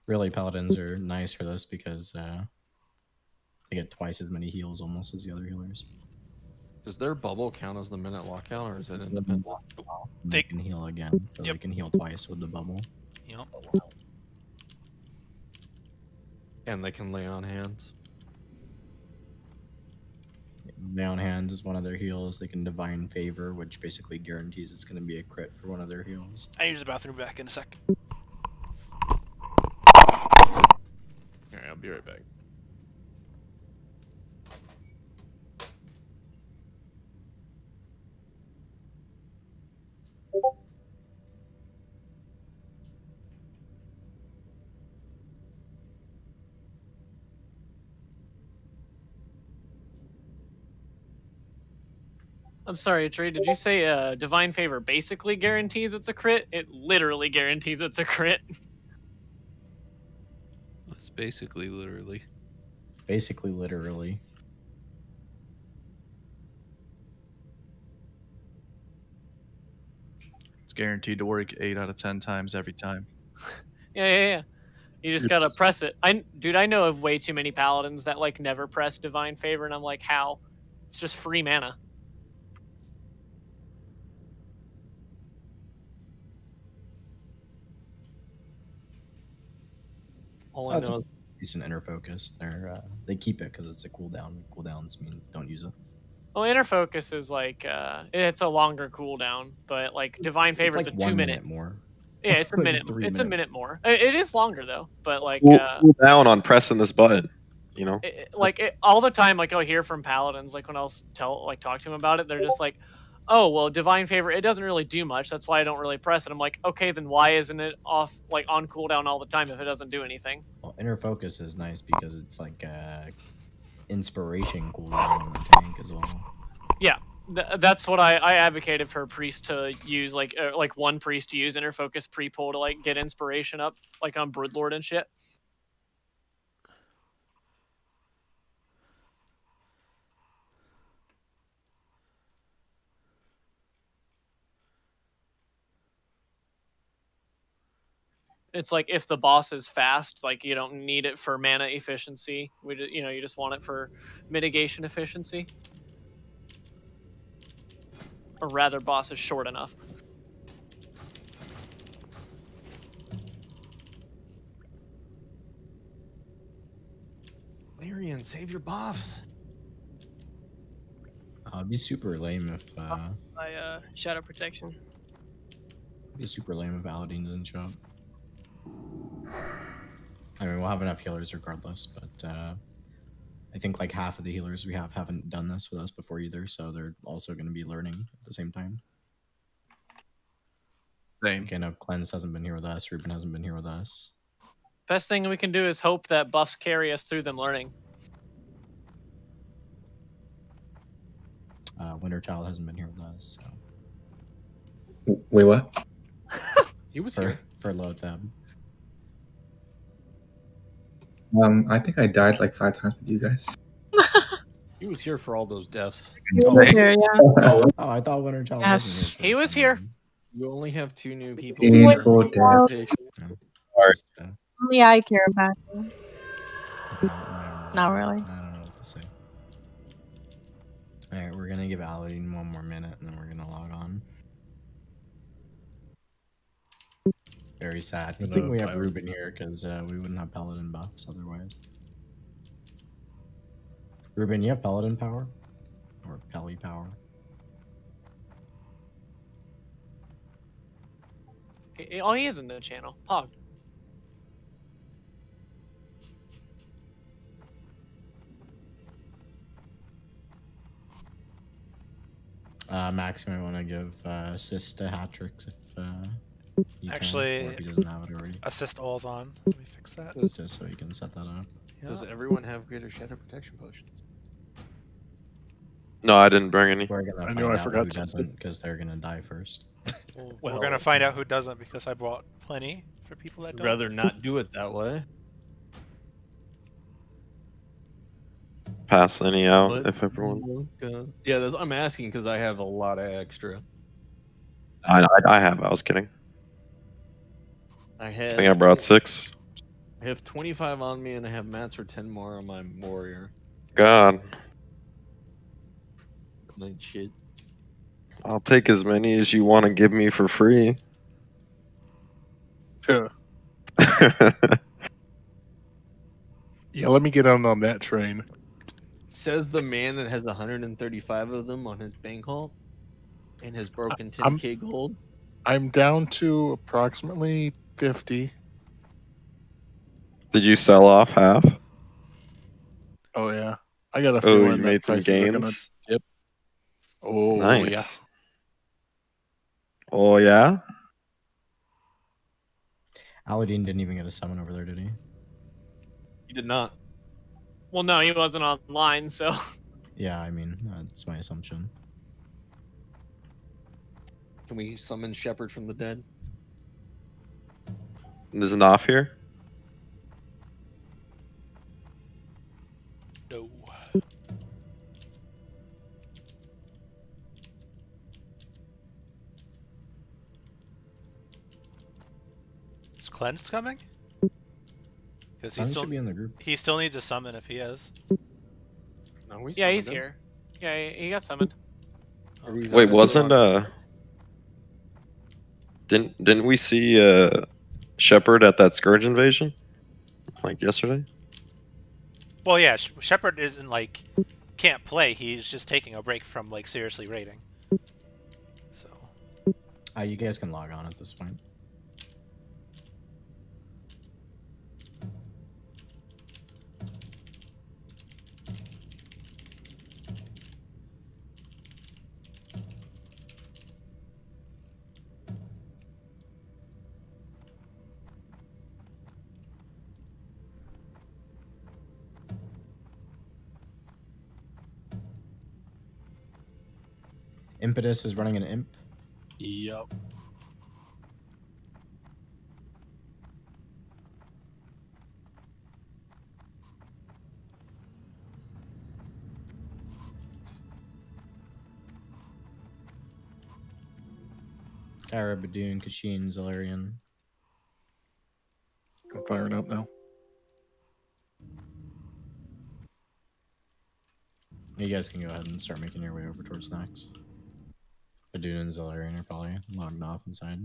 Really, paladins are nice for this because they get twice as many heals almost as the other healers. Does their bubble count as the minute lockout, or is it independent? They can heal again, so they can heal twice with the bubble. Yep. And they can lay on hands. Lay on hands is one of their heals. They can divine favor, which basically guarantees it's going to be a crit for one of their heals. I use the bathroom back in a sec. Alright, I'll be right back. I'm sorry, Trey, did you say Divine Favor basically guarantees it's a crit? It literally guarantees it's a crit. That's basically literally. Basically, literally. It's guaranteed to work 8 out of 10 times every time. Yeah. You just gotta press it. Dude, I know of way too many paladins that like never press Divine Favor, and I'm like, how? It's just free mana. All I That's know is decent inner focus. They keep it because it's a cooldown. Cooldowns mean don't use it. Well, Inner Focus is like it's a longer cooldown, but like Divine Favor is like a 2 minute more. Yeah, it's a like minute. 3 It's minutes. a minute more. It is longer though, but like Cool down on pressing this button. You know, all the time, like I'll hear from paladins, like when I'll talk to them about it, they're just like, "Oh, well, Divine Favor, it doesn't really do much. That's why I don't really press it." I'm like, "Okay, then why isn't it off like on cooldown all the time if it doesn't do anything?" Well, Inner Focus is nice because it's like inspiration cooldown on the tank as well. Yeah, that's what I advocated for a priest to use, like one priest to use Inner Focus pre-pull to like get inspiration up, like on Broodlord and shit. It's like if the boss is fast, like you don't need it for mana efficiency. You just want it for mitigation efficiency. Or rather, boss is short enough. Larian, save your buffs. It'd be super lame if Shadow Protection. it'd be super lame if Aladdin doesn't show up. I mean, we'll have enough healers regardless, but I think like half of the healers we have haven't done this with us before either, so they're also going to be learning at the same time. Same. Okay, no, Cleanse hasn't been here with us. Ruben hasn't been here with us. Best thing we can do is hope that buffs carry us through them learning. Winterchild hasn't been here with us. So. Wait, what? He was here. For Lothab. I think I died like 5 times with you guys. He was here for all those deaths. He was here, yeah. Oh, I thought Winterchild Yes. wasn't here. He was here. You only have 2 new people. Painful death. Just, Only I care about you. Not really. I don't know what to say. Alright, we're gonna give Aladdin 1 more minute and then we're gonna log on. Very sad. I think we have Ruben here because we wouldn't have Paladin buffs otherwise. Ruben, you have Paladin power? Or Peli power? Oh, he is in the channel. Pog. Max, you might want to give assist to Hatrix if you Actually, can, or if he doesn't have it already. Assist all's on. Let me fix that. Just so you can set that up. Yeah. Does everyone have greater shadow protection potions? No, I didn't bring any. We're gonna find out who doesn't because they're gonna die first. Well, we're gonna find out who doesn't because I bought plenty for people that I'd don't. rather not do it that way. Pass any out But- if everyone. Yeah, I'm asking because I have a lot of extra. I have. I was kidding. I had. I think I brought 6. I have 25 on me, and I have mats for 10 more on my warrior. God, Like shit. I'll take as many as you want to give me for free. Yeah. Yeah, let me get on that train. Says the man that has 135 of them on his bank vault and has broken I'm 10k gold. I'm down to approximately 50. Did you sell off half? Oh yeah. I got a Oh, you feeling that made some prices are gonna gains. dip. Oh Nice. yeah. Oh yeah. Aladdin didn't even get a summon over there, did he? He did not. Well, no, he wasn't online, so. Yeah, I mean, that's my assumption. Can we summon Shepherd from the dead? Isn't off here? No. Is Cleansed coming? Because He should be in the group. he still needs a summon if he is. No, we Yeah, he's summoned him. here. Yeah, he got summoned. Or we Wait, summoned him wasn't on- didn't we see Shepherd at that Scourge invasion? Like yesterday? Well, yeah, Shepard isn't like can't play. He's just taking a break from like seriously raiding. So You guys can log on at this point. Impetus is running an imp. Yup. Kyra, Badoon, Kashin, Zalarian. I'm firing up now. You guys can go ahead and start making your way over towards naxx. Badoon and Zalarian are probably logged off inside.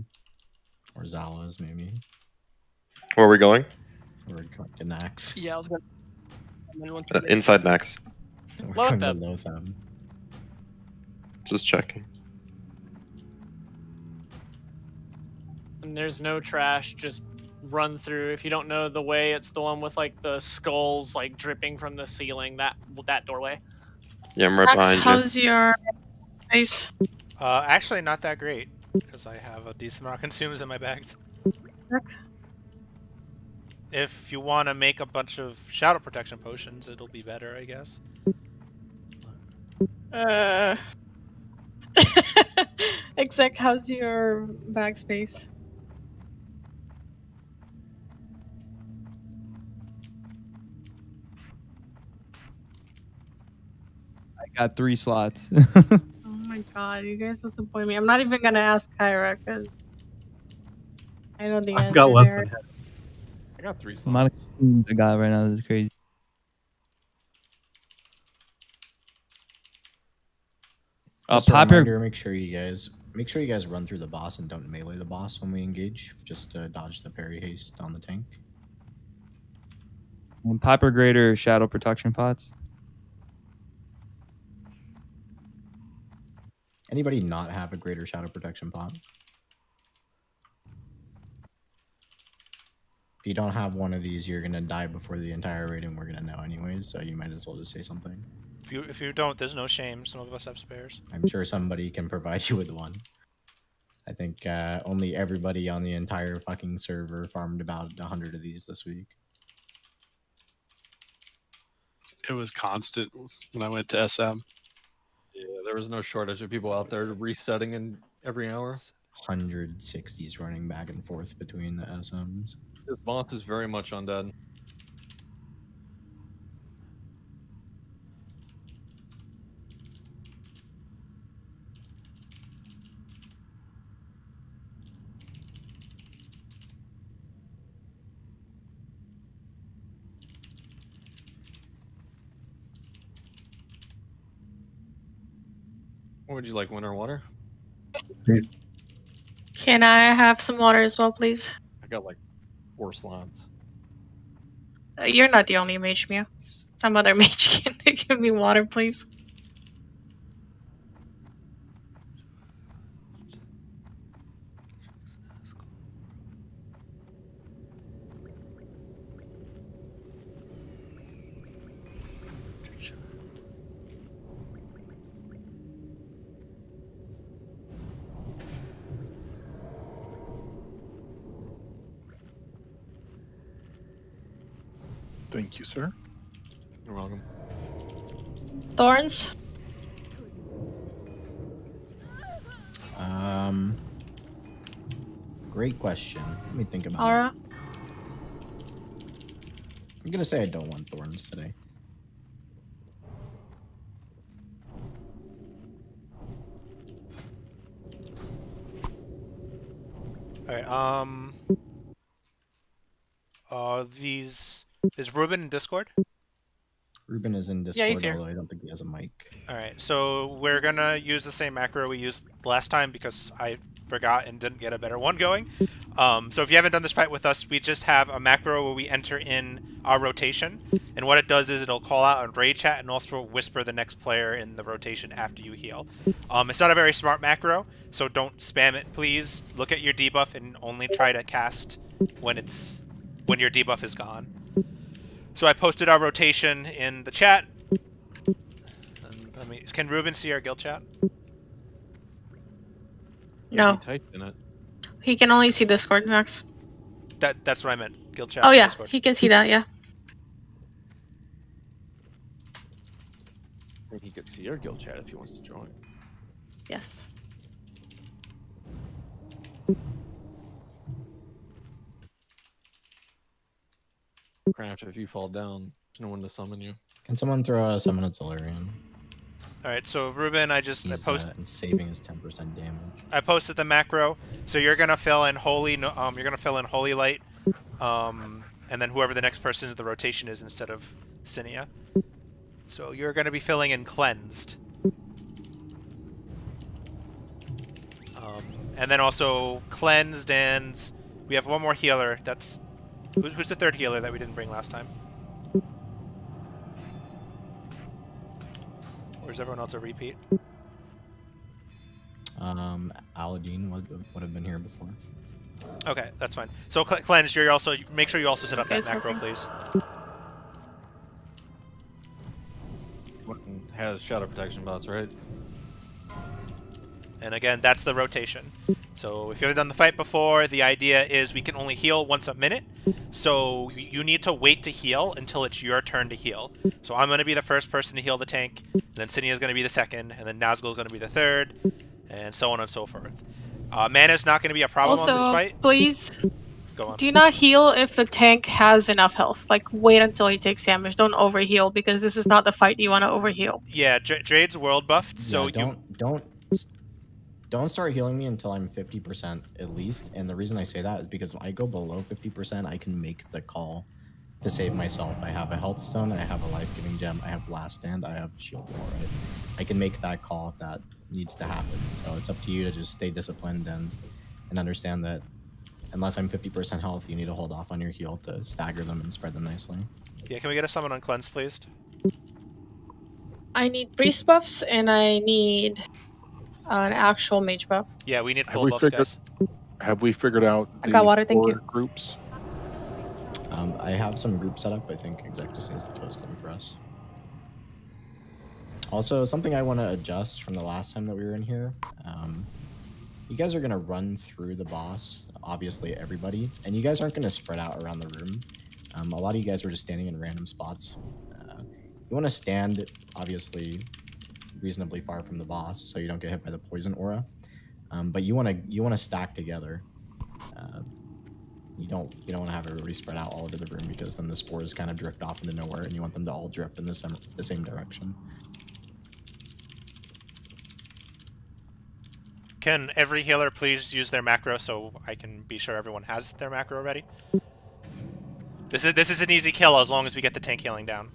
Or Zala's, maybe. Where are we going? Or going to naxx. Yeah, I was gonna. Inside naxx. We're Low going to Thumb. Lotham. Just checking. And there's no trash, just run through. If you don't know the way, it's the one with like the skulls like dripping from the ceiling. That doorway. Yeah, I'm right Max, behind you. how's your space? actually not that great because I have a decent amount of consumes in my bags. If you want to make a bunch of shadow protection potions, it'll be better, I guess. Exec, how's your bag space? I got 3 slots. Oh my god, you guys disappoint me. I'm not even gonna ask Kyra because I know the answer. I've got less there. than half. I got 3 The slots. amount of consumes I got right now is crazy. Just a Popper, reminder, make sure you guys run through the boss and don't melee the boss when we engage. Just to dodge the parry haste on the tank. and Popper Greater Shadow Protection Pots. Anybody not have a greater shadow protection pot? If you don't have one of these, you're gonna die before the entire raid, and we're gonna know anyways. So you might as well just say something. If you don't, there's no shame. Some of us have spares. I'm sure somebody can provide you with one. I think only everybody on the entire fucking server farmed about 100 of these this week. It was constant when I went to SM. Yeah, there was no shortage of people out there resetting in every hour. 160s running back and forth between the SMs. This boss is very much undead. What would you like, winter water? Can I have some water as well, please? I got like 4 slots. You're not the only mage, Mew. Some other mage can give me water, please. Thank you, sir. You're welcome. Thorns? Great question. Let me think about it. Aura? I'm gonna say I don't want thorns today. Alright, these... Is Ruben in Discord? Ruben is in Yeah, Discord, he's here. although I don't think he has a mic. Alright, so we're gonna use the same macro we used last time because I forgot and didn't get a better one going. So if you haven't done this fight with us, we just have a macro where we enter in our rotation, and what it does is it'll call out on raid chat and also whisper the next player in the rotation after you heal. It's not a very smart macro, so don't spam it, please. Look at your debuff and only try to cast when your debuff is gone. So I posted our rotation in the chat. Can Ruben see our guild chat? No. He typed in it. He can only see Discord, Max. That's what I meant. Guild chat. Oh yeah, Discord. he can see that, yeah. And he could see our guild chat if he wants to join. Yes. Craft, if you fall down, there's no one to summon you. Can someone throw a summon at Solarian? Alright, so Ruben, He's saving his 10% damage. I posted the macro, so you're gonna fill in holy. You're gonna fill in holy light, and then whoever the next person in the rotation is instead of Cinia. So you're gonna be filling in cleansed, and then also cleansed, and we have one more healer. That's who's the third healer that we didn't bring last time? Or is everyone else a repeat? Aladdin would have been here before. Okay, that's fine. So cleanse, you're also make sure you also set up that It's macro, okay. please. Has shadow protection bots, right? And again, that's the rotation. So if you haven't done the fight before, the idea is we can only heal once a minute. So you need to wait to heal until it's your turn to heal. So I'm going to be the first person to heal the tank, and then Cinia is going to be the second, and then Nazgul is going to be the third, and so on and so forth. Mana is not going to be a problem Also, on this fight. please, Go on. do not heal if the tank has enough health. Like, wait until he takes damage. Don't overheal, because this is not the fight you want to overheal. Yeah, Drade's world buffed, so yeah, don't start healing me until I'm 50% at least. And the reason I say that is because if I go below 50%, I can make the call to save myself. I have a health stone, I have a life-giving gem, I have last stand, I have shield wall, right? I can make that call if that needs to happen. So it's up to you to just stay disciplined and understand that unless I'm 50% health, you need to hold off on your heal to stagger them and spread them nicely. Yeah, can we get a summon on cleanse, please? I need priest buffs, and I need an actual mage buff. Yeah, we need Have full we buffs, figured- guys. Have we figured out I the got water, thank 4 you. groups? I have some groups set up. I think Exec just needs to post them for us. Also, something I want to adjust from the last time that we were in here. You guys are going to run through the boss, obviously everybody, and you guys aren't going to spread out around the room. A lot of you guys are just standing in random spots. You want to stand, obviously, reasonably far from the boss so you don't get hit by the poison aura. But you want to stack together. You don't want to have everybody spread out all over the room because then the spores kind of drift off into nowhere, and you want them to all drift in the same direction. Can every healer please use their macro so I can be sure everyone has their macro ready? This is an easy kill as long as we get the tank healing down.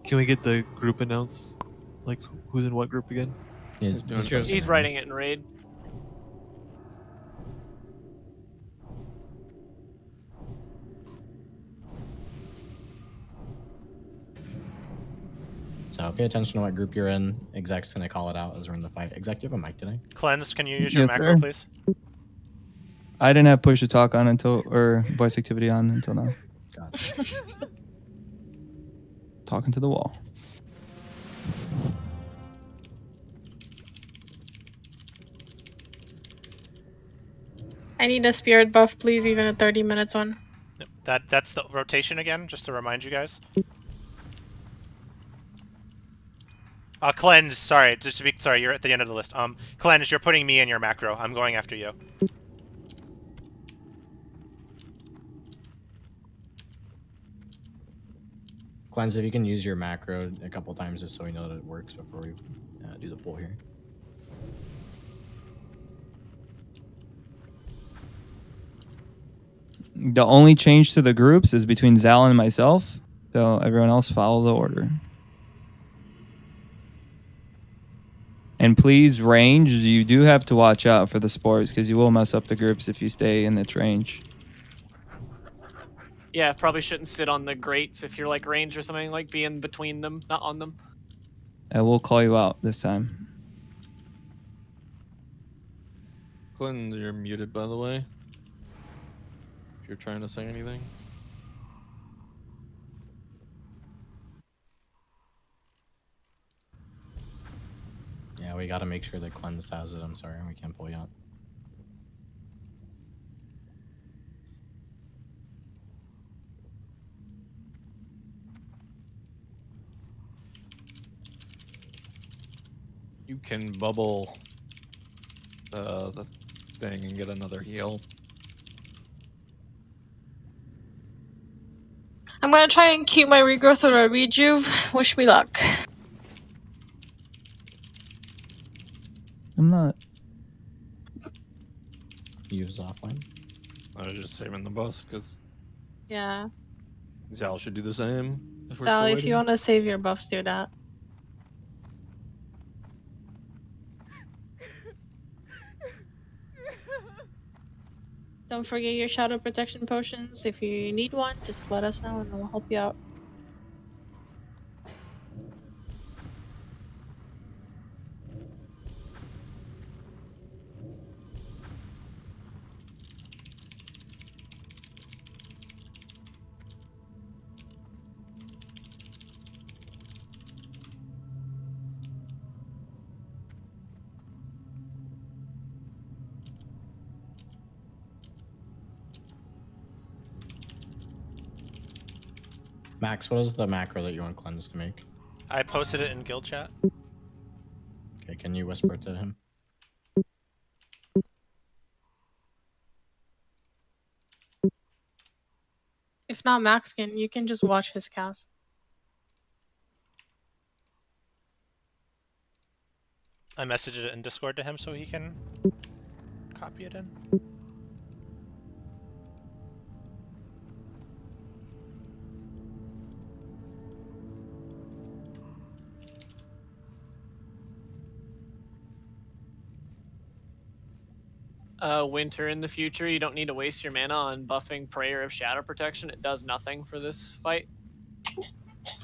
Can we get the group announced? Like, who's in what group again? He's doing posting He's it now. writing it in raid. So pay attention to what group you're in. Exec's gonna call it out as we're in the fight. Exec, do you have a mic today? Cleanse, can you use your Yes, macro, sir. please? I didn't have push to talk on until, or voice activity on until now. Gotcha. Talking to the wall. I need a spirit buff, please, even a 30 minutes one. Yep, that's the rotation again, just to remind you guys. Cleanse, sorry, just to be sorry, you're at the end of the list. Cleanse, you're putting me in your macro. I'm going after you. Cleanse, if you can use your macro a couple times just so we know that it works before we do the pull here. The only change to the groups is between Zal and myself, so everyone else follow the order. And please, range, you do have to watch out for the spores because you will mess up the groups if you stay in its range. Yeah, probably shouldn't sit on the grates if you're like range or something, like be in between them, not on them. I will call you out this time. Clinton, you're muted, by the way. If you're trying to say anything. Yeah, we gotta make sure that Cleansed has it. I'm sorry, we can't pull you out. You can bubble the thing and get another heal. I'm gonna try and cue my regrowth or a rejuve. Wish me luck. I'm not. Use offline. I was just saving the bus because Yeah. Zal should do the same. Sal, if you want to save your buffs, do that. Don't forget your shadow protection potions. If you need one, just let us know and we'll help you out. Max, what is the macro that you want Cleanse to make? I posted it in guild chat. Okay, can you whisper it to him? If not Max can, you can just watch his cast. I messaged it in Discord to him so he can copy it in. Winter in the future, you don't need to waste your mana on buffing Prayer of Shadow Protection. It does nothing for this fight.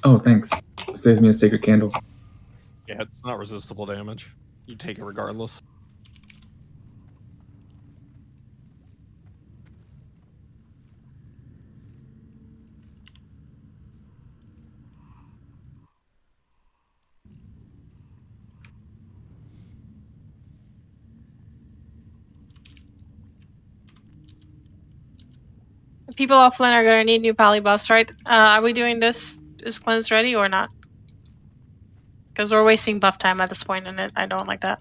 Oh, thanks. Saves me a sacred candle. Yeah, it's not resistible damage. You take it regardless. People offline are gonna need new pally buffs, right? Are we doing this? Is Cleanse ready or not? Because we're wasting buff time at this point, and I don't like that.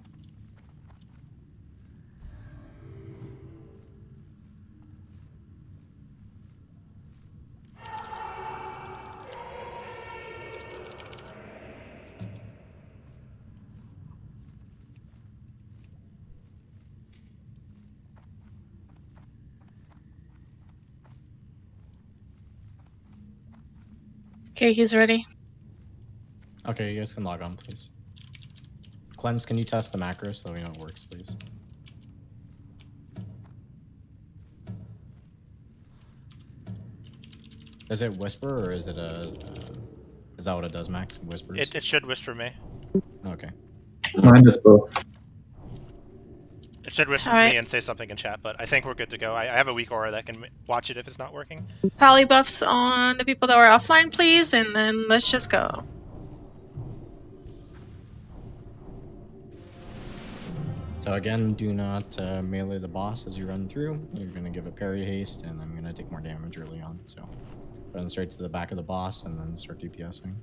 Okay, he's ready. Okay, you guys can log on, please. Cleanse, can you test the macro so that we know it works, please? Is it whisper or is it is that what it does, Max? Whispers? It should whisper me. Okay. Mine is both. It should whisper Alright. me and say something in chat, but I think we're good to go. I have a weak aura that can watch it if it's not working. Pally buffs on the people that were offline, please, and then let's just go. So again, do not melee the boss as you run through. You're gonna give a parry haste, and I'm gonna take more damage early on. So run straight to the back of the boss and then start DPSing.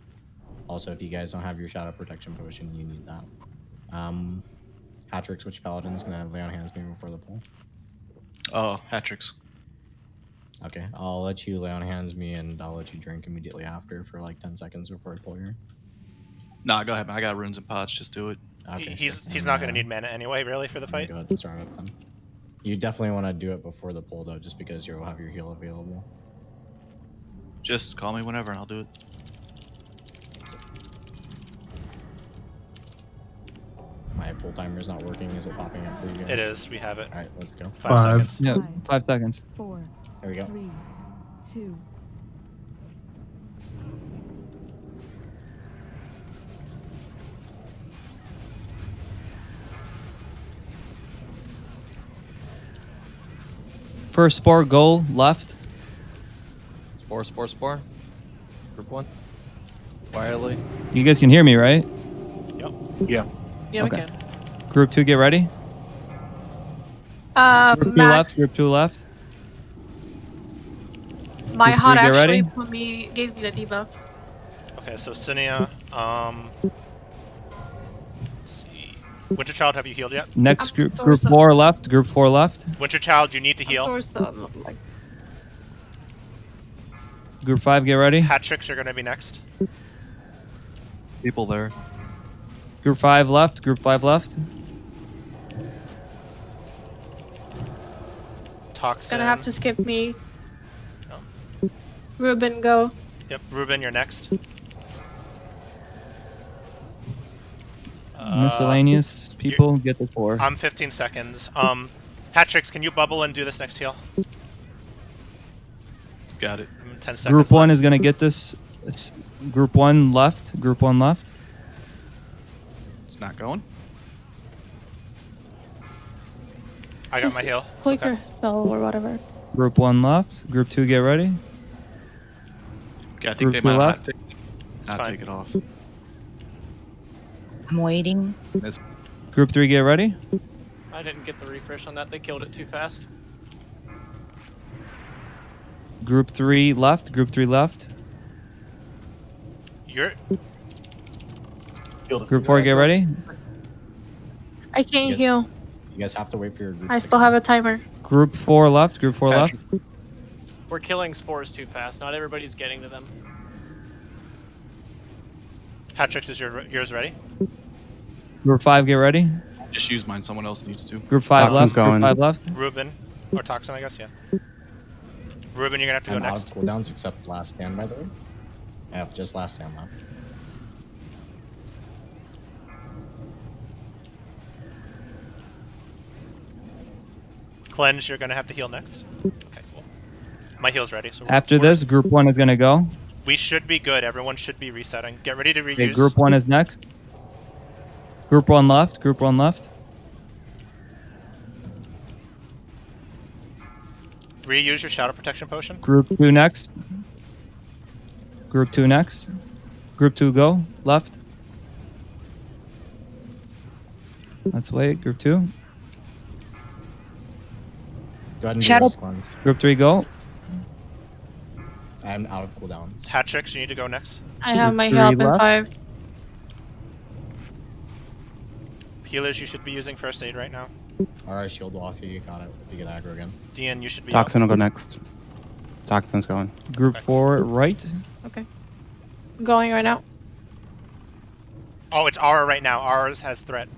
Also, if you guys don't have your shadow protection potion, you need that. Hatrix, which paladin's gonna lay on hands me before the pull? Oh, Hatrix. Okay, I'll let you lay on hands me, and I'll let you drink immediately after for like 10 seconds before I pull here. Nah, go ahead, man. I got runes and pots. Just do it. Okay, He's sure. not going to need mana anyway, really, for the fight. Go ahead and start up then. You definitely want to do it before the pull, though, just because you'll have your heal available. Just call me whenever and I'll do it. My pull timer's not working. Is it popping up for you guys? It is. We have it. All right, let's go. 5 seconds. Yeah, 5 seconds. 4, There we go. 3, 2. First spore, goal, left. Spore. Group 1. Quietly. You guys can hear me, right? Yep. Yeah. Yeah, Okay. we can. Group 2, get ready. Group 2 left, Max, group 2 left. my Group hot three, get actually ready. gave me the debuff. Okay, so Cinia, let's see. Winter Child, have you healed yet? Next Up group, group towards the- 4 left, group 4 left. Winter Child, you need to heal. Towards the, like, Group 5, get ready. Hat tricks are going to be next. People there. Group 5 left, group 5 left. Toxin. it's gonna have to skip me. Oh. Ruben, go. Yep, Ruben, you're next. Miscellaneous people, get the 4. I'm 15 seconds. Hatrix, can you bubble and do this next heal? Got it. 10 seconds. Group 1 left. is going to get this. Group 1 left, group 1 left. It's not going. I got my heal. It's Click okay. your spell or whatever. Group 1 left, group 2 get ready. Okay, I think Group they two might left. not fine. take it off. I'm waiting. Miss. Group 3 get ready. I didn't get the refresh on that. They killed it too fast. Group 3 left, group 3 left. You're Group 4 get ready. I can't Yeah. heal. You guys have to wait for your group. I still have a timer. Group 4 left, group 4 left. We're killing spores too fast. Not everybody's getting to them. Hatrix, is yours ready? Group 5 get ready. Just use mine. Someone else needs to. Group 5 Toxin's left, going. group 5 left. Ruben or Toxin, I guess. Yeah. Ruben, you're gonna have to go I'm out next. of cooldowns except last stand, by the way. I have just last stand left. Cleanse, you're gonna have to heal next. Okay, cool. My heal's ready. So After this, group 1 is going to go. we should be good. Everyone should be resetting. Get ready to reuse. Okay, group 1 is next. Group 1 left, group 1 left. Reuse your shadow protection potion. Group 2 next. Group 2 next. Group 2 go. Left. Let's wait. Group 2. Go ahead and Shadow- do those ones. Group 3 go. I'm out of cooldowns. Hatrix, you need to go next. I have Group my three heal up in left. 5. Healers, you should be using first aid right now. Alright, shield will off you. You got it. If you get aggro again. Dean, you should be. Toxin will go next. Toxin's going. Group 4 right. Okay. I'm going right now. Oh, it's Aura right now. Aura's has threat,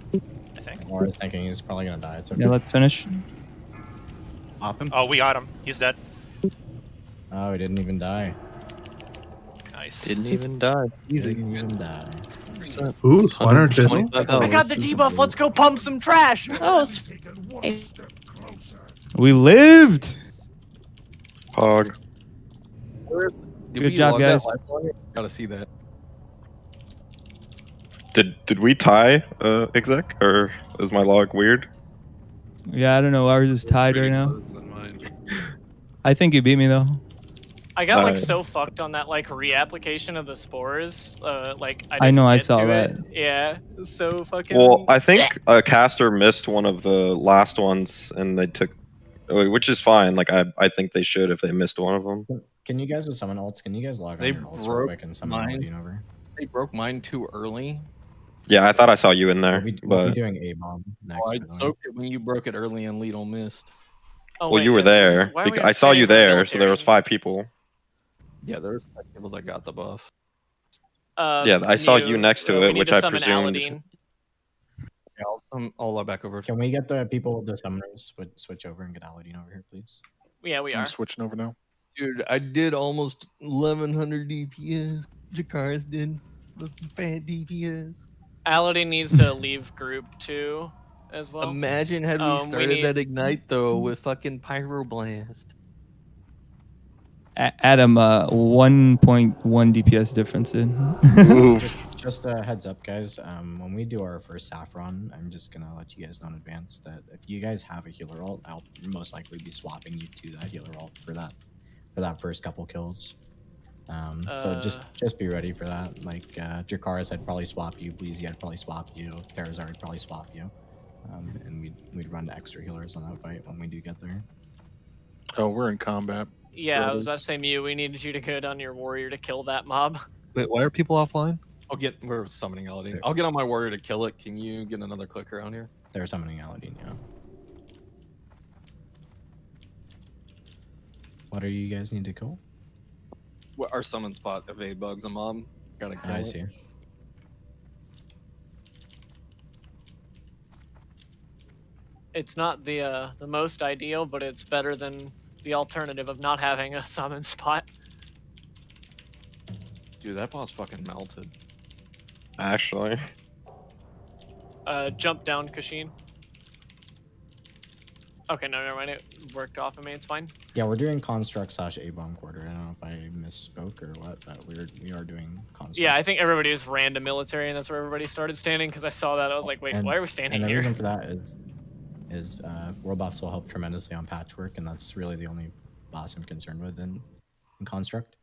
I think. Or is thinking he's probably gonna die. It's okay. Yeah, let's finish. Pop him. Oh, we got him. He's dead. Oh, he didn't even die. Nice. Didn't even die. Easy. Didn't even die. Ooh, Swanner too. 125 I got health. the debuff. Let's go pump some trash. Oh, We lived. Pog. Did Good we job, log that guys. live log? Gotta see that. Did we tie exec or is my log weird? Yeah, I don't know. Ours is tied right Pretty now. close than mine. I think you beat me though. I got like Alright. so fucked on that like reapplication of the spores. Like I know, I didn't get saw to that. it. Yeah, so fucking. Well, I think a caster missed one of the last ones and they took, which is fine. Like I think they should if they missed one of them. Can you guys with summon alts? Can you guys log They on your alts real broke quick and summon mine. Aladine over? They broke mine too early. Yeah, I thought I saw you in there, We'll be but doing A bomb next. Oh, I by the way. soaked it when you broke it early and Lidl missed. Oh, well, wait, you were yeah, there. why are we I saw upgrading you from there, so there was military? 5 people. Yeah, there's 5 people that got the buff. Yeah, I saw you next to we it, need which to I summon presumed. Aladine. Yeah, I'll log back over. Can we get the people, the summoners, switch over and get Aladine over here, please? Yeah, we I'm are. switching over now. Dude, I did almost 1100 DPS. Jakars did the fat DPS. Aladine needs to leave group 2 as well. Imagine had we started that ignite though with fucking pyroblast. Adam, 1.1 DPS difference in. Just a heads up, guys. When we do our first saffron, I'm just gonna let you guys know in advance that if you guys have a healer ult, I'll most likely be swapping you to that healer ult for that first couple kills. So just be ready for that. Like Jakars, I'd probably swap you. Bleezy, I'd probably swap you. Terrazar, I'd probably swap you. And we'd run extra healers on that fight when we do get there. Oh, we're in combat. Yeah, I was about to say, Mew, we needed you to go down your warrior to kill that mob. Wait, why are people offline? We're summoning Aladine. I'll get on my warrior to kill it. Can you get another clicker around here? They're summoning Aladine, yeah. What do you guys need to kill? Our summon spot, evade bugs a mob. Gotta kill I it. see. It's not the most ideal, but it's better than the alternative of not having a summon spot. Dude, that boss fucking melted. Actually. Jump down, Kashin. Okay, no, never mind. It worked off of me. It's fine. Yeah, we're doing construct / A-bomb quarter. I don't know if I misspoke or what, but we are doing construct. Yeah, I think everybody was random military, and that's where everybody started standing. Because I saw that, I was like, wait, why are we standing and the here? reason for that is world buffs will help tremendously on patchwork, and that's really the only boss I'm concerned with in construct.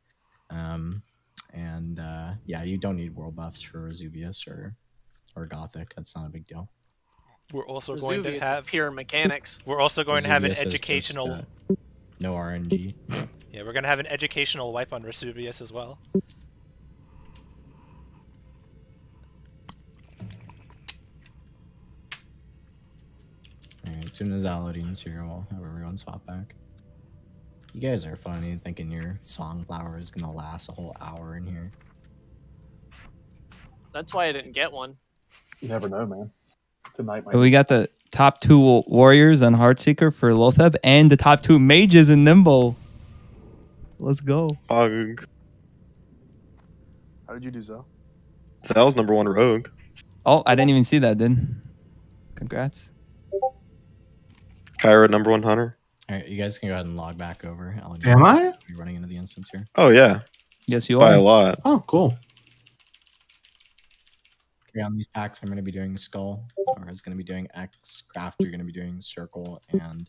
Yeah, you don't need world buffs for Vesuvius or Gothic. That's not a big deal. We're also going to Vesuvius have is pure mechanics. We're also going to have an Vesuvius is educational. just, no RNG. Yeah, we're going to have an educational wipe on Vesuvius as well. Alright, as soon as Aladine's here, we'll have everyone swap back. You guys are funny, thinking your Songflower is gonna last a whole hour in here. That's why I didn't get one. You never know, man. Tonight might But we got the top 2 warriors on Heartseeker for Lotheb and the top 2 mages in Nimble. Let's go. Pog. How did you do, Zell? Zell's #1 rogue. Oh, I didn't even see that, dude. Congrats. Kyra #1 hunter. Alright, you guys can go ahead and log back over. Aladine, Am I? You're running into the instance here. Oh yeah, Yes, you by are. a lot. Oh, cool. Yeah, on these packs, I'm going to be doing Skull, or it's going to be doing X. Craft, you're going to be doing Circle, and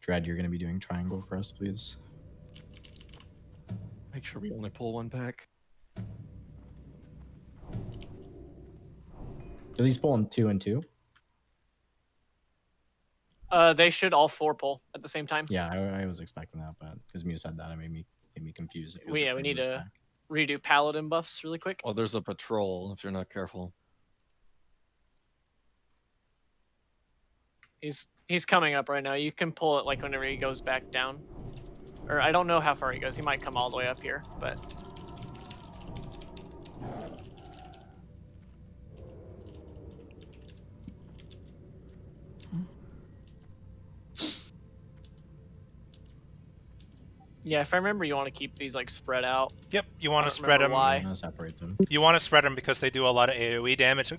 Dread, you're going to be doing Triangle for us, please. Make sure we only pull one pack. Do these pull in 2 and 2? They should all 4 pull at the same time. Yeah, I was expecting that, but because Mew said that, it made me confused. It feels We like need this to pack. redo paladin buffs really quick. Well, there's a patrol if you're not careful. He's coming up right now. You can pull it like whenever he goes back down. Or I don't know how far he goes. He might come all the way up here, but Yeah, if I remember, you want to keep these like spread out. Yep, you want I to don't spread them. remember why. I'm gonna separate them. You want to spread them because they do a lot of AoE damage,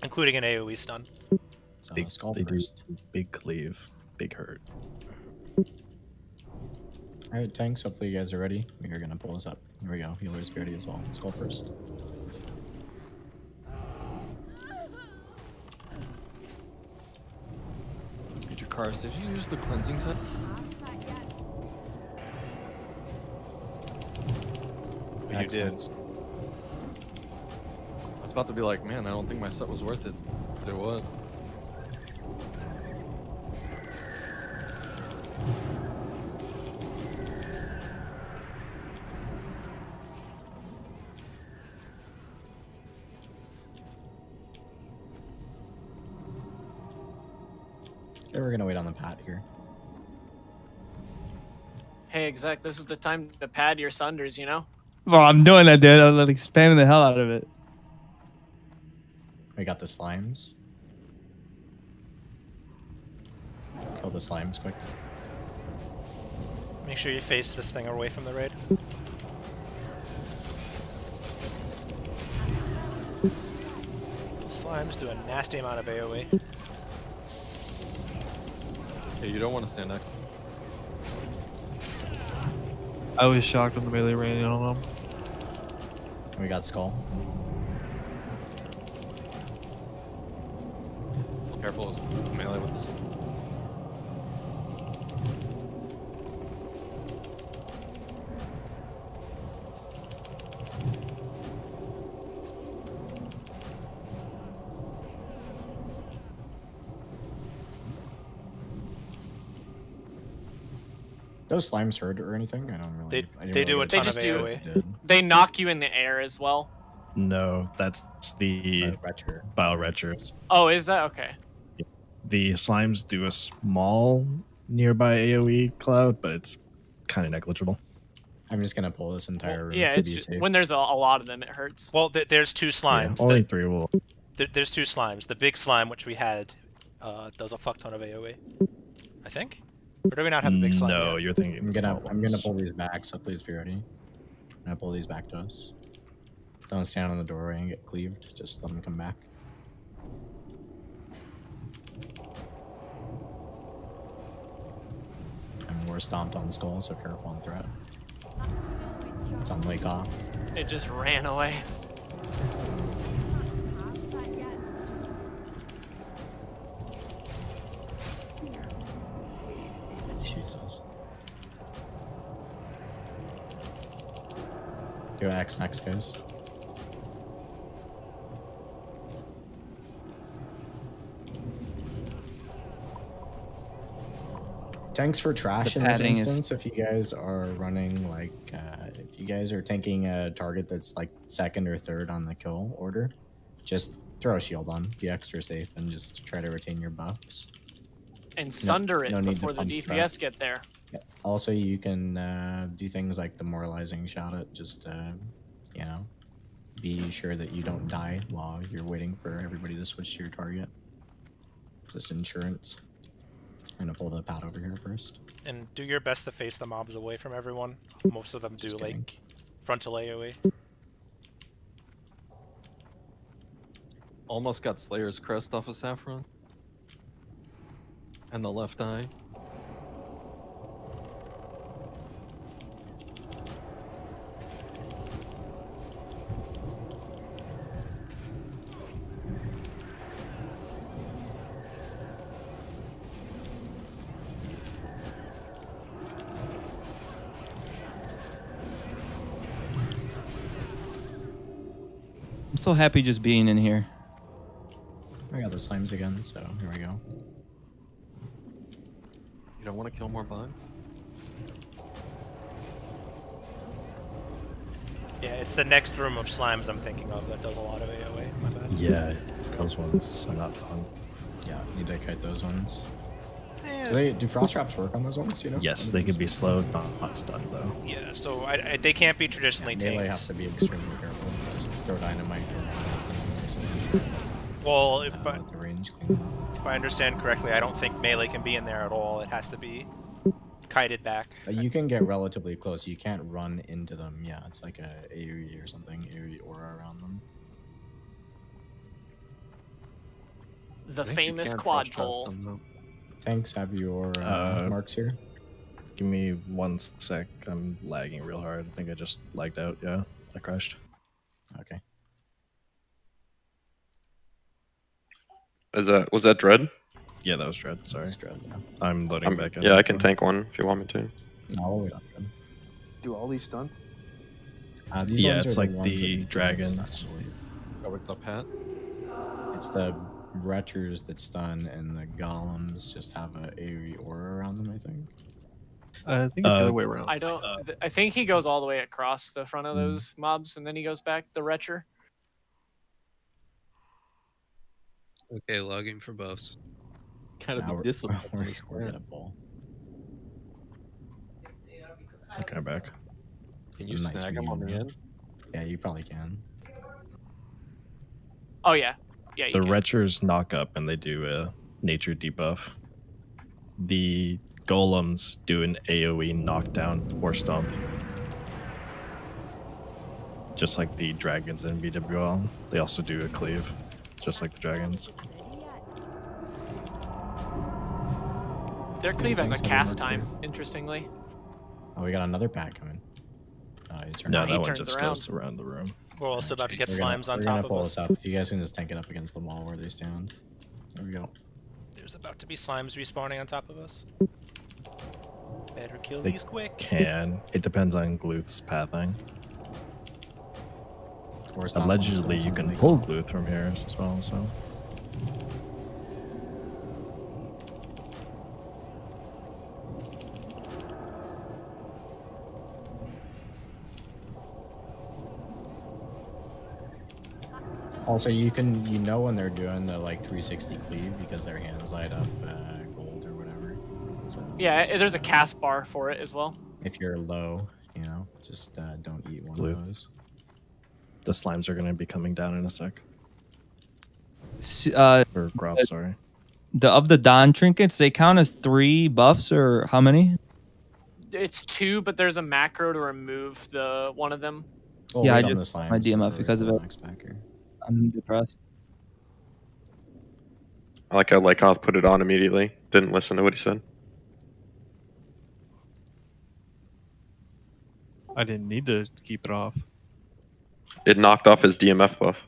including an AoE stun. So Big, skull they first. do big cleave, big hurt. All right, tanks. Hopefully you guys are ready. We're gonna pull this up. Here we go. Healers be ready as well. Skull first. Major Cars, did you use the cleansing set? You Next, did. next. I was about to be like, man, I don't think my set was worth it. But it was. Okay, we're gonna wait on the pat here. Hey, exec, this is the time to pad your sunders, you know? Well, I'm doing that, dude. I'm like spamming the hell out of it. We got the slimes. Kill the slimes quick. Make sure you face this thing away from the raid. Slimes do a nasty amount of AoE. Hey, you don't want to stand next. I was shocked when the melee ran in on him. We got skull. Careful with melee with this. Those slimes hurt or anything? I don't really. They do a ton of just do- AoE. They knock you in the air as well. No, that's the Retcher. Bioretcher. Oh, is that okay? The slimes do a small nearby AoE cloud, but it's kind of negligible. I'm just gonna pull this entire room. Yeah, to it's be just, safe. when there's a lot of them, it hurts. Well, there's two slimes. Yeah, only 3 will. There's two slimes. The big slime, which we had, does a fuck ton of AoE. I think. Or do we not have a big slime? No, yet? you're thinking. I'm the gonna small I'm gonna ones. pull these back, so please be ready. I'm gonna pull these back to us. Don't stand on the doorway and get cleaved. Just let them come back. And we're stomped on skull, so careful on threat. It's on lake off. It just ran away. Jesus. Do X next, guys. Tanks for trash The in this padding is- instance. If you guys are running like, if you guys are tanking a target that's like second or third on the kill order, just throw a shield on. Be extra safe and just try to retain your buffs. And sunder it no need to before the pump DPS get there. Also, you can do things like demoralizing shot it. Just you know, be sure that you don't die while you're waiting for everybody to switch to your target. Just insurance. I'm gonna pull the pad over here first. And do your best to face the mobs away from everyone. Most of them do Just kidding. like frontal AoE. Almost got Slayer's crest off of Saffron. And the left eye. I'm so happy just being in here. I got the slimes again, so here we go. You don't want to kill more bugs? Yeah, it's the next room of slimes I'm thinking of that does a lot of AoE. My bad. Yeah, those ones are not fun. Yeah, need to kite those ones. Eh, Do frost traps work on those ones? You know? Yes, they can be slowed, not stunned though. Yeah, so they can't be traditionally Melee tanked. have to be extremely careful. Just throw dynamite. Well, if let the range clean. I understand correctly, I don't think melee can be in there at all. It has to be kited back. You can get relatively close. You can't run into them. Yeah, it's like a AoE or something, AoE aura around them. The famous quad pole. Thanks. Have your marks here. Give me 1 sec. I'm lagging real hard. I think I just lagged out. Yeah, I crashed. Okay. Was that Dread? Yeah, that was Dread. Sorry. It's Dread, yeah. I'm loading back in. Yeah, I can tank one if you want me to. No, we don't. Dread. Do all these stun? These Yeah, ones it's are like ones the that dragons. Oh, with the pet? It's the retchers that stun, and the golems just have a AoE aura around them, I think. I think it's the other way around. I don't. I think he goes all the way across the front of those mobs, and then he goes back the retcher. Okay, logging for buffs. Kind Now of disciplined. we're gonna pull. Okay, I'm back. Can you Nice snag him on the medium end? Yeah, you probably can. Oh yeah, yeah. You The can. retchers knock up and they do a nature debuff. The golems do an AoE knockdown or stomp. Just like the dragons in BWL. They also do a cleave, just like the dragons. Their cleave has a Thanks, cast everyone. time, interestingly. Oh, we got another pack coming. No, he that one turns just around. goes around the room. We're also about to get We're gonna- slimes on we're gonna top pull of this us. up. If you guys can just tank it up against the wall where they stand. There we go. There's about to be slimes respawning on top of us. Better kill They these quick. can. It depends on Gluth's pathing. Or stop Allegedly, almost you on can something pull they Gluth from here as well, so. Also, you know when they're doing the like 360 cleave because their hands light up gold or whatever. So Yeah, just, there's a cast bar for it as well. if you're low, you know, just don't eat one Gluth. of those. The slimes are going to be coming down in a sec. Or Grop, sorry. Of the Dawn trinkets, they count as 3 buffs or how many? It's 2, but there's a macro to remove the one of them. Oh, Yeah, I wait on just the my slimes DMF for because of the it. next packer. I'm depressed. I like how Lykoth put it on immediately. Didn't listen to what he said. I didn't need to keep it off. It knocked off his DMF buff.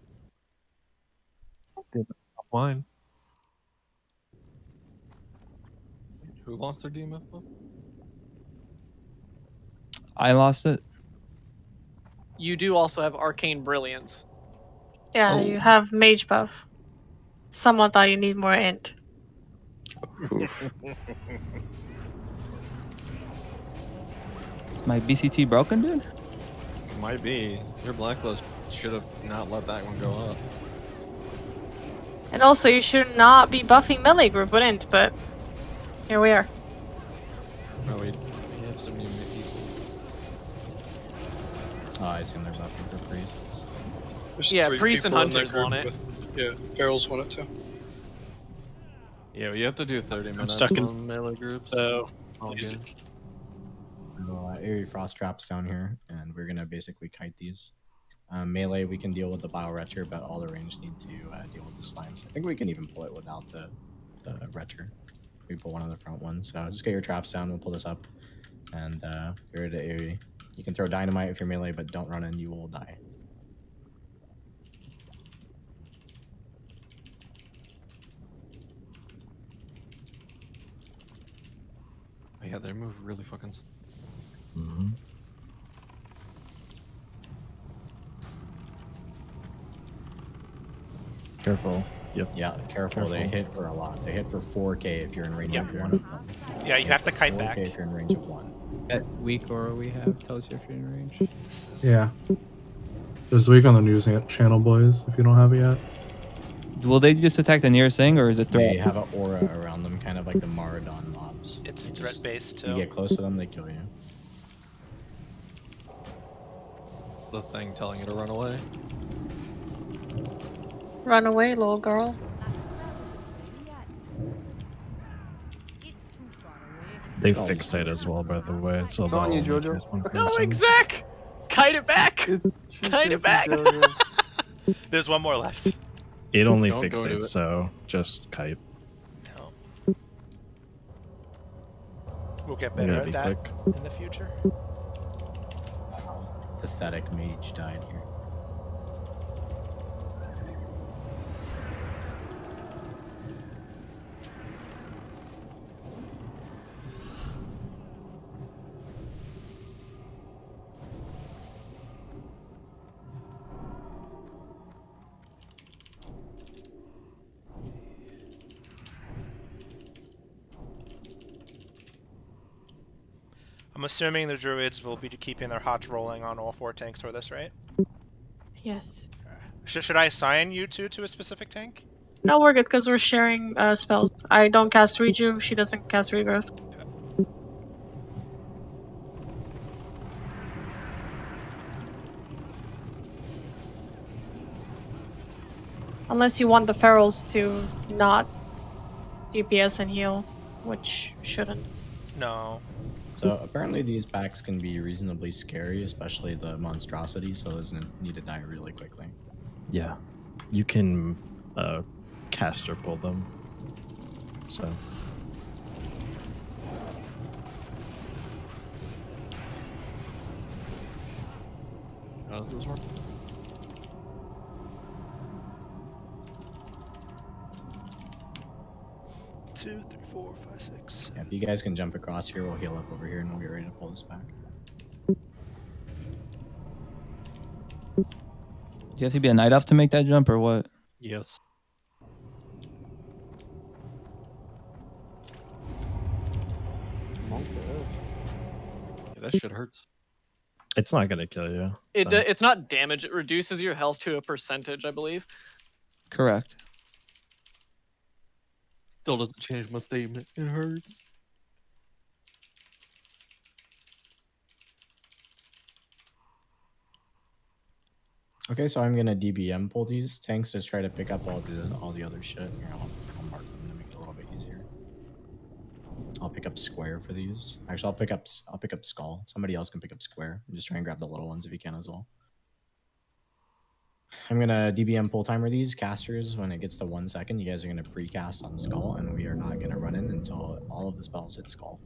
Mine. Who lost their DMF buff? I lost it. You do also have arcane brilliance. Yeah, you have mage buff. Someone thought you need more int. Oof. My BCT broken, dude? It might be. Your blacklist should have not let that one go up. And also, you should not be buffing melee group with int, but here we are. Oh, we have some new people. Oh, I assume they're buffing for priests. Yeah, priests and hunters want it. Yeah, Ferals want it too. Yeah, you have to do 30 minutes stuck in- on melee groups. So, All please. good. So, Eerie Frost traps down here, and we're gonna basically kite these. Melee, we can deal with the Bile Retcher, but all the range need to deal with the slimes. I think we can even pull it without the Retcher. We pull one of the front ones, so just get your traps down, we'll pull this up, and get rid of Eerie. You can throw Dynamite if you're melee, but don't run in, you will die. Oh, yeah, they move really fucking. Mm-hmm. Careful. Yep. Yeah, careful, they hit for a lot. They hit for 4k if you're in range of one of them. Yeah, you have to kite 4K back. if you're in range of one. That weak aura we have tells you if you're in range. Yeah. There's a week on the news channel, boys, if you don't have it yet. Will they just attack the nearest thing, or is it They threat? have an aura around them, kind of like the Maradon mobs. It's They threat just- based You too. get close to them, they kill you. The thing telling you to run away. Run away, little girl. They Oh, fixed it as well, by the way. So It's on you, they'll only Jojo. choose one No, person. exec! Kite it back! Kite it back! There's one more left. It only Don't go to fixates, it. so just kite. We'll get I'm better gonna at be that quick. in the future. Pathetic mage died here. I'm assuming the druids will be keeping their hots rolling on all 4 tanks for this, right? Yes. Should I assign you two to a specific tank? No, we're good because we're sharing spells. I don't cast Rejuve, she doesn't cast Regrowth. Unless you want the ferals to not DPS and heal, which shouldn't. No. So apparently these packs can be reasonably scary, especially the monstrosity, so it doesn't need to die really quickly. Yeah, you can caster pull them. So How does this work? Two, three, 4, 5, 6. Yeah, if you guys can jump across here, we'll heal up over here and we'll get ready to pull this back. Do you have to be a night elf to make that jump or what? Yes. Monk yeah, that shit hurts. it's not gonna kill you. It so. it's not damage. It reduces your health to a percentage, I believe. Correct. Still doesn't change my statement. It hurts. Okay, so I'm gonna DBM pull these tanks to try to pick up all the other shit. Here, I'll mark them to make it a little bit easier. I'll pick up square for these. Actually, I'll pick up skull. Somebody else can pick up square. And just try and grab the little ones if you can as well. I'm gonna DBM pull timer these casters. When it gets to 1 second, you guys are gonna precast on skull, and we are not gonna run in until all of the spells hit skull.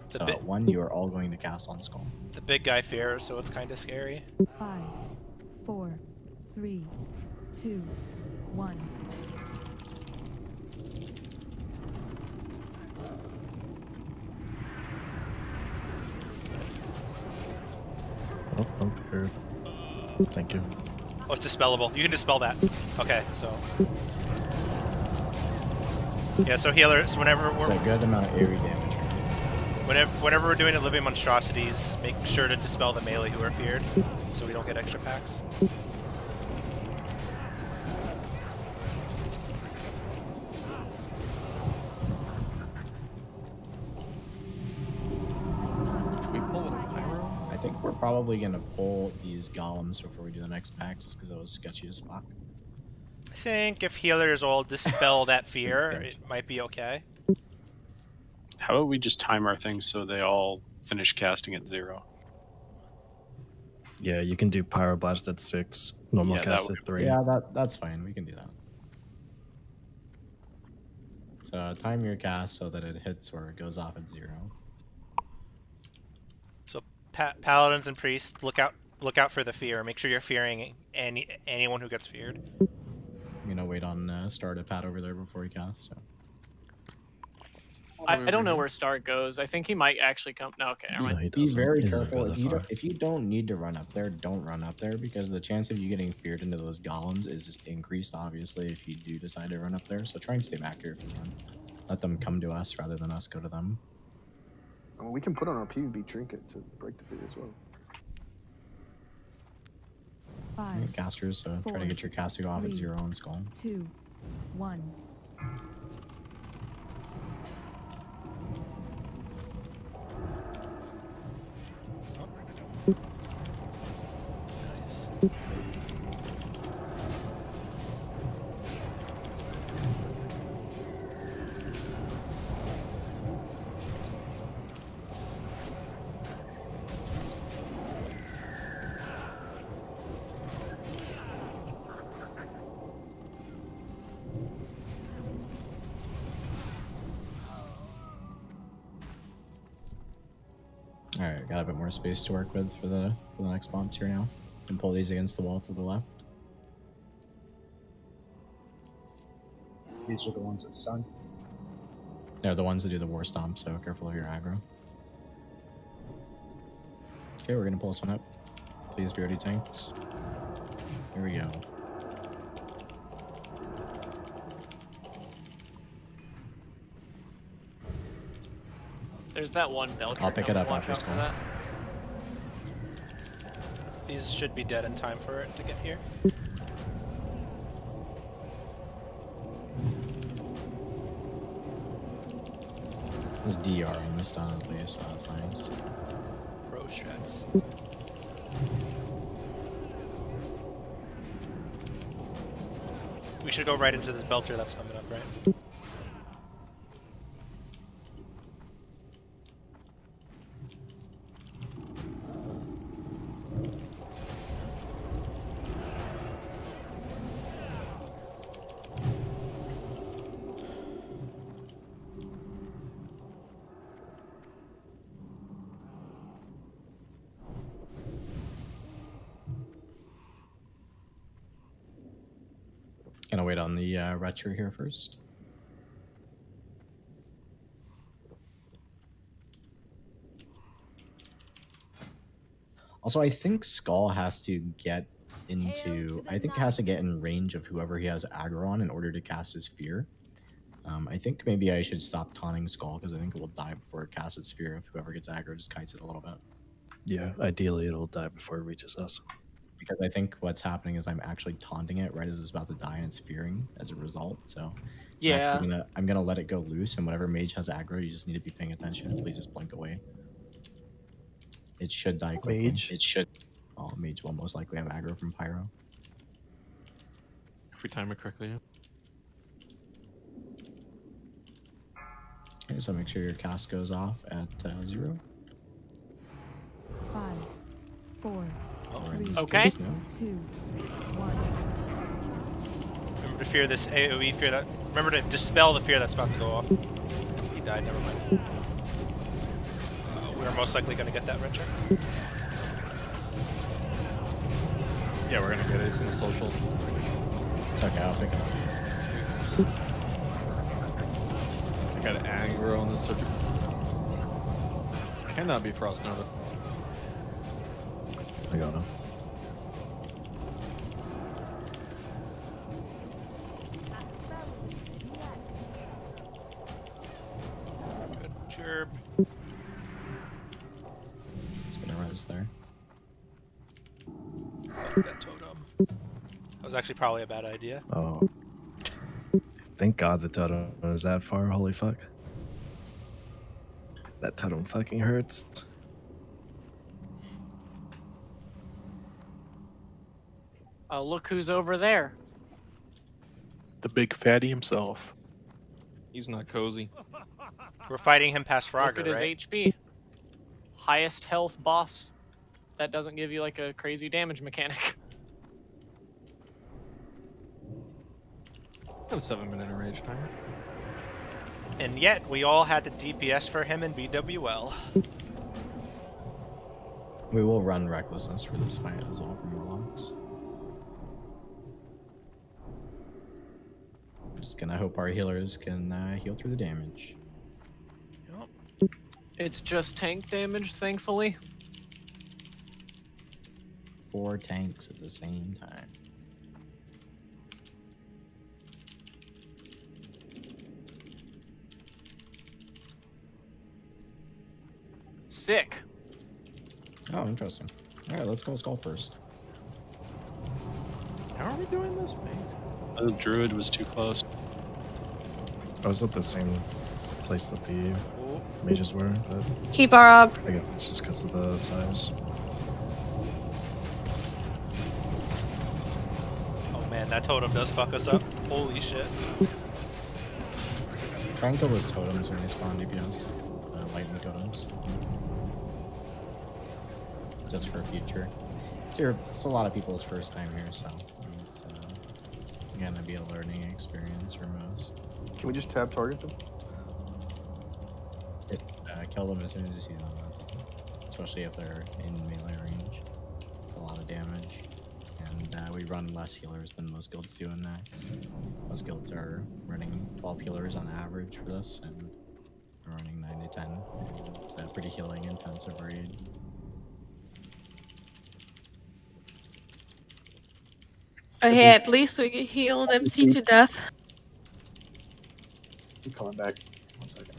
So at 1, you are all going to cast on skull. The big guy fears, so it's kind of scary. 5, 4, 3, 2, 1. Oh, I'm scared. Thank you. Oh, it's dispellable. You can dispel that. Okay, so. Yeah, so healers, whenever It's we're a good amount of AoE damage. whenever we're doing a living monstrosities, make sure to dispel the melee who are feared, so we don't get extra packs. Should we pull a pyro? I think we're probably gonna pull these golems before we do the next pack, just because that was sketchy as fuck. I think if healers all dispel that fear, it might be okay. How about we just time our things so they all finish casting at 0? Yeah, you can do pyroblast at 6, normal Yeah, that cast would- at 3. Yeah, that's fine. We can do that. So time your cast so that it hits or it goes off at 0. So paladins and priests, look out for the fear. Make sure you're fearing anyone who gets feared. I'm gonna wait on Star to pat over there before he casts. So. I don't know where Stark goes. I think he might actually come. No, okay, never No, mind. he Be doesn't. very He doesn't careful. go If that you, far. if you don't need to run up there, don't run up there, because the chance of you getting feared into those golems is increased, obviously, if you do decide to run up there. So try and stay back here if you can. Let them come to us rather than us go to them. We can put on our PvP trinket to break the fear as well. 5, Casters, so try to get your casting off at 3, 0 on skull. 2, 1. Nice. Got a bit more space to work with for the next bombs here now. Can pull these against the wall to the left. These are the ones that stun. They're the ones that do the war stomp, so careful of your aggro. Okay, we're gonna pull this one up. Please, BRD tanks. Here we go. There's that one bell. I'll pick it up Watch after out for school. that. These should be dead in time for it to get here. This DR I missed on at least, so that's nice. Pro strats. We should go right into this belcher that's coming up, right? Gonna wait on the retro here first. Also, I think Skull has to get into... I think has to get in range of whoever he has aggro on in order to cast his Fear. I think maybe I should stop taunting Skull because I think it will die before it casts its Fear if whoever gets aggro just kites it a little bit. Yeah, ideally it'll die before it reaches us. Because I think what's happening is I'm actually taunting it right as it's about to die and it's fearing as a result. So Yeah. I'm gonna let it go loose, and whatever mage has aggro, you just need to be paying attention and please just blink away. It should die quickly. Mage? It should. Oh, mage will most likely have aggro from Pyro. If we time it correctly, yeah. Okay, so make sure your cast goes off at 0. 5, 4, Or in 3, this Okay. case, no. 2, 1. Remember to fear this AoE fear that. Remember to dispel the fear that's about to go off. He died. Never mind. We're most likely going to get that retro. Yeah, we're gonna get it. It's gonna social. It's okay, I'll pick it up. I got aggro on this surgery. Cannot be Frost Nova. I got him. Good chirp. It's gonna res there. That totem. That was actually probably a bad idea. Oh. Thank God the totem is that far, holy fuck. That totem fucking hurts. Look who's over there. The big fatty himself. He's not cozy. We're fighting him past Look Frogger, at his right? HP. Highest health boss. That doesn't give you like a crazy damage mechanic. Got a 7-minute rage timer. And yet, we all had to DPS for him in BWL. We will run Recklessness for this fight as well from Warlocks. We're just gonna hope our healers can heal through the damage. It's just tank damage, thankfully. 4 tanks at the same time. Sick. Oh, interesting. Alright, let's go Skull first. How are we doing this, mate? The druid was too close. I was at the same place that the mages were, but Keep our up. I guess it's just because of the size. Oh man, that totem does fuck us up. Holy shit. Try and kill those totems when they spawn DPS. Lightning totems. Just for future. It's a lot of people's first time here, so it's gonna be a learning experience for most. Can we just tab target them? Just, kill them as soon as you see them. That's all. That's especially if they're in melee range. It's a lot of damage. And we run less healers than most guilds do in naxx. Most guilds are running 12 healers on average for this, and we're running 9 to 10. It's a pretty healing intensive raid. But hey, at least we healed MC to death. I'm coming back. 1 second.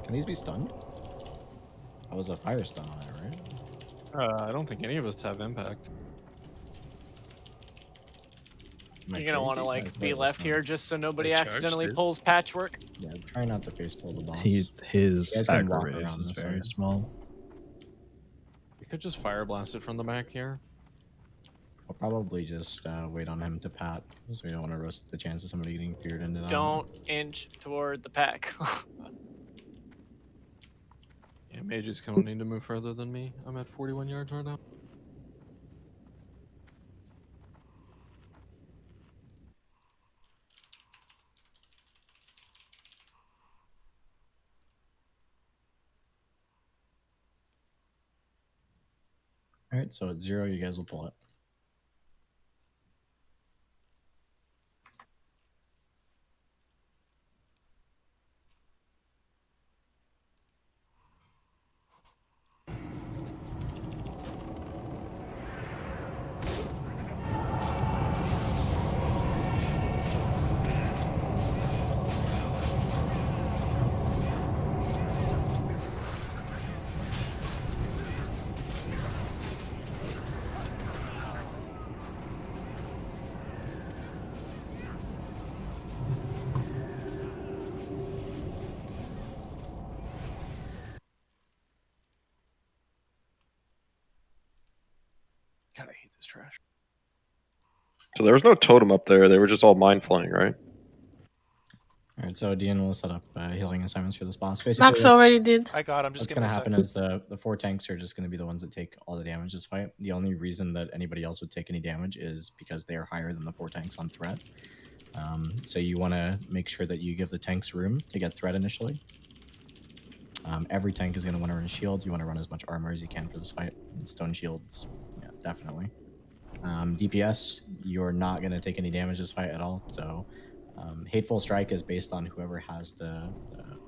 Can these be stunned? That was a fire stun on it, right? I don't think any of us have impact. Am I You're gonna want to crazy? like be Fire left stun. here just so nobody I charged accidentally it. pulls patchwork. Yeah, try not to face pull the boss. His You guys can aggro walk radius around is this very way. small. We could just fire blast it from the back here. I'll probably just wait on him to pat, so we don't want to risk the chance of somebody getting feared into that. Don't inch toward the pack. Yeah, mages don't need to move further than me. I'm at 41 yards right now. Alright, so at 0, you guys will pull it. God, I hate this trash. So there was no totem up there. They were just all mind flaying, right? Alright, so Dean will set up healing assignments for this boss. Basically, Max already did. I got him. Just what's give going me to a happen sec. is the 4 tanks are just going to be the ones that take all the damage this fight. The only reason that anybody else would take any damage is because they are higher than the 4 tanks on threat. So you want to make sure that you give the tanks room to get threat initially. Every tank is going to want to run a shield. You want to run as much armor as you can for this fight. Stone shields, yeah, definitely. DPS, you're not going to take any damage this fight at all. So Hateful Strike is based on whoever has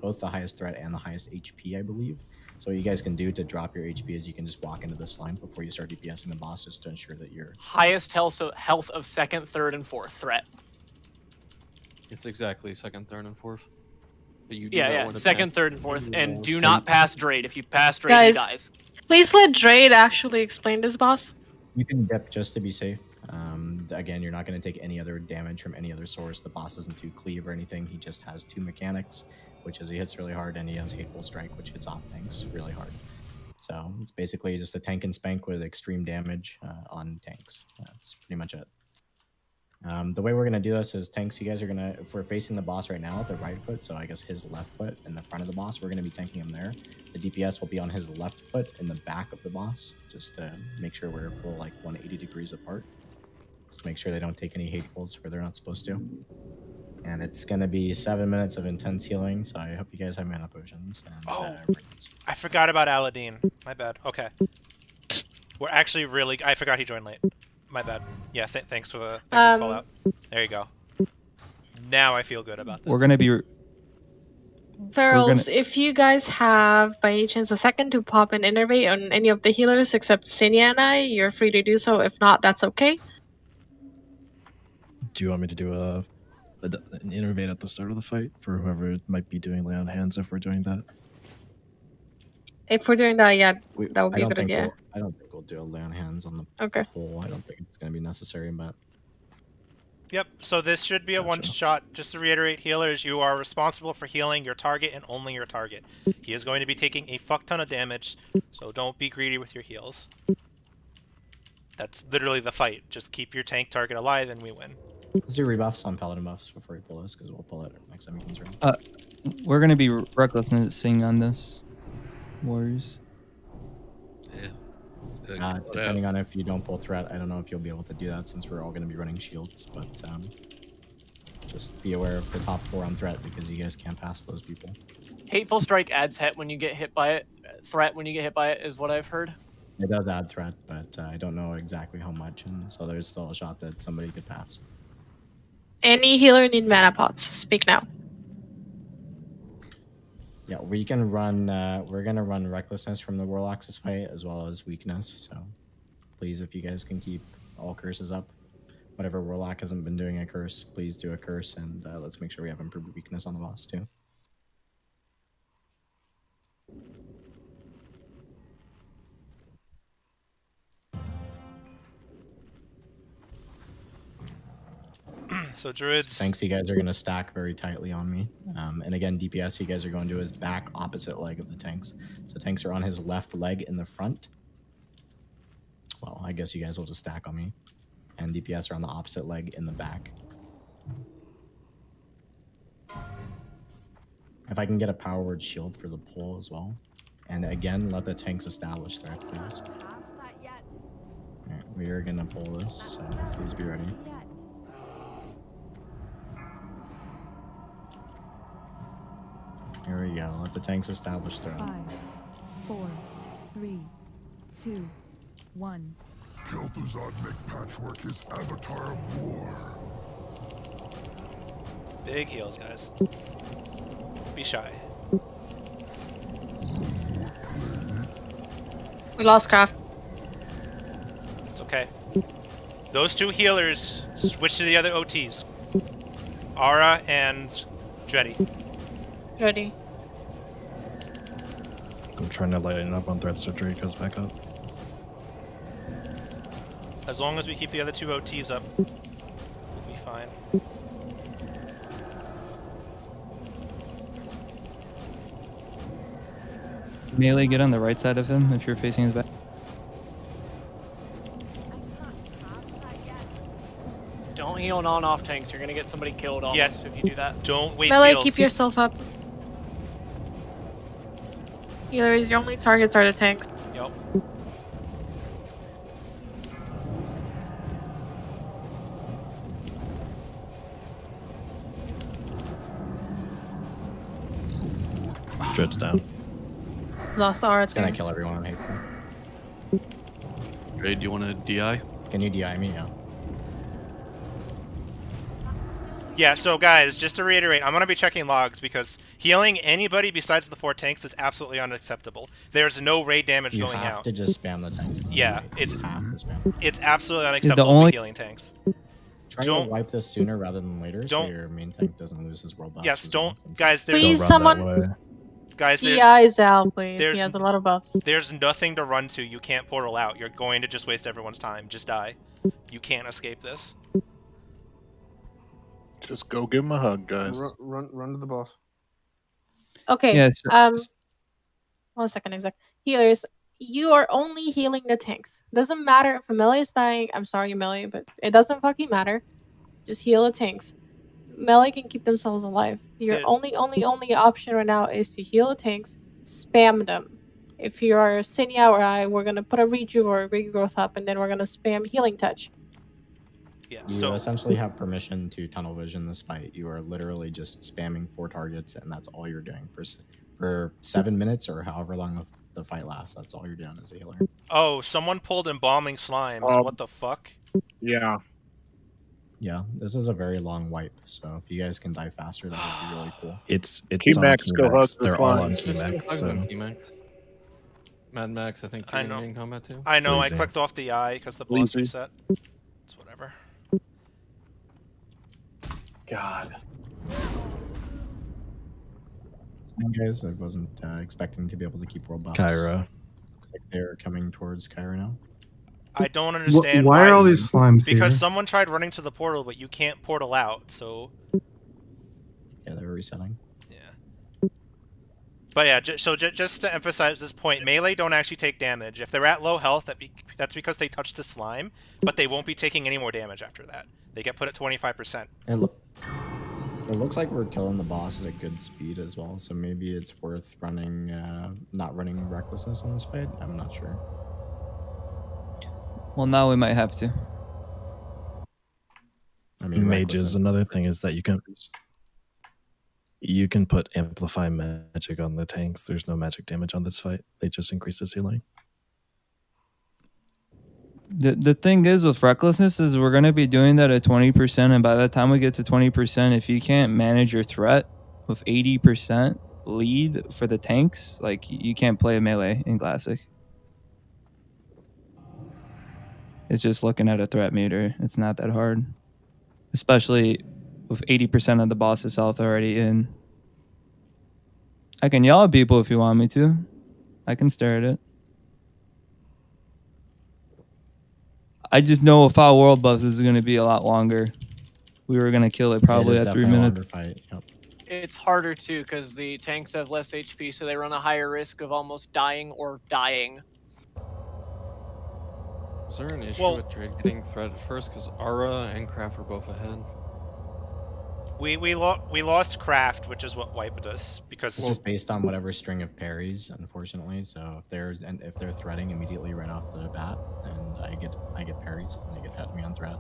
both the highest threat and the highest HP, I believe. So what you guys can do to drop your HP is you can just walk into the slime before you start DPSing the boss, just to ensure that you're... Highest health of second, third, and fourth threat. It's exactly second, third, and fourth. But you do Yeah, not yeah. want to Second, pass- third, and fourth. And do not pass Drade. If you pass Drade, Guys. he dies. Please let Drade actually explain this boss. You can dip just to be safe. Again, you're not going to take any other damage from any other source. The boss doesn't do cleave or anything. He just has 2 mechanics, which is he hits really hard, and he has Hateful Strike, which hits off tanks really hard. So it's basically just a tank and spank with extreme damage on tanks. That's pretty much it. The way we're going to do this is tanks, you guys are going to, if we're facing the boss right now at the right foot, so I guess his left foot in the front of the boss, we're going to be tanking him there. The DPS will be on his left foot in the back of the boss, just to make sure we're full like 180 degrees apart. Just to make sure they don't take any hatefuls where they're not supposed to. And it's going to be 7 minutes of intense healing, so I hope you guys have mana potions. And, I forgot about Aladdin. My bad. Okay. We're actually really... I forgot he joined late. My bad. Yeah, thanks for the call out. There you go. Now I feel good about this. We're going to be... Ferals, if you guys have by any chance a second to pop and innervate on any of the healers except Sinia and I, you're free to do so. If not, that's okay. Do you want me to do an innervate at the start of the fight for whoever might be doing lay on hands if we're doing that? If we're doing that, yeah, that would be a good idea. I don't think we'll do a lay on hands on the Okay. whole. I don't think it's going to be necessary, but... Yep, so this should be a one-shot. Just to reiterate, healers, you are responsible for healing your target and only your target. He is going to be taking a fuck ton of damage, so don't be greedy with your heals. That's literally the fight. Just keep your tank target alive and we win. Let's do rebuffs on paladin buffs before we pull this, because we'll pull it next time he comes around. We're going to be recklessness on this, Warriors. Yeah. Depending on if you don't pull threat, I don't know if you'll be able to do that since we're all going to be running shields, but just be aware of the top 4 on threat because you guys can't pass those people. Hateful Strike adds hit when you get hit by it. Threat when you get hit by it is what I've heard. It does add threat, but I don't know exactly how much, and so there's still a shot that somebody could pass. Any healer need mana pots? Speak now. Yeah, we can run. We're gonna run recklessness from the Warlock's fight as well as weakness. So, please, if you guys can keep all curses up, whatever Warlock hasn't been doing a curse, please do a curse, and let's make sure we have improved weakness on the boss too. So druids. Thanks, you guys are going to stack very tightly on me. And again, DPS, you guys are going to his back opposite leg of the tanks. So tanks are on his left leg in the front. Well, I guess you guys will just stack on me. And DPS are on the opposite leg in the back. If I can get a power word shield for the pull as well. And again, let the tanks establish threat, please. Alright, we are going to pull this, so please be ready. Here we go. Let the tanks establish threat. 5, 4, 3, 2, 1. Kel'Thuzad make patchwork his avatar of war. Big heals, guys. Be shy. We lost craft. It's okay. Those 2 healers switch to the other OTs. Ara and Dreddy. Ready. I'm trying to lighten up on threat so Dre goes back up. As long as we keep the other 2 OTs up, we'll be fine. Melee, get on the right side of him if you're facing his back. Don't heal on-off tanks. You're gonna get somebody killed almost if you do that. Don't waste Melee, heals. keep yourself up. Healers, your only targets are the tanks. Yep. Dread's down. Lost aura It's too. gonna kill everyone on Hateful. Dre, do you want to DI? Can you DI me? Yeah. Yeah, so guys, just to reiterate, I'm going to be checking logs because healing anybody besides the 4 tanks is absolutely unacceptable. There's no raid damage You going have out. to just spam the tanks. Yeah, it's have to spam. It's absolutely unacceptable only- with healing tanks. Try Don't- to wipe this sooner rather than later, so don't- your main tank doesn't lose his world buffs. Yes, as don't, well. guys. There's Please, Don't run that someone. way. guys. DI There's, is out, please. there's- He has a lot of buffs. there's nothing to run to. You can't portal out. You're going to just waste everyone's time. Just die. You can't escape this. Just go give him a hug, guys. Run to the boss. Okay. Yes. 1 second, exact. Healers, you are only healing the tanks. Doesn't matter if a melee is dying. I'm sorry, melee, but it doesn't fucking matter. Just heal the tanks. Melee can keep themselves alive. Your only option right now is to heal the tanks. Spam them. If you are Sinia or I, we're gonna put a rejuve or a regrowth up, and then we're gonna spam healing touch. Yeah. You So essentially have permission to tunnel vision this fight. You are literally just spamming 4 targets, and that's all you're doing for 7 minutes or however long the fight lasts. That's all you're doing as a healer. oh, someone pulled embalming slimes. What the fuck? Yeah. Yeah, this is a very long wipe, so if you guys can die faster, that would be really cool. It's Key on Max, go hug Keymax. the They're all on slime. Keymax. So. Mad Max, I think I you're know. in combat too. I know. I Lazy. clicked off the eye because the boss Lazy. reset. It's whatever. God. Guys, I wasn't expecting to be able to keep world buffs. Kyra. Looks like they're coming towards Kyra now. I don't understand Why are all these slimes Because here? someone tried running to the portal, but you can't portal out. So Yeah, they're resetting. yeah. But yeah, just to emphasize this point, melee don't actually take damage. If they're at low health, that's because they touched the slime, but they won't be taking any more damage after that. They get put at 25%. It looks like we're killing the boss at a good speed as well, so maybe it's worth running, not running recklessness on this fight. I'm not sure. Well, now we might have to. I mean, Mages. Another thing is that you can put amplify magic on the tanks. There's no magic damage on this fight. They just increase the ceiling. The thing is with recklessness is we're gonna be doing that at 20%, and by the time we get to 20%, if you can't manage your threat with 80% lead for the tanks, like you can't play a melee in Classic. It's just looking at a threat meter. It's not that hard, especially with 80% of the boss's health already in. I can yell at people if you want me to. I can stare at it. I just know if our world buffs is going to be a lot longer. We were going to kill it probably at 3 minutes. Fight. Yep. It's harder too because the tanks have less HP, so they run a higher risk of almost dying or dying. Is there an issue with trade getting threaded first? Because Ara and Craft are both ahead. We lost Craft, which is what wiped us because It's just based on whatever string of parries, unfortunately. So if they're threading immediately right off the bat, and I get parries, then they get hit me on threat.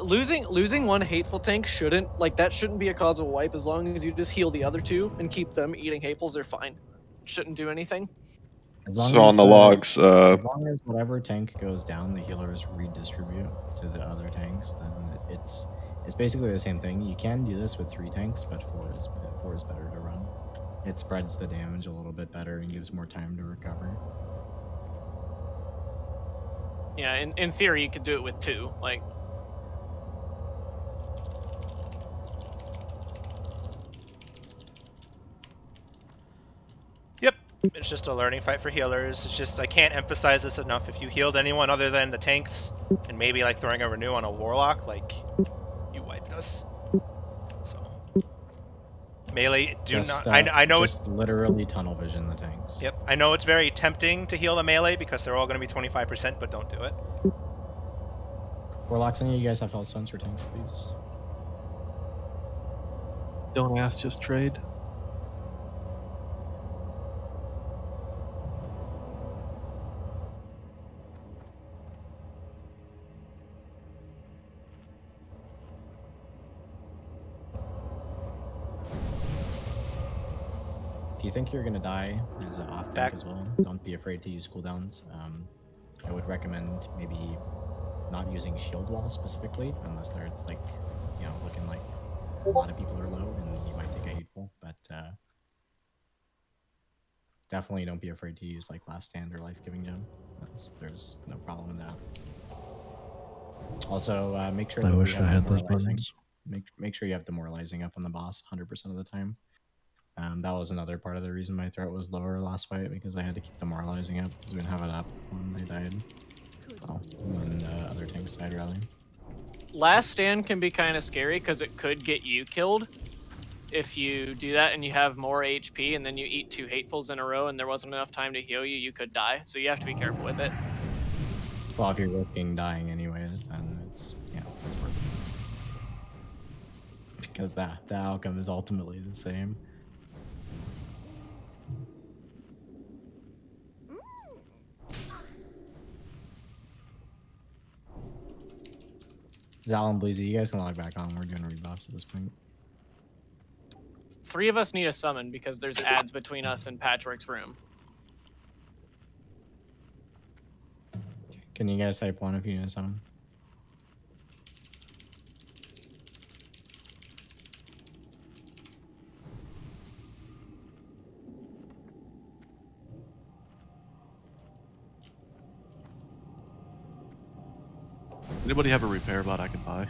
Losing one hateful tank shouldn't be a cause of wipe as long as you just heal the other two and keep them eating hatefuls. They're fine. Shouldn't do anything. So on the logs, as long as whatever tank goes down, the healers redistribute to the other tanks, then it's basically the same thing. You can do this with 3 tanks, but 4 is better to run. It spreads the damage a little bit better and gives more time to recover. Yeah, in theory you could do it with 2. Like. Yep, it's just a learning fight for healers. It's just I can't emphasize this enough. If you healed anyone other than the tanks, and maybe like throwing a renew on a warlock, like you wiped us. So melee, I know just literally tunnel vision the tanks. Yep, I know it's very tempting to heal the melee because they're all going to be 25%, but don't do it. Warlocks, any of you guys have health stones for tanks, please? Don't ask, just trade. If you think you're gonna die as an off tank as well, don't be afraid to use cooldowns. I would recommend maybe not using shield wall specifically, unless it's like, you know, looking like a lot of people are low and you might take a hateful. But definitely don't be afraid to use like last stand or life-giving gem. There's no problem in that. Also, make sure I that wish you I have had those demoralizing. buttons. Make sure you have demoralizing up on the boss 100% of the time. That was another part of the reason my threat was lower last fight, because I had to keep demoralizing up because we didn't have it up when they died. Well, when other tanks died, rather. Last stand can be kind of scary because it could get you killed if you do that and you have more HP and then you eat 2 hatefuls in a row and there wasn't enough time to heal you, you could die. So you have to be careful with it. Well, if you're risking dying anyways, then it's worth it. Because the outcome is ultimately the same. Zal and Bleezy, you guys can log back on. We're doing rebuffs at this point. 3 of us need a summon because there's ads between us and Patchwork's room. Can you guys type 1 if you need a summon? Anybody have a repair bot I can buy?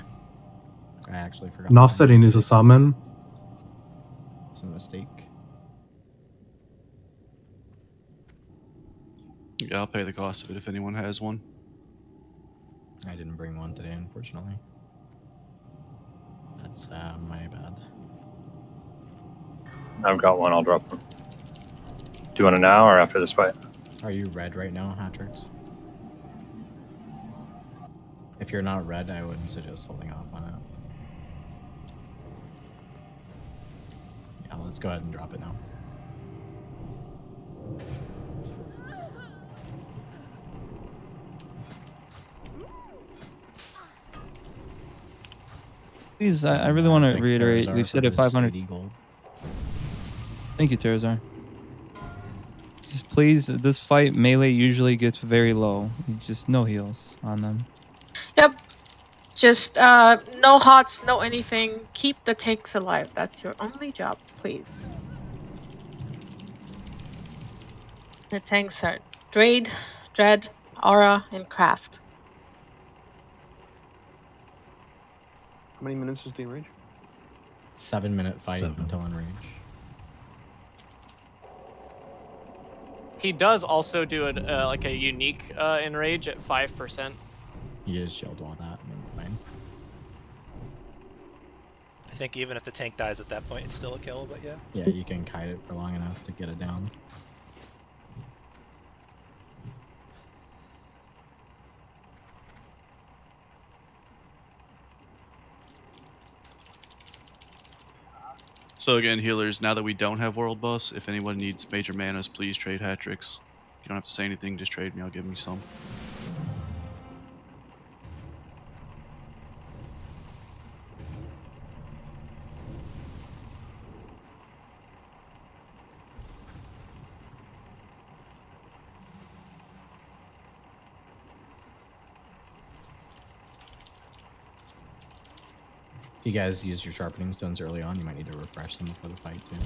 I actually forgot. An offsetting is a summon. It's a mistake. Yeah, I'll pay the cost of it if anyone has one. I didn't bring one today, unfortunately. That's my bad. I've got one, I'll drop them. Do you want it now or after this fight? Are you red right now, Hatrix? If you're not red, I wouldn't suggest holding off on it. Yeah, let's go ahead and drop it now. Please, I really want to Thank reiterate. Terazar We've for said it his 500. 80 gold. Thank you, Terazar. Just please, this fight melee usually gets very low. Just no heals on them. Yep. Just no hots, no anything. Keep the tanks alive. That's your only job, please. The tanks are Dread, Aura, and Craft. How many minutes is the range? 7-minute fight 7. until in range. He does also do it like a unique enrage at 5%. He is shield wall that, and then fine. I think even if the tank dies at that point, it's still a kill, but yeah. Yeah, you can kite it for long enough to get it down. So again, healers, now that we don't have world buffs, if anyone needs major manas, please trade hat tricks. You don't have to say anything, just trade me, I'll give me some. If you guys use your sharpening stones early on, you might need to refresh them before the fight too.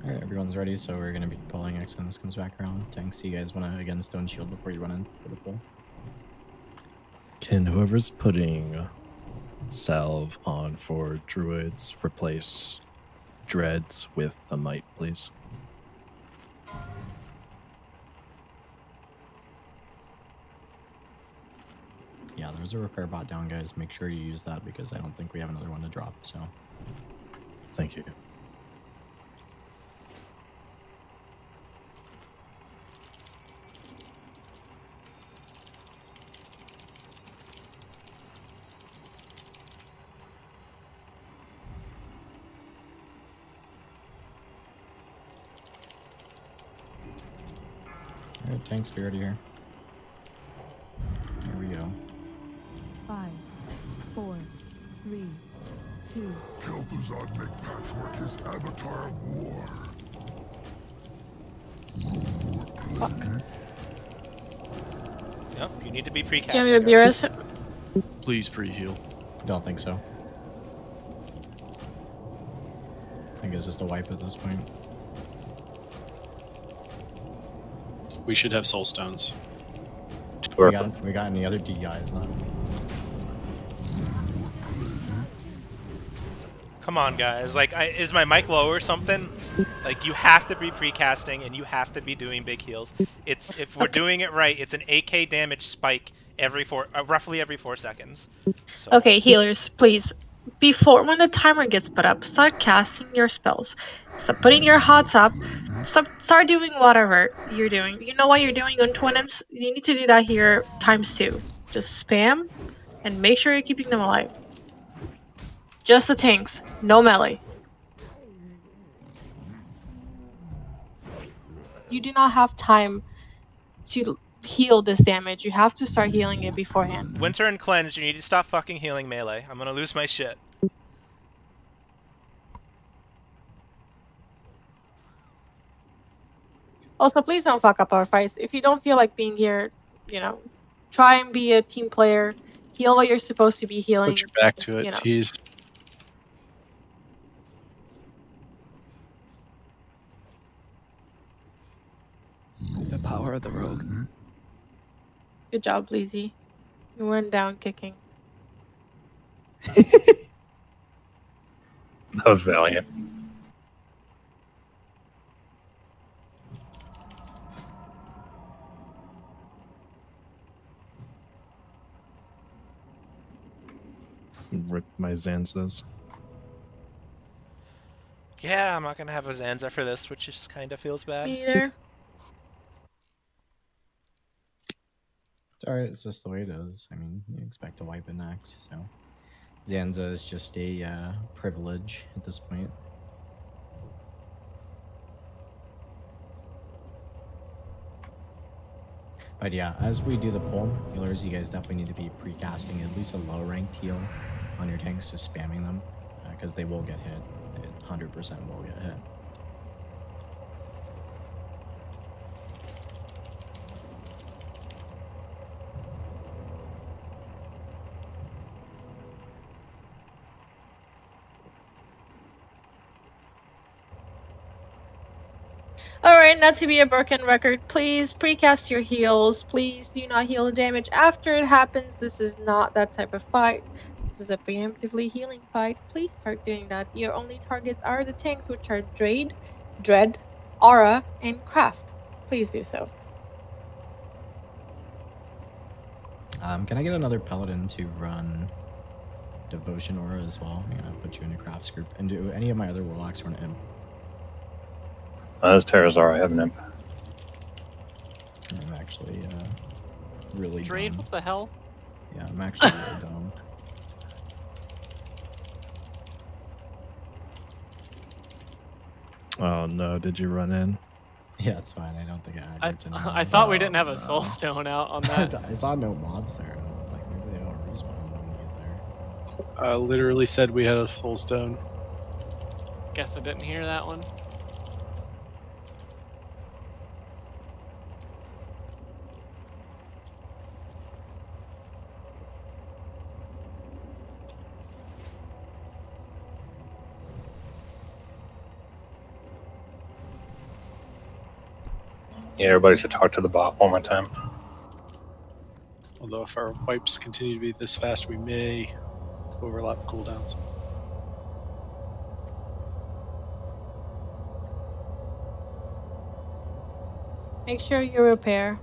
Alright, everyone's ready, so we're gonna be pulling X when this comes back around. Tanks, you guys wanna again stone shield before you run in for the pull? Can whoever's putting salve on for druids replace dreads with a might, please? Yeah, there's a repair bot down, guys. Make sure you use that because I don't think we have another one to drop, so. Thank you. Alright, tank spirit here. Here we go. 5, 4, 3, 2. Kel'Thuzad make patchwork his avatar of war. Fuck. Yep, you need to be precast. Do you want me to Beerus? Please pre-heal. Don't think so. I think it's just a wipe at this point. We should have soul stones. We got any other DIs left? Come on, guys. Like, is my mic low or something? Like, you have to be precasting and you have to be doing big heals. It's if we're doing it right, it's an AK damage spike every roughly every 4 seconds. So. Okay, healers, please. Before when the timer gets put up, start casting your spells. Stop putting your hots up. Start doing whatever you're doing. You know what you're doing on Twinims? You need to do that here ×2. Just spam and make sure you're keeping them alive. Just the tanks, no melee. You do not have time to heal this damage. You have to start healing it beforehand. Winter and Cleanse, you need to stop fucking healing melee. I'm gonna lose my shit. Also, please don't fuck up our fights. If you don't feel like being here, you know, try and be a team player. Heal what you're supposed to be healing. Put your back to it, you know. tease. The power of the rogue. Good job, Bleezy. You went down kicking. That was valiant. Rip my Zanzas. Yeah, I'm not gonna have a Zanza for this, which just kind of feels bad. Me either. It's alright, it's just the way it is. I mean, you expect to wipe an axe, so. Zanza is just a privilege at this point. But yeah, as we do the pull, healers, you guys definitely need to be pre-casting at least a low-ranked heal on your tanks, just spamming them, because they will get hit. It 100% will get hit. Alright, not to be a broken record, please precast your heals. Please do not heal damage after it happens. This is not that type of fight. This is a preemptively healing fight. Please start doing that. Your only targets are the tanks, which are Dread, Aura, and Craft. Please do so. Can I get another Paladin to run Devotion Aura as well? I'm gonna put you in a Crafts group. And do any of my other Warlocks run Imp? That's Terrazar. I have an imp. I'm actually really Dread, dumb. what the hell? Yeah, I'm actually really dumb. Oh no, did you run in? Yeah, it's fine. I don't think I aggroed to no I mobs. thought we didn't have a soul stone out on that. I saw no mobs there. I was like, maybe they don't respawn when we get there. I literally said we had a soul stone. Guess I didn't hear that one. Yeah, everybody should talk to the bot one more time. Although if our wipes continue to be this fast, we may overlap cooldowns. Make sure you repair.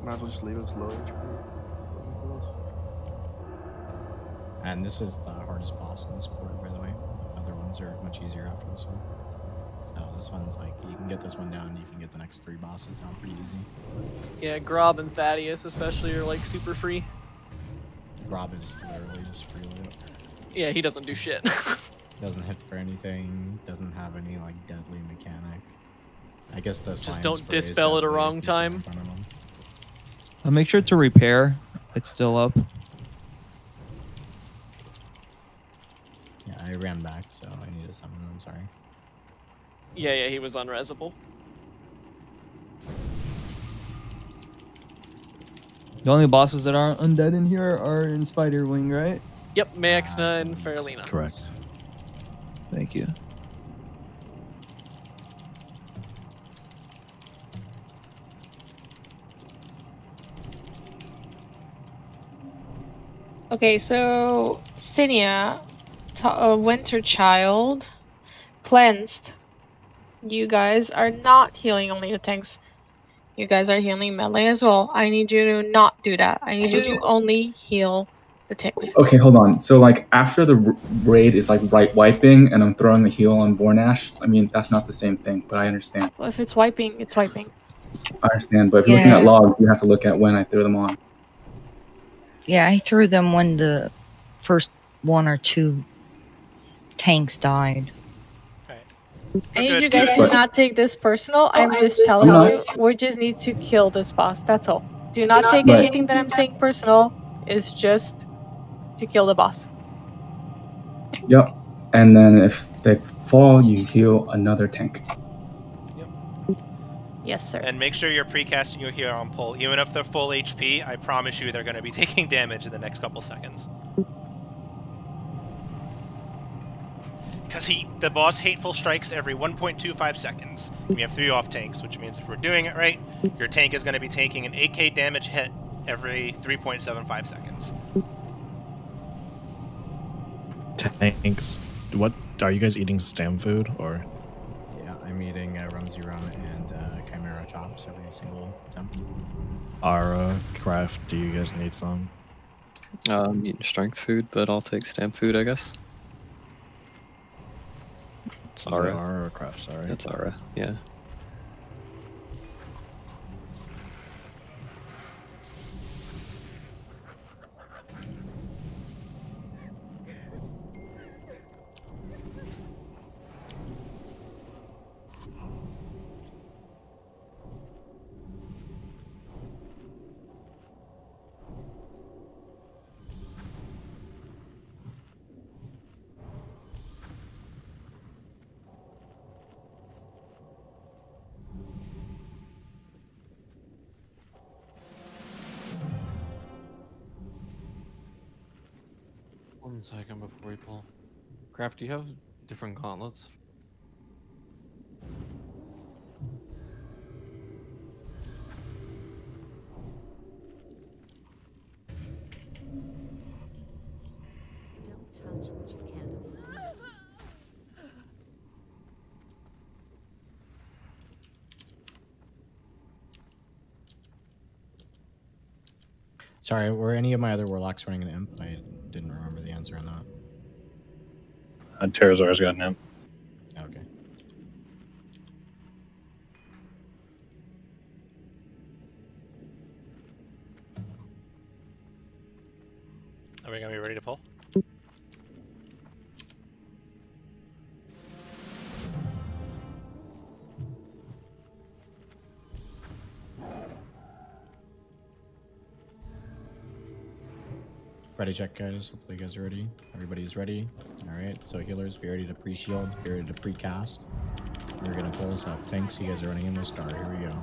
Might as well just leave us low HP. And this is the hardest boss in this quarter, by the way. Other ones are much easier after this one. So this one's like, you can get this one down, you can get the next 3 bosses down pretty easy. Yeah, Grob and Thaddeus especially are like super free. Grob is literally just free loot. Yeah, he doesn't do shit. Doesn't hit for anything, doesn't have any like deadly mechanic. I guess the Just slime don't spray is dispel at a deadly if wrong you stand in time. front of them. Make sure to repair. It's still up. Yeah, I ran back, so I need to summon him, I'm sorry. Yeah, he was unresable. The only bosses that aren't undead in here are in Spider Wing, right? Yep, Maxna and Faralina. Correct. Thank you. Okay, so Cinia, Winter Child, Cleansed. You guys are not healing only the tanks. You guys are healing melee as well. I need you to not do that. I need you to only heal the tanks. Okay, hold on. So like after the raid is like right wiping and I'm throwing a heal on Bornash, I mean that's not the same thing, but I understand. Well, if it's wiping, it's wiping. I understand, but if you're looking at logs, you have to look at when I threw them on. Yeah, I threw them when the first 1 or 2 tanks died. I need you guys to not take this personal. I'm just telling you, we just need to kill this boss. That's all. Do not take anything that I'm saying personal. It's just to kill the boss. Yep. And then if they fall, you heal another tank. Yes, sir. And make sure you're precasting your hero on pull. Even if they're full HP, I promise you they're going to be taking damage in the next couple seconds. Because the boss hateful strikes every 1.25 seconds. We have 3 off tanks, which means if we're doing it right, your tank is going to be taking an 8k damage hit every 3.75 seconds. Tanks. What are you guys eating? Stam food or? Yeah, I'm eating Rumsy Rum and Chimera Chops every single attempt. Ara, Craft, do you guys need some? I'm eating strength food, but I'll take stamp food, I guess. It's Is it Ara or Craft, sorry? That's Ara, yeah. 1 second before we pull. Craft, do you have different gauntlets? Don't touch what you can't afford. Sorry, were any of my other warlocks running an imp? I didn't remember the answer on that. Pterosaur's got an imp. Okay. Are we gonna be ready to pull? Ready check, guys. Hopefully you guys are ready. Everybody's ready. Alright, so healers, be ready to pre-shield, be ready to pre-cast. We're gonna pull this out. Thanks, you guys are running in the star. Here we go.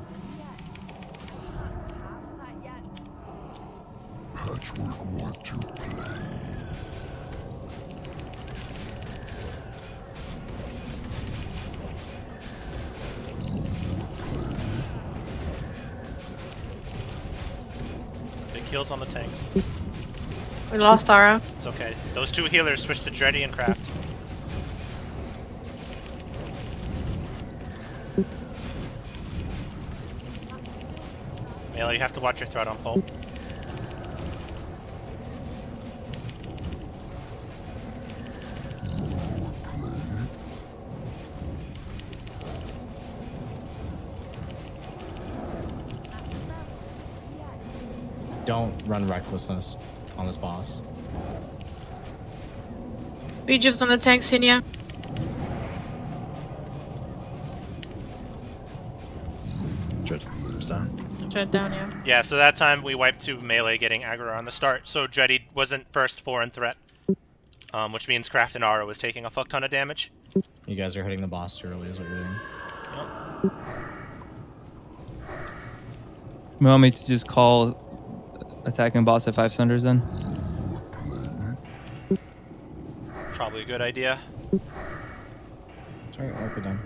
Patchwork want to play. Big heals on the tanks. We lost Ara. It's okay. Those two healers switched to Dreddy and Craft. Melee, you have to watch your threat on pull. Don't run recklessness on this boss. Rejuve's on the tank, Sinia. Dread's down. Dread down, yeah. Yeah, so that time we wiped to Melee getting aggro on the start, so Dreddy wasn't first 4 in threat. Which means Craft and Aura was taking a fuck ton of damage. You guys are hitting the boss too early is what you're doing. Yep. You want me to just call attacking boss at 5 cenders then? Probably a good idea. Sorry, wipe it down.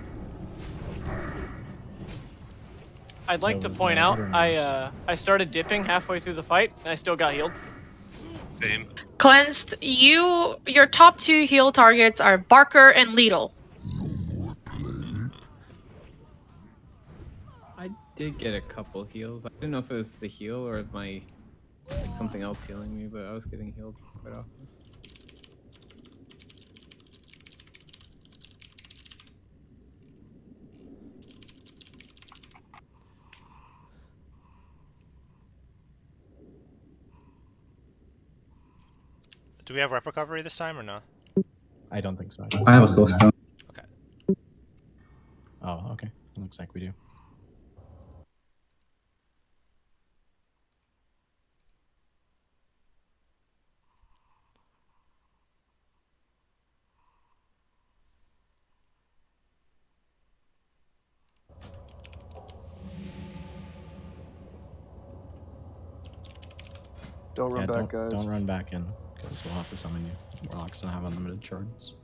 I'd like to point out, I started dipping halfway through the fight, and I still got healed. Same. Cleansed, your top 2 heal targets are Barker and Lidl. I did get a couple heals. I didn't know if it was the heal or if my like something else healing me, but I was getting healed quite often. Do we have rep recovery this time or no? I don't think so. I have a soul stone. Okay. Oh, okay. Looks like we do. Don't run back, guys. Don't run back in, because we'll have to summon you. Warlocks don't have unlimited shards.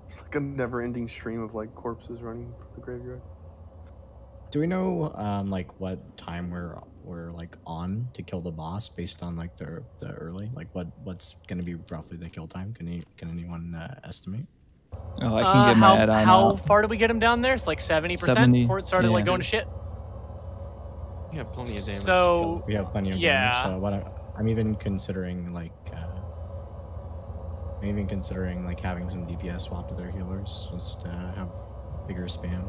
It's like a never-ending stream of like corpses running through the graveyard. Do we know like what time we're like on to kill the boss based on like the early, like what's gonna be roughly the kill time? Can anyone estimate? Oh, I can get my head on. How far did we get him down there? It's like 70% 70, before it started like yeah. going to shit. You have plenty of damage. So We have plenty of yeah. damage. So what I'm even considering like having some DPS swap to their healers, just to have bigger spam.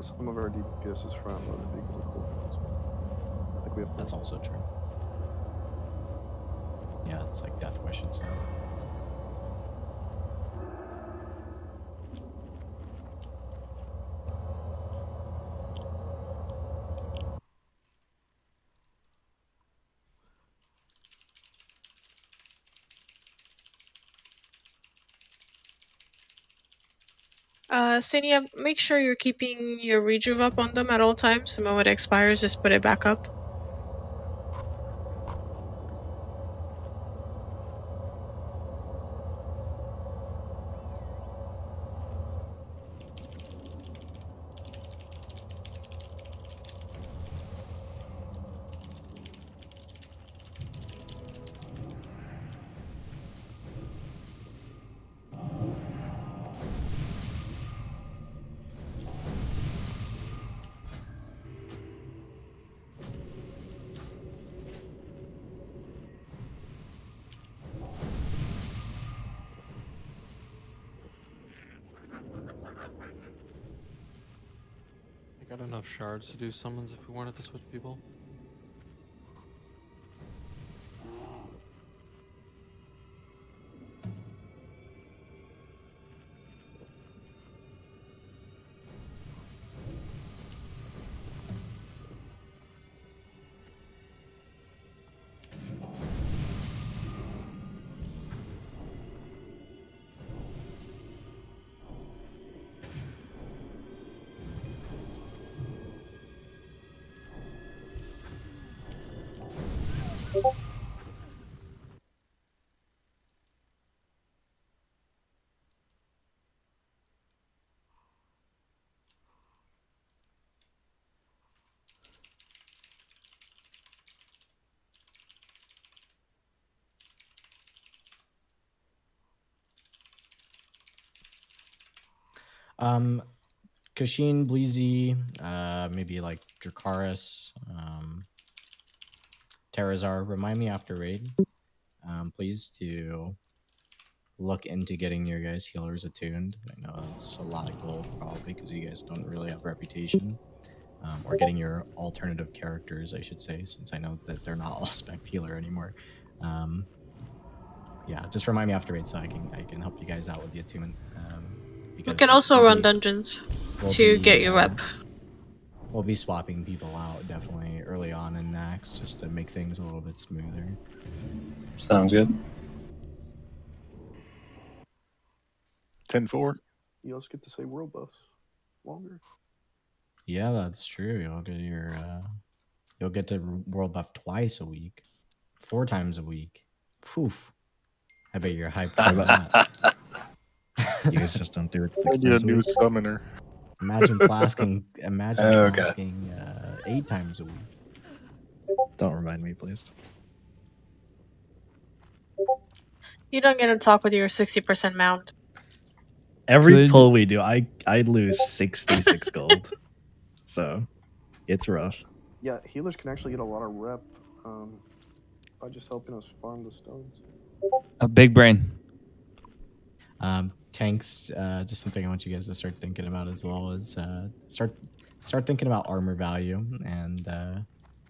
some of our DPS is front loaded because of cooldowns. I think we have. That's also true. Yeah, it's like Death Wish and stuff. Senia, make sure you're keeping your rejuve up on them at all times. The moment it expires, just put it back up. I got enough shards to do summons if we wanted to switch people. Kashin, Bleezy, maybe like Dracaris, Terrazar. Remind me after raid, please, to look into getting your guys' healers attuned. I know it's a lot of gold probably because you guys don't really have reputation. Or getting your alternative characters, I should say, since I know that they're not all spec healer anymore. Yeah, just remind me after raid so I can help you guys out with the attunement. You can also run dungeons to get your rep. We'll be swapping people out definitely early on in naxx just to make things a little bit smoother. Sounds good. 10-4. You also get to say world buffs longer. Yeah, that's true. You'll get to world buff twice a week, 4 times a week. Poof. I bet you're hyped for that. You guys just don't do it I 6 need a times a new week. summoner. Imagine flasking. Imagine Okay. flasking 8 times a week. Don't remind me, please. You don't get to talk with your 60% mount. Every pull we do, I lose 66 gold. So it's rough. Yeah, healers can actually get a lot of rep by just helping us farm the stones. A big brain. Tanks, just something I want you guys to start thinking about as well is start thinking about armor value and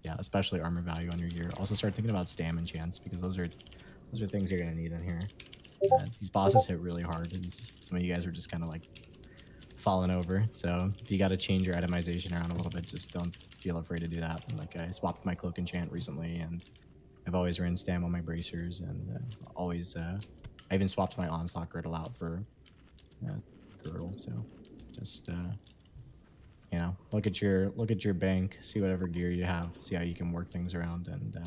yeah, especially armor value on your gear. Also start thinking about stam enchants because those are things you're gonna need in here. These bosses hit really hard, and some of you guys are just kind of like falling over. So if you got to change your itemization around a little bit, just don't feel afraid to do that. Like I swapped my cloak enchant recently, and I've always ran stam on my bracers, and always I even swapped my onslaught girdle out for girdle. So just you know, look at your bank, see whatever gear you have, see how you can work things around, and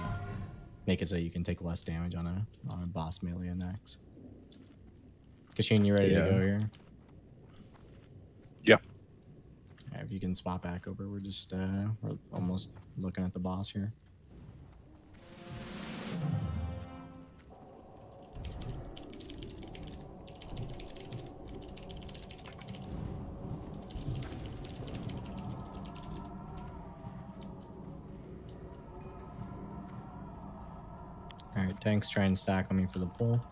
make it so you can take less damage on a boss melee and naxx. Kashin, you ready to go here? Yeah. Right, if you can swap back over, we're just we're almost looking at the boss here. All right, tanks try and stack on me for the pull.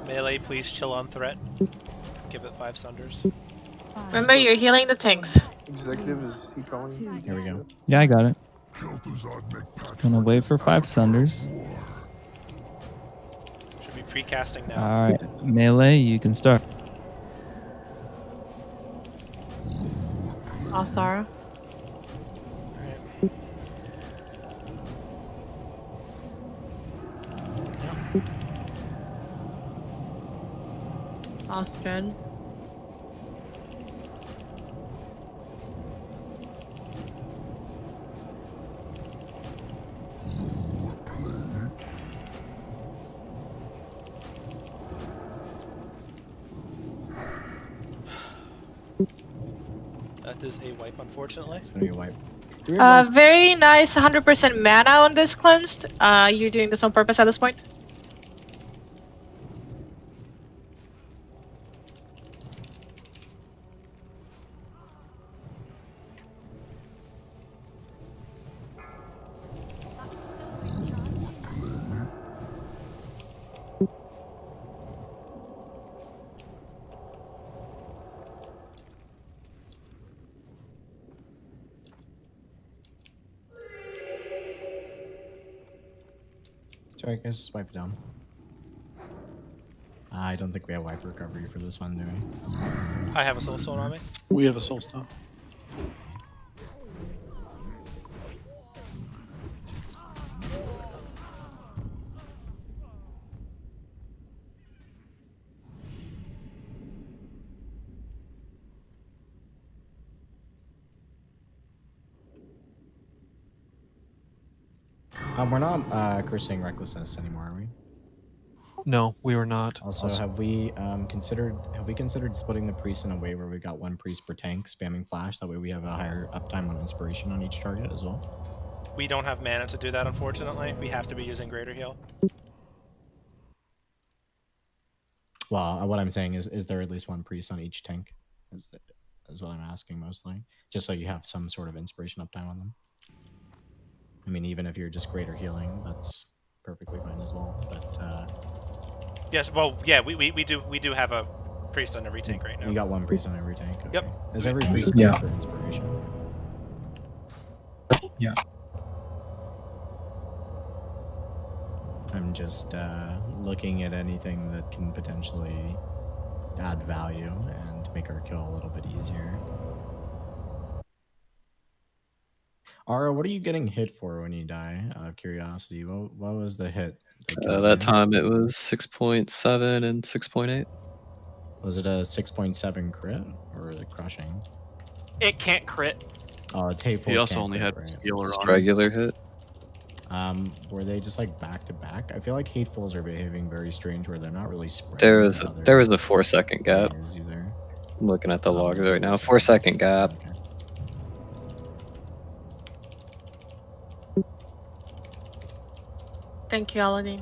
Melee, please chill on threat. give it 5 sunders. Remember, you're healing the tanks. Executive, is he calling? Here we go. Yeah, I got it. Kel'Thuzad make Gonna wait for 5 sunders. Should be precasting now. All right, melee, you can start. Astara. Astrid. That is a wipe, unfortunately. It's gonna be a wipe. Very nice 100% mana on this cleansed. You're doing this on purpose at this point? Sorry, guys, just wipe it down. I don't think we have wipe recovery for this one, do we? I have a soul stone on me. We have a soul stone. We're not cursing recklessness anymore, are we? No, we were not. Also, have we considered splitting the priest in a way where we got 1 priest per tank spamming flash? That way we have a higher uptime on inspiration on each target as well. We don't have mana to do that, unfortunately. We have to be using greater heal. Well, what I'm saying is there at least 1 priest on each tank? Is what I'm asking mostly. Just so you have some sort of inspiration uptime on them. I mean, even if you're just greater healing, that's perfectly fine as well. But yes, well, yeah, we do have a priest on every tank right now. You got 1 priest on every tank. Okay. Yep. Is every priest Yeah. for inspiration? Yeah. I'm just looking at anything that can potentially add value and make our kill a little bit easier. Ara, what are you getting hit for when you die? Out of curiosity, what was the hit? That time it was 6.7 and 6.8. Was it a 6.7 crit or the crushing? It can't crit. Oh, it's hateful. He also only had healer Just on. regular hit. Were they just like back to back? I feel like hatefuls are behaving very strange where they're not really spread. There was a 4-second gap. Either. I'm looking at the logs right now. 4-second gap. Okay. Thank you, Aladdin.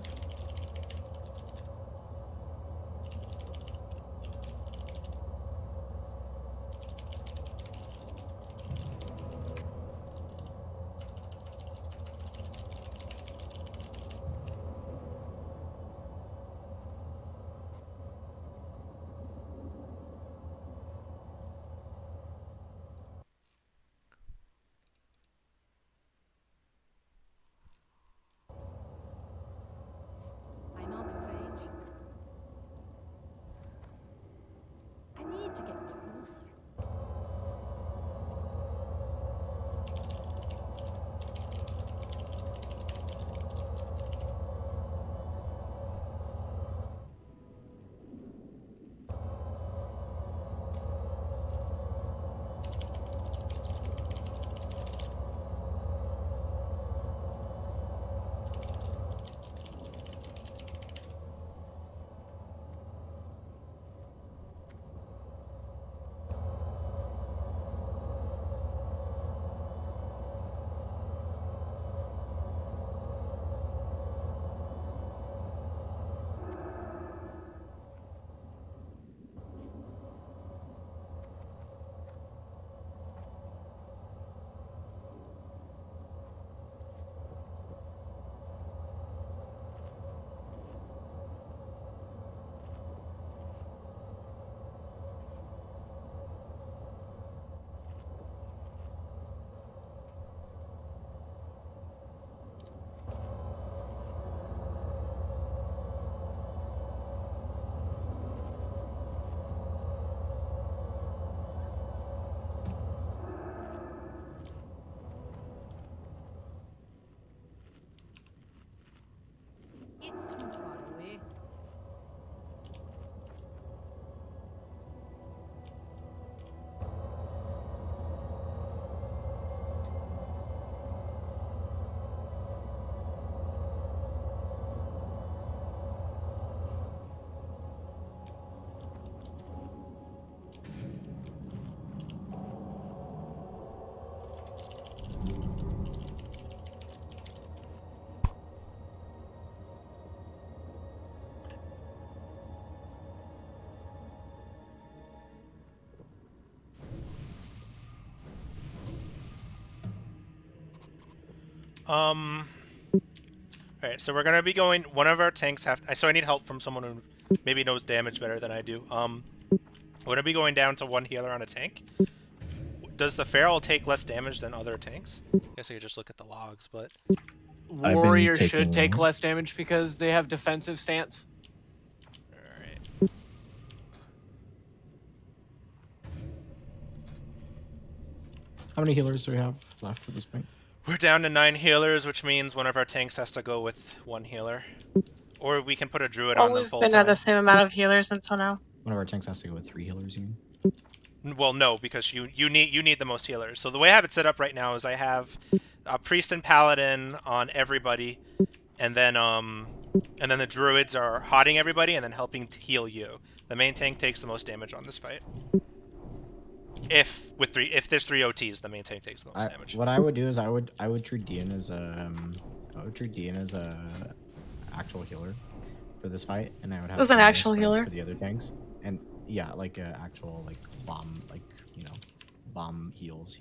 Alright, so we're gonna be going. One of our tanks have. So I need help from someone who maybe knows damage better than I do. We're gonna be going down to one healer on a tank. Does the feral take less damage than other tanks? I guess I could just look at the logs, but Warrior should take less damage because they have defensive stance. Alright. How many healers do we have left at this point? We're down to 9 healers, which means one of our tanks has to go with 1 healer. Or we can put a druid on them We've full been time. at the same amount of healers until now. One of our tanks has to go with 3 healers, you mean? Well, no, because you need the most healers. So the way I have it set up right now is I have a priest and paladin on everybody, and then the druids are hotting everybody and then helping to heal you. The main tank takes the most damage on this fight. If there's 3 OTs, the main tank takes the most damage. What I would do is I would treat Dean as a actual healer for this fight, and I would have As an someone actual spread healer? for the other tanks, and yeah, like a actual like bomb, like bomb heals.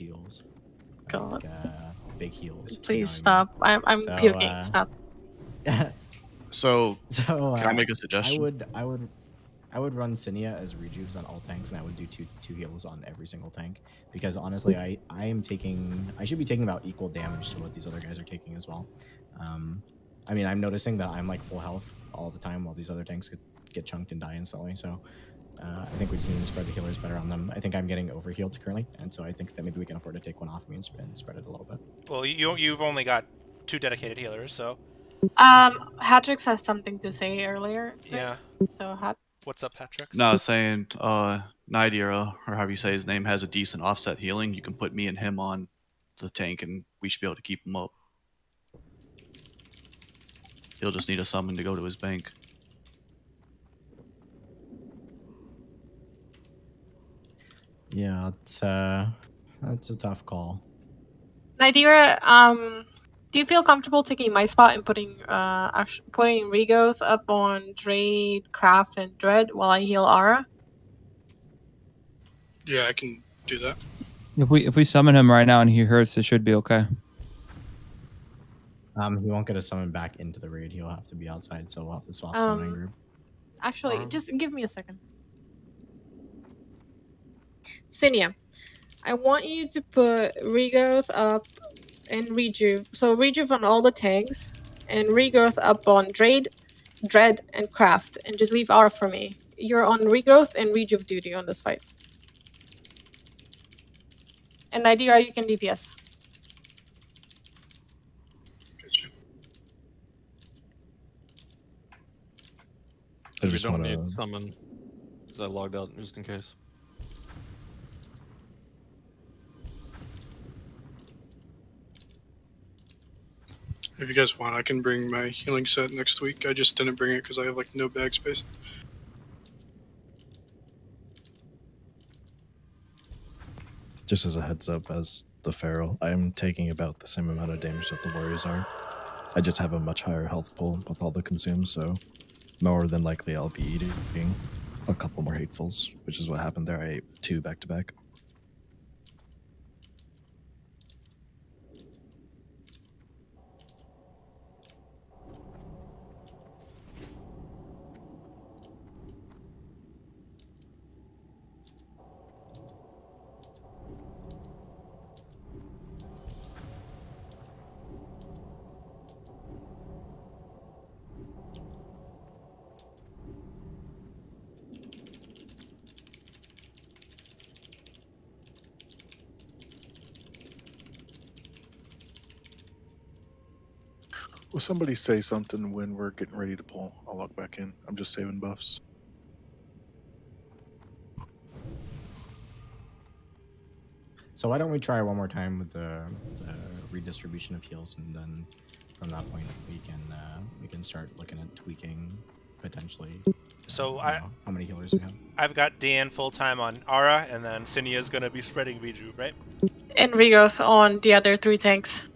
God. Like, big heals. Please stop. I'm puking. Stop. So, So can I make a suggestion? I would run Cinia as rejuves on all tanks, and I would do two heals on every single tank, because honestly, I should be taking about equal damage to what these other guys are taking as well. I mean, I'm noticing that I'm like full health all the time while these other tanks get chunked and die instantly. So I think we just need to spread the healers better on them. I think I'm getting overhealed currently, and so I think that maybe we can afford to take one off me and spread it a little bit. Well, you've only got 2 dedicated healers, so. Hatrix has something to say earlier. Right? Yeah. So What's up, Patrick? No, I was saying, Nidira, or however you say his name, has a decent offset healing. You can put me and him on the tank, and we should be able to keep him up. He'll just need a summon to go to his bank. Yeah, that's a tough call. Nidira, do you feel comfortable taking my spot and putting Regoth up on Drade, Craft, and Dread while I heal Ara? Yeah, I can do that. If we summon him right now and he hurts, it should be okay. He won't get a summon back into the raid. He'll have to be outside, so we'll have to swap summoning group. Actually, just give me a second. Cinia, I want you to put Regrowth up and Rejuve. So Rejuve on all the tanks, and Regrowth up on Drade, Dread, and Craft, and just leave R for me. You're on Regrowth and Rejuve duty on this fight. And Nidira, you can DPS. I We just don't want need to. summon, because I logged out just in case. If you guys want, I can bring my healing set next week. I just didn't bring it because I have like no bag space. Just as a heads up, as the feral, I am taking about the same amount of damage that the warriors are. I just have a much higher health pool with all the consumes, so more than likely I'll be eating a couple more hatefuls, which is what happened there. I ate 2 back to back. Will somebody say something when we're getting ready to pull? I'll log back in. I'm just saving buffs. So why don't we try one more time with the redistribution of heals, and then from that point we can start looking at tweaking potentially. So how many healers we have? I've got Dan full time on Ara, and then Cinia's gonna be spreading Rejuve, right? And Regrowth on the other 3 tanks.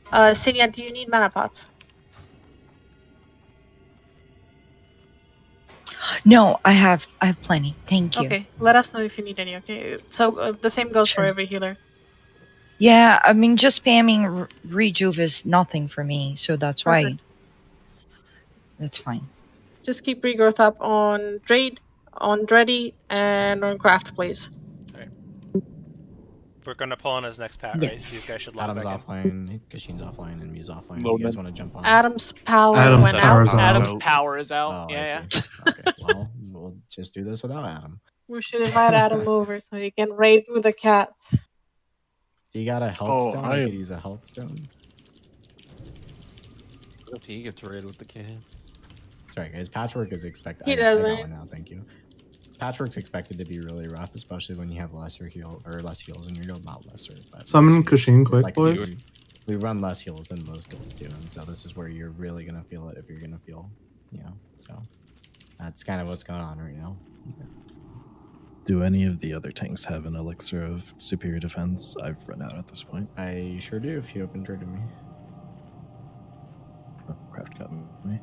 Cinia, do you need mana pots? No, I have plenty. Thank you. Okay, let us know if you need any, okay? So the same goes for every healer. Yeah, I mean, just spamming rejuve is nothing for me, so that's why. Perfect. That's fine. Just keep regrowth up on Drade, on Dreddy, and on Craft, please. Alright. We're gonna pull on his next pat, right? These guys should log Adam's back in. offline, Kashin's offline, and Mew's offline. You Loaded. guys want to jump on? Adam's power Adam's went power out. is out. Adam's power is out. Oh, Yeah, I see. Okay, well, we'll just do this without Adam. We should invite Adam over so he can raid with the cats. You got a health Oh, stone? I I am- could use a health stone. If he gets raided with the can. Sorry, guys. Patchwork is expected. He I got doesn't. one now. Thank you. Patchwork's expected to be really rough, especially when you have lesser heal or less heals in your guild. Not lesser, but Summon less heals. Kashin quick, Like, boys. we run less heals than most guilds do, and so this is where you're really gonna feel it if you're gonna feel, you know. So that's kind of what's going on right now. Do any of the other tanks have an elixir of superior defense? I've run out at this point. I sure do. If you open trade to me. Oh, Craft got me. One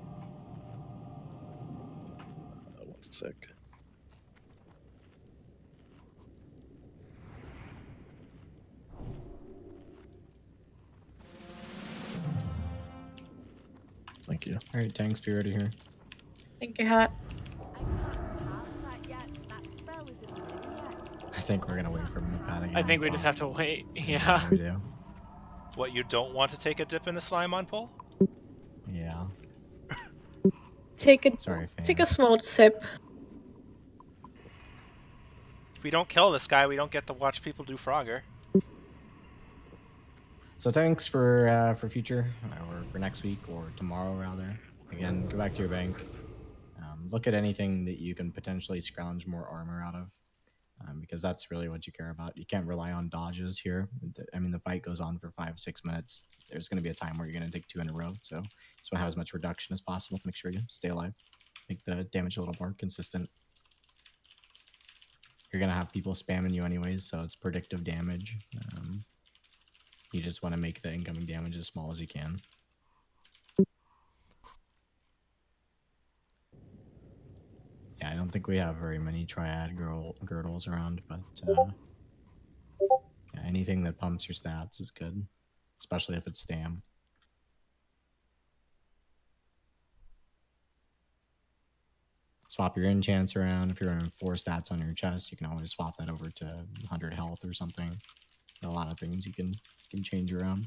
sec. Thank you. All right, tanks, be ready here. Thank you, Hat. I think we're gonna wait for him to pat again. I think we just have to wait. Yeah. We do. What, you don't want to take a dip in the slime on pull? Yeah. Take a Sorry, fam. take a small sip. If we don't kill this guy, we don't get to watch people do Frogger. So thanks for future, or for next week, or tomorrow rather. Again, go back to your bank. Look at anything that you can potentially scrounge more armor out of, because that's really what you care about. You can't rely on dodges here. I mean, the fight goes on for 5-6 minutes. There's going to be a time where you're going to take 2 in a row, so just want to have as much reduction as possible to make sure you stay alive. Make the damage a little more consistent. You're going to have people spamming you anyways, so it's predictive damage. You just want to make the incoming damage as small as you can. Yeah, I don't think we have very many triad girdles around, but yeah, anything that pumps your stats is good, especially if it's stam. Swap your enchants around. If you're running 4 stats on your chest, you can always swap that over to 100 health or something. A lot of things you can change around.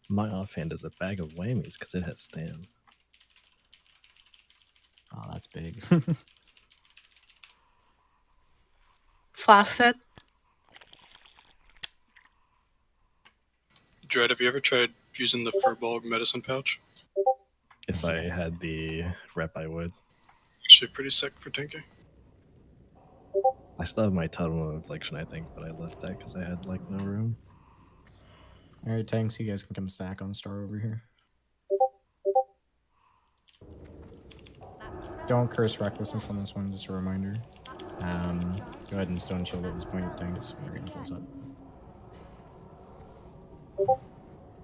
My offhand is a bag of whammies because it has stam. Oh, that's big. Flaccid. Dread, have you ever tried using the Furball medicine pouch? If I had the rep, I would. Actually, pretty sick for tanking. I still have my totem of infliction, I think, but I left that because I had like no room. All right, tanks, you guys can come stack on star over here. Don't curse recklessness on this one, just a reminder. Go ahead and stone shield at this point, tanks. We're gonna close up.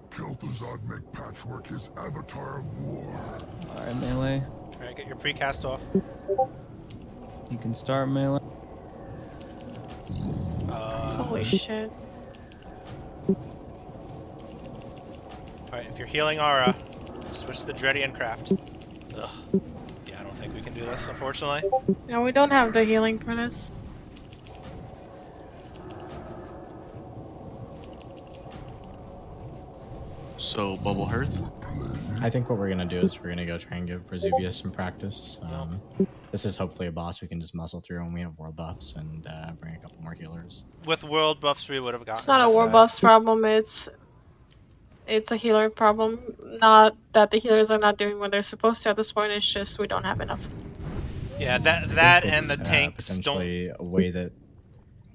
Kel'Thuzad make Patchwork his avatar of war. Alright, melee. Alright, get your precast off. You can start melee. Holy shit. Alright, if you're healing Aura, switch to the Dreddy and Craft. Ugh. Yeah, I don't think we can do this, unfortunately. No, we don't have the healing for this. So, Bubble Hearth? I think what we're gonna do is we're gonna go try and give Vesuvius some practice. This is hopefully a boss we can just muscle through when we have world buffs and bring a couple more healers. With world buffs, we would have gotten It's not a this war guy. buffs problem, it's a healer problem. Not that the healers are not doing what they're supposed to at this point, it's just we don't have enough. Yeah, that and the It's, tanks potentially a way that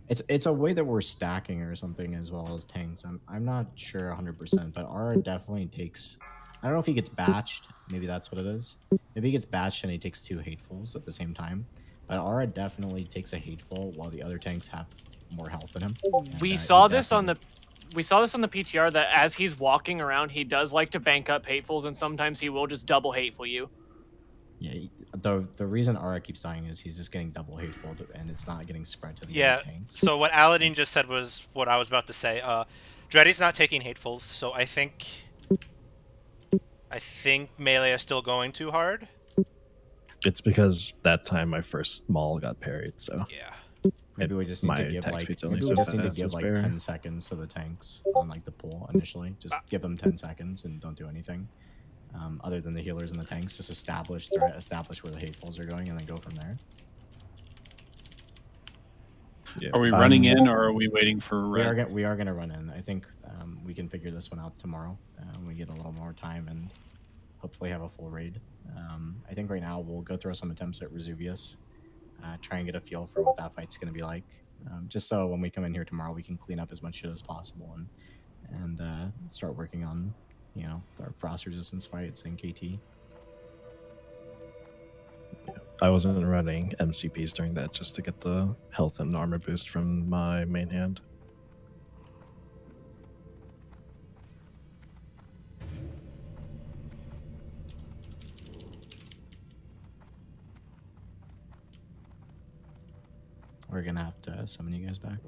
it's a way that we're stacking or something as well as tanks. I'm not sure 100%, but Aura definitely takes. I don't know if he gets batched. Maybe that's what it is. Maybe he gets batched and he takes 2 hatefuls at the same time. But Aura definitely takes a hateful while the other tanks have more health in him. We saw this on the PTR that as he's walking around, he does like to bank up hatefuls, and sometimes he will just double hateful you. Yeah, the reason Ara keeps dying is he's just getting double hateful, and it's not getting spread to the Yeah. other tanks. So what Aladdin just said was what I was about to say. Dreddy's not taking hatefuls, so I think melee is still going too hard. It's because that time my first maul got parried, so yeah. Maybe we just need to give like 10 seconds to the tanks on like the pool initially. Just give them 10 seconds and don't do anything. Other than the healers and the tanks, just establish threat, establish where the hatefuls are going, and then go from there. Yeah. Are we running in, or are we waiting for red? We are gonna run in. I think we can figure this one out tomorrow when we get a little more time and hopefully have a full raid. I think right now we'll go through some attempts at Resuvius, try and get a feel for what that fight's gonna be like. Just so when we come in here tomorrow, we can clean up as much shit as possible and start working on, you know, our frost resistance fights and KT. I wasn't running MCPs during that just to get the health and armor boost from my main hand. We're gonna have to summon you guys back.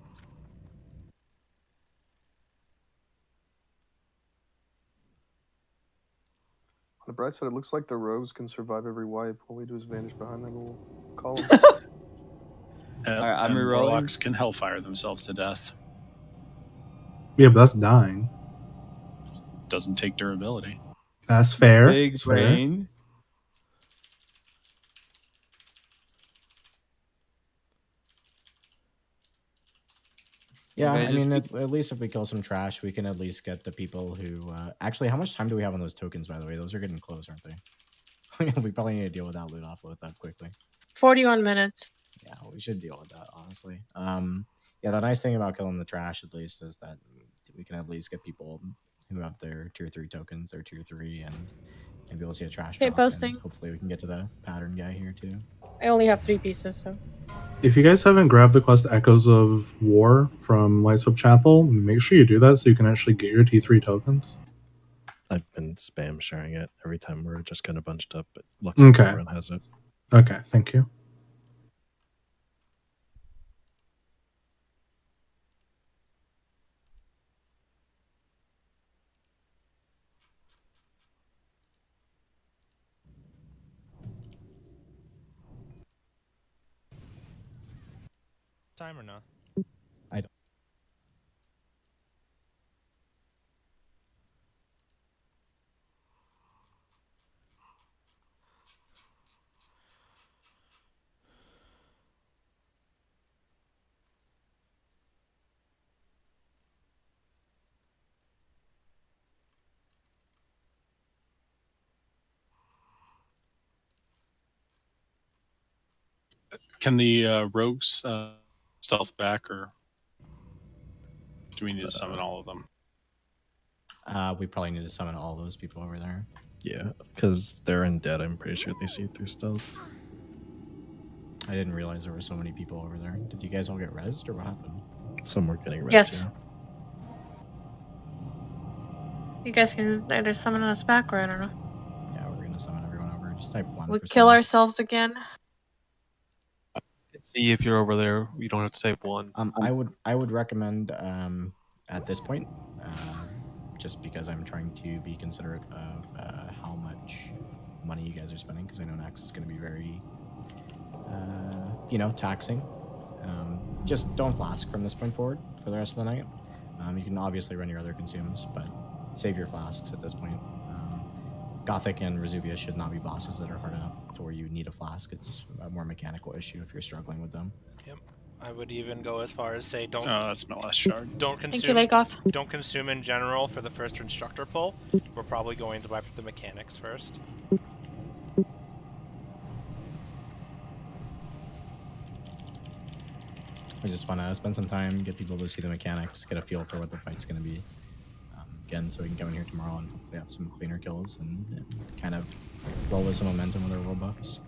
On the bright side, it looks like the rogues can survive every wipe. All we do is vanish behind that little column. I'm warlocks can hellfire themselves to death. Yeah, but that's dying. Doesn't take durability. That's fair. Big That's fair. brain. Yeah, Okay, I just mean, at least if we kill some trash, we can at least get the people who... actually, how much time do we have on those tokens, by the way? Those are getting close, aren't they? We probably need to deal with that loot offload that quickly. 41 minutes. Yeah, we should deal with that, honestly. Yeah, the nice thing about killing the trash, at least, is that we can at least get people who have their tier 3 tokens, their tier 3, and maybe we'll see a trash Okay, drop, posting. and hopefully we can get to the pattern guy here, too. I only have 3 pieces, so. If you guys haven't grabbed the quest Echoes of War from Lights Hope Chapel, make sure you do that so you can actually get your T3 tokens. I've been spam sharing it every time we're just kind of bunched up, but looks like everyone has it. Okay, thank you. Time or not? I don't. Can the rogues stealth back, or do we need to summon all of them? We probably need to summon all those people over there. Yeah, because they're undead. I'm pretty sure they see through stealth. I didn't realize there were so many people over there. Did you guys all get rezzed, or what happened? Some were getting rezzed. Yes. Yeah. You guys can either summon us back, or I don't know. Yeah, we're gonna summon everyone over. Just type 1 We for kill summon. ourselves again. See if you're over there. You don't have to type 1. I would recommend at this point, just because I'm trying to be considerate of how much money you guys are spending, because I know naxx is going to be very, you know, taxing. Just don't flask from this point forward for the rest of the night. You can obviously run your other consumes, but save your flasks at this point. Gothic and Resuvius should not be bosses that are hard enough to where you need a flask. It's a more mechanical issue if you're struggling with them. Yep. I would even go as far as say don't. Oh, that's my last shard. Don't Thank consume. you, Lagoth. Don't consume in general for the first instructor pull. We're probably going to wipe the mechanics first. I just want to spend some time, get people to see the mechanics, get a feel for what the fight's going to be. Again, so we can go in here tomorrow and hopefully have some cleaner kills and kind of roll with some momentum with our world buffs.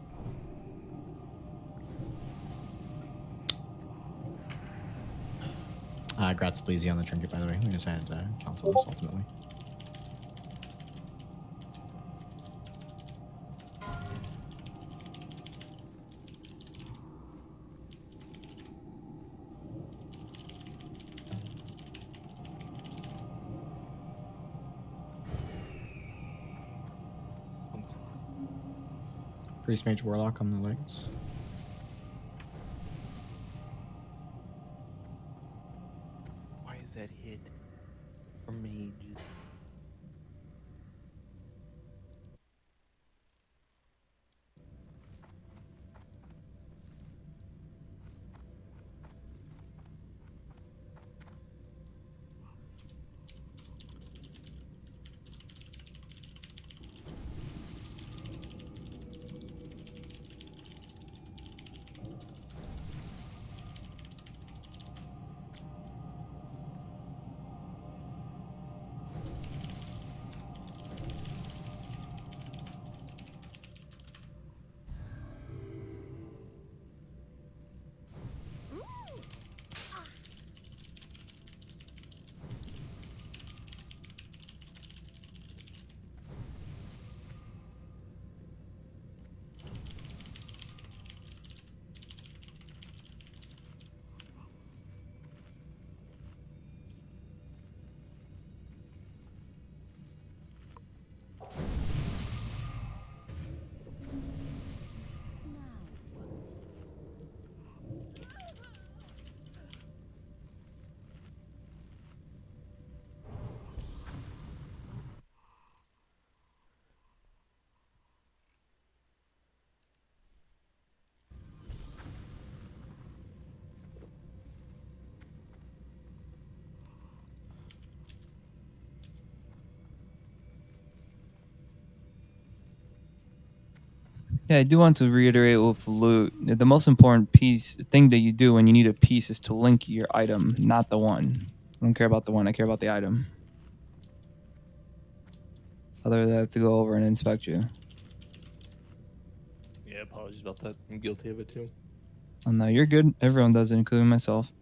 Grats Bleezy on the trinket, by the way. We decided to cancel this ultimately. Priest Mage Warlock on the legs. Why is that hit for mages? Yeah, I do want to reiterate with loot. The most important thing that you do when you need a piece is to link your item, not the one. I don't care about the one. I care about the item. Otherwise, I have to go over and inspect you. Yeah, apologies about that. I'm guilty of it too. Oh, no, you're good. Everyone does it, including myself.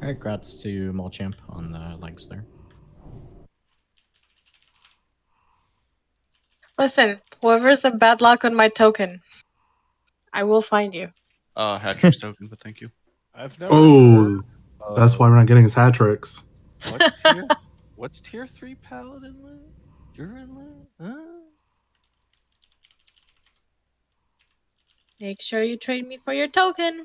Alright, grats to Molchamp on the legs there. Listen, whoever's the bad luck on my token, I will find you. Hatcher's token, but thank you. I've never Oh, heard that's why we're not getting his hat tricks. What's tier? What's tier 3 paladin loot? Durin loot? Huh? Make sure you trade me for your token.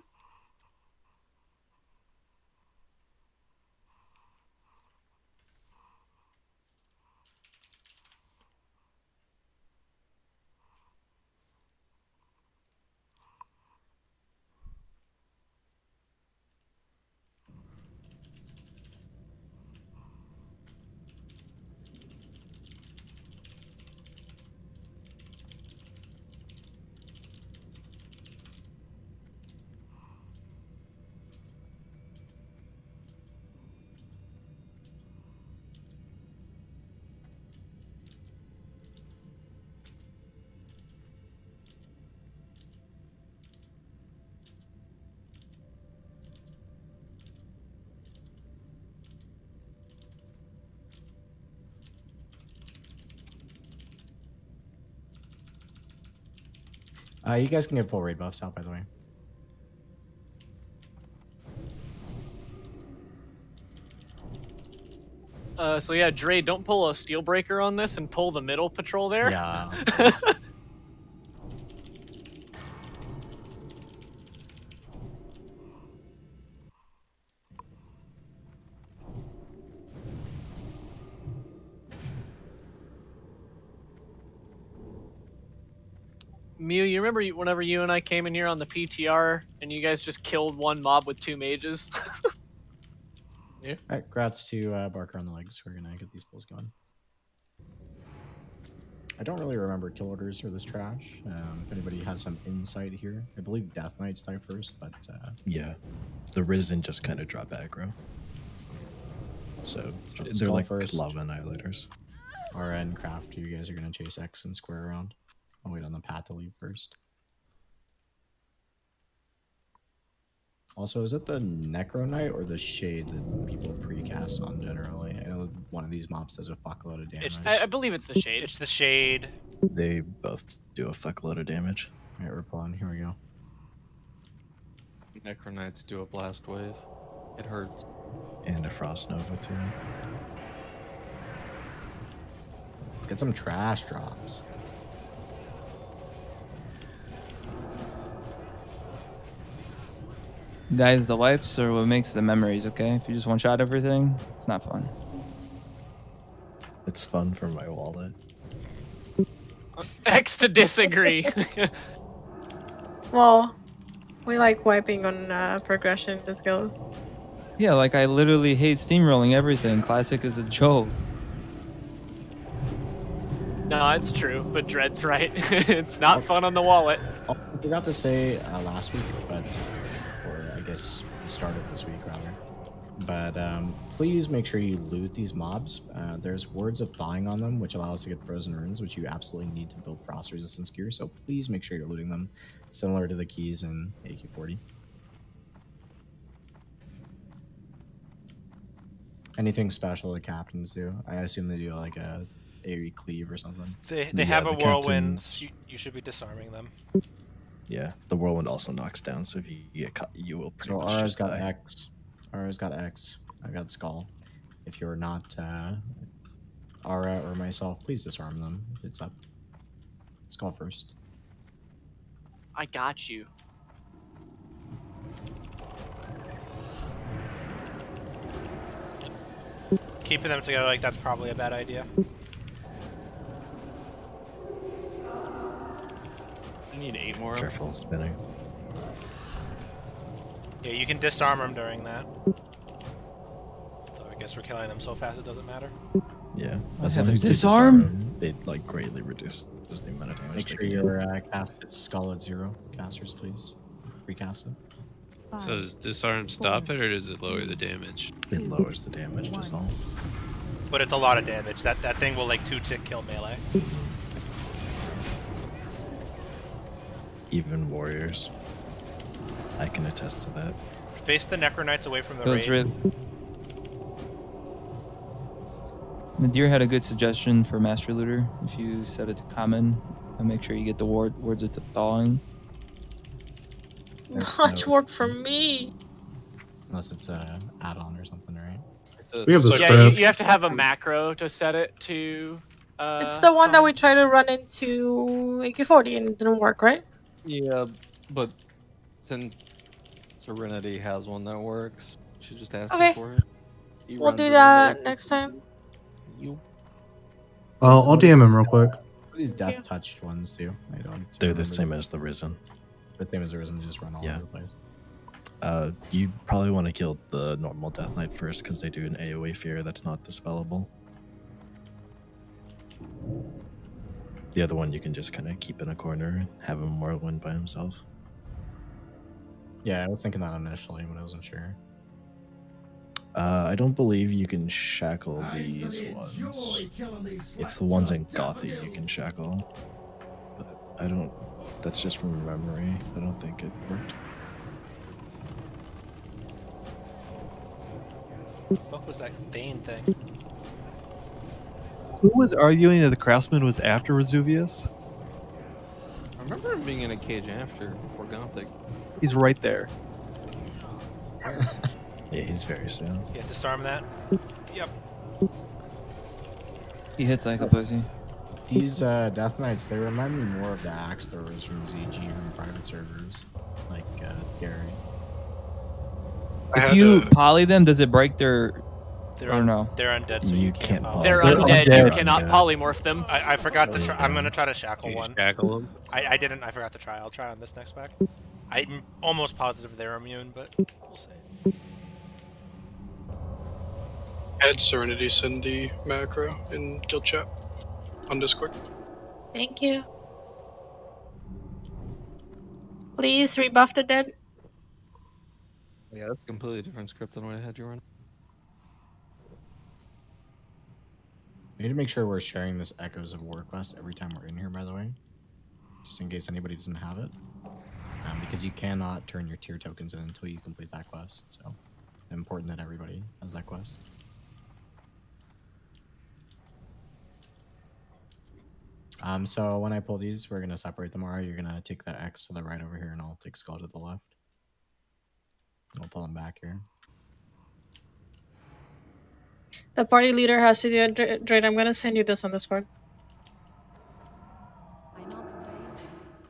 You guys can get full raid buffs out, by the way. So yeah, Dre, don't pull a steel breaker on this and pull the middle patrol there. Yeah. Mew, you remember whenever you and I came in here on the PTR and you guys just killed one mob with 2 mages? All right, grats to Barker on the legs. We're gonna get these pulls going. I don't really remember kill orders for this trash. If anybody has some insight here, I believe Death Knights die first, but yeah, the Risen just kind of drop aggro. So Let's they're call like first. lava annihilators. Aura and Craft, you guys are gonna chase X and square around. I'll wait on the path to leave first. Also, is it the Necro Knight or the Shade that people precast on generally? I know one of these mobs does a fuckload of damage. I believe it's the Shade. It's the Shade. They both do a fuckload of damage. Alright, we're pulling. Here we go. Necronites do a blast wave. It hurts. And a Frost Nova too. Let's get some trash drops. Guys, the wipes are what makes the memories, okay? If you just one-shot everything, it's not fun. It's fun for my wallet. X to disagree. Well, we like wiping on progression in this guild. Yeah, like I literally hate steamrolling everything. Classic is a joke. No, it's true, but Dread's right. It's not fun on the wallet. Oh, I forgot to say last week, but or I guess the start of this week rather. But please make sure you loot these mobs. There's words of thawing on them, which allow us to get frozen runes, which you absolutely need to build frost resistance gear. So please make sure you're looting them, similar to the keys in AK40. Anything special the captains do? I assume they do like a AoE cleave or something. They have a whirlwind. You should be disarming them. Yeah, the whirlwind also knocks down, so if you get caught, you will pretty So much Aura's just got die. X. Aura's got X. I got Skull. If you're not Aura or myself, please disarm them. If it's up. Skull first. I got you. Keeping them together like that's probably a bad idea. I need 8 more. Careful spinning. Yeah, you can disarm them during that. So I guess we're killing them so fast it doesn't matter. Yeah, I as have long a as you disarm? them, it like greatly reduces the amount of damage. Make they sure can do. your cast is Skull at 0. Casters, please. Recast it. So does disarm stop it, or does it lower the damage? It lowers the damage, just all. But it's a lot of damage. That thing will like 2-tick kill melee. Even warriors. I can attest to that. Face the Necronites away from the Those raid. Nadir had a good suggestion for Master Looter. If you set it to common, and make sure you get the words of thawing. Much work for me. Unless it's a add-on or something, right? We have the Yeah, script. you have to have a macro to set it to. It's the one that we tried to run into AK40 and it didn't work, right? Yeah, but since Serenity has one that works, she just asked Okay. me for it. He We'll runs do it that in next time. You. I'll DM him real quick. These death touched ones too. I don't. They're remember. the same as the Risen. The same as the Risen, just run all Yeah. over the place. You probably want to kill the normal Death Knight first because they do an AoE fear that's not dispellable. The other one you can just kind of keep in a corner and have him whirlwind by himself. Yeah, I was thinking that initially, but I wasn't sure. I don't believe you can shackle these ones. It's the ones in Gothy you can shackle. But I don't. That's just from memory. I don't think it worked. What the fuck was that Thane thing? Who was arguing that the Craftsman was after Vesuvius? I remember him being in a cage after, before Gothic. He's right there. Yeah, he's very soon. Yeah, disarm that. Yep. He hits like a pussy. These Death Knights, they remind me more of the Axe Throwers from ZG from private servers, like Gary. If you poly them, does it break their Or no? They're undead, so you can't. They're undead. You cannot polymorph them. I forgot to try. I'm gonna try to shackle Can you one. shackle them? I didn't. I forgot to try. I'll try on this next pack. I'm almost positive they're immune, but we'll see. Add Serenities in the macro in guild chat on Discord. Thank you. Please rebuff the dead. Yeah, that's a completely different script than what I had you run. We need to make sure we're sharing this Echoes of War quest every time we're in here, by the way. Just in case anybody doesn't have it. Because you cannot turn your tier tokens in until you complete that quest. So, important that everybody has that quest. So when I pull these, we're going to separate them. Alright, you're going to take the X to the right over here, and I'll take Skull to the left. I'll pull them back here. The party leader has to do it. Drake, I'm gonna send you this on Discord.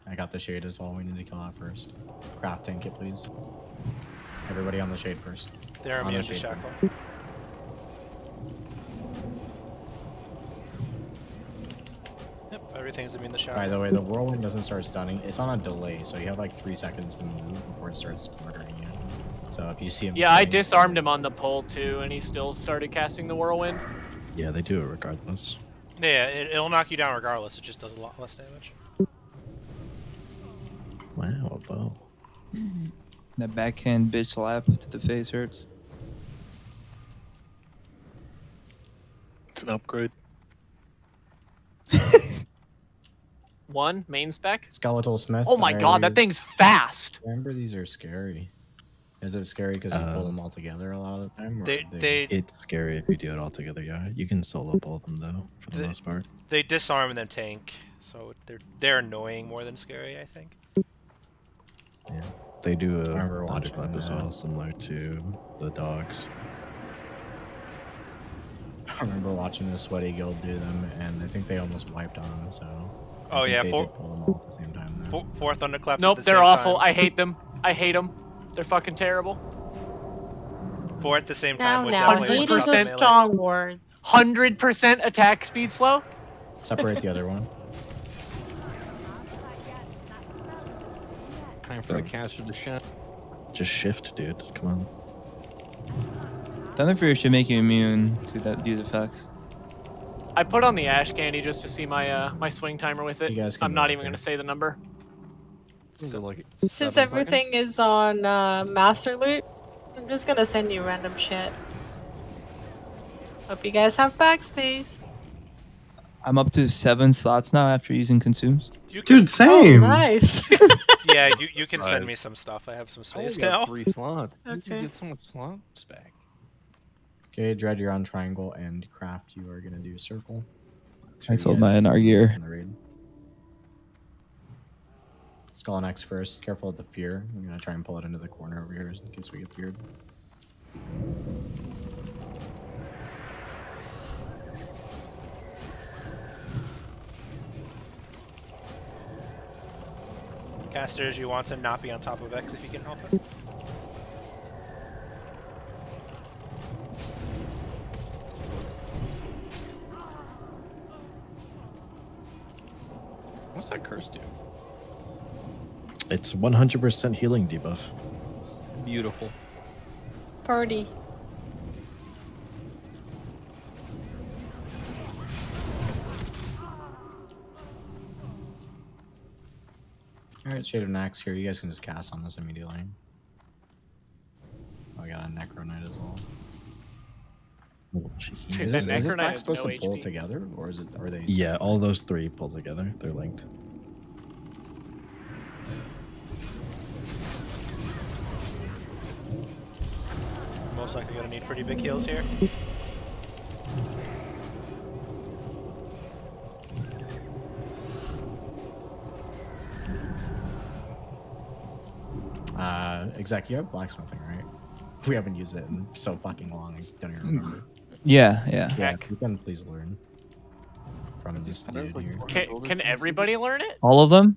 I got the shade as well. We need to kill that first. Craft tank it, please. Everybody on the shade first. They're on immune the to shade shackle. first. Yep, everything's immune to shackle. By the way, the whirlwind doesn't start stunning. It's on a delay, so you have like 3 seconds to move before it starts murdering you. So if you see him, Yeah, I disarmed him on the pole too, and he still started casting the whirlwind. Yeah, they do it regardless. Yeah, it'll knock you down regardless. It just does a lot less damage. Wow, a bow. That backhand bitch slap to the face hurts. It's an upgrade. One main spec. Skeletal Smith. Oh my god, that thing's fast. Remember, these are scary. Is it scary because you pull them all together a lot of the time? Or It's scary if you do it all together, yeah. You can solo pull them though, for the most part. They disarm and then tank, so they're annoying more than scary, I think. Yeah. They do a remember watching thunderclap as that. well, similar to the dogs. I remember watching the Sweaty Guild do them, and I think they almost wiped on them, so... Oh yeah, they did pull them all at the same time. Though. Four thunderclaps. Nope, at the they're same awful. Time. I hate them. I hate them. They're fucking terrible. 4 at the same time. Now, hate is a strong word. 100% attack speed slow. Separate the other one. Time for the caster to shut. Just shift, dude. Come on. Thunder Fury should make you immune to these effects. I put on the ash candy just to see my my swing timer with it. You guys can I'm not move even gonna say the number. Since everything is on Master Loot, I'm just gonna send you random shit. Hope you guys have backspace. I'm up to 7 slots now after using consumes. Dude, same. Oh, nice. Yeah, you can send me some stuff. I have some space now. 3 slots. How'd you get so much slots back? Okay, Dread, you're on triangle, and Craft, you are gonna do circle. I sold my NR gear. Skull and X first. Careful of the fear. I'm gonna try and pull it into the corner over here in case we get feared. Casters, you want to not be on top of X if you can help it. What's that curse do? It's 100% healing debuff. Beautiful. Party. Alright, Shade of Naxx here. You guys can just cast on this immediately. Oh, I got a Necro Knight as well. Oh, cheeky. Is this pack supposed to pull together, or are they? Yeah, all those 3 pull together. They're linked. Most likely gonna need pretty big heals here. Exec, you have blacksmithing, right? We haven't used it in so fucking long. I don't even remember. Yeah. Yeah, you can please learn from this dude here. Can everybody learn it? All of them?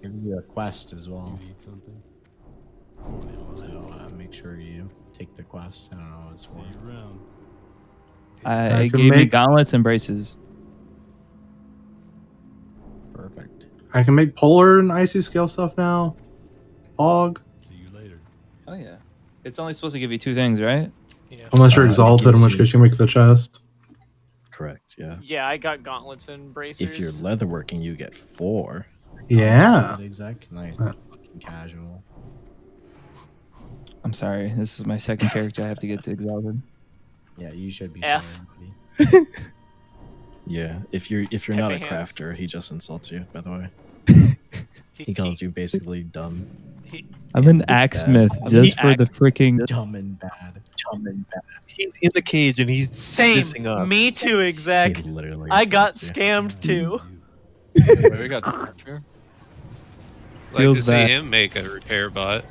Give you a quest as well. So make sure you take the quest. I don't know what it's for. I It can gave me make- gauntlets and braces. Perfect. I can make polar and icy scale stuff now. Fog. Oh yeah. It's only supposed to give you 2 things, right? Yeah. Unless you're it exalted, gives in which you- case you make the chest. Correct. Yeah. Yeah, I got gauntlets and bracers. If you're leatherworking, you get 4. Yeah. Good exec. Nice. Fucking casual. I'm sorry. This is my second character I have to get to exalted. Yeah, you should be F. sorry, buddy. Yeah. If you're Pepe not a hands. crafter, he just insults you. By the way, he calls you basically dumb. I'm an and axesmith bad. just for the freaking. Dumb and bad. Dumb and bad. He's in the cage and he's Same. dissing us. Me too, exec. He literally. I got insults you. scammed too. Wait, we got Archer. Like Feels to see bad. him make a repair bot.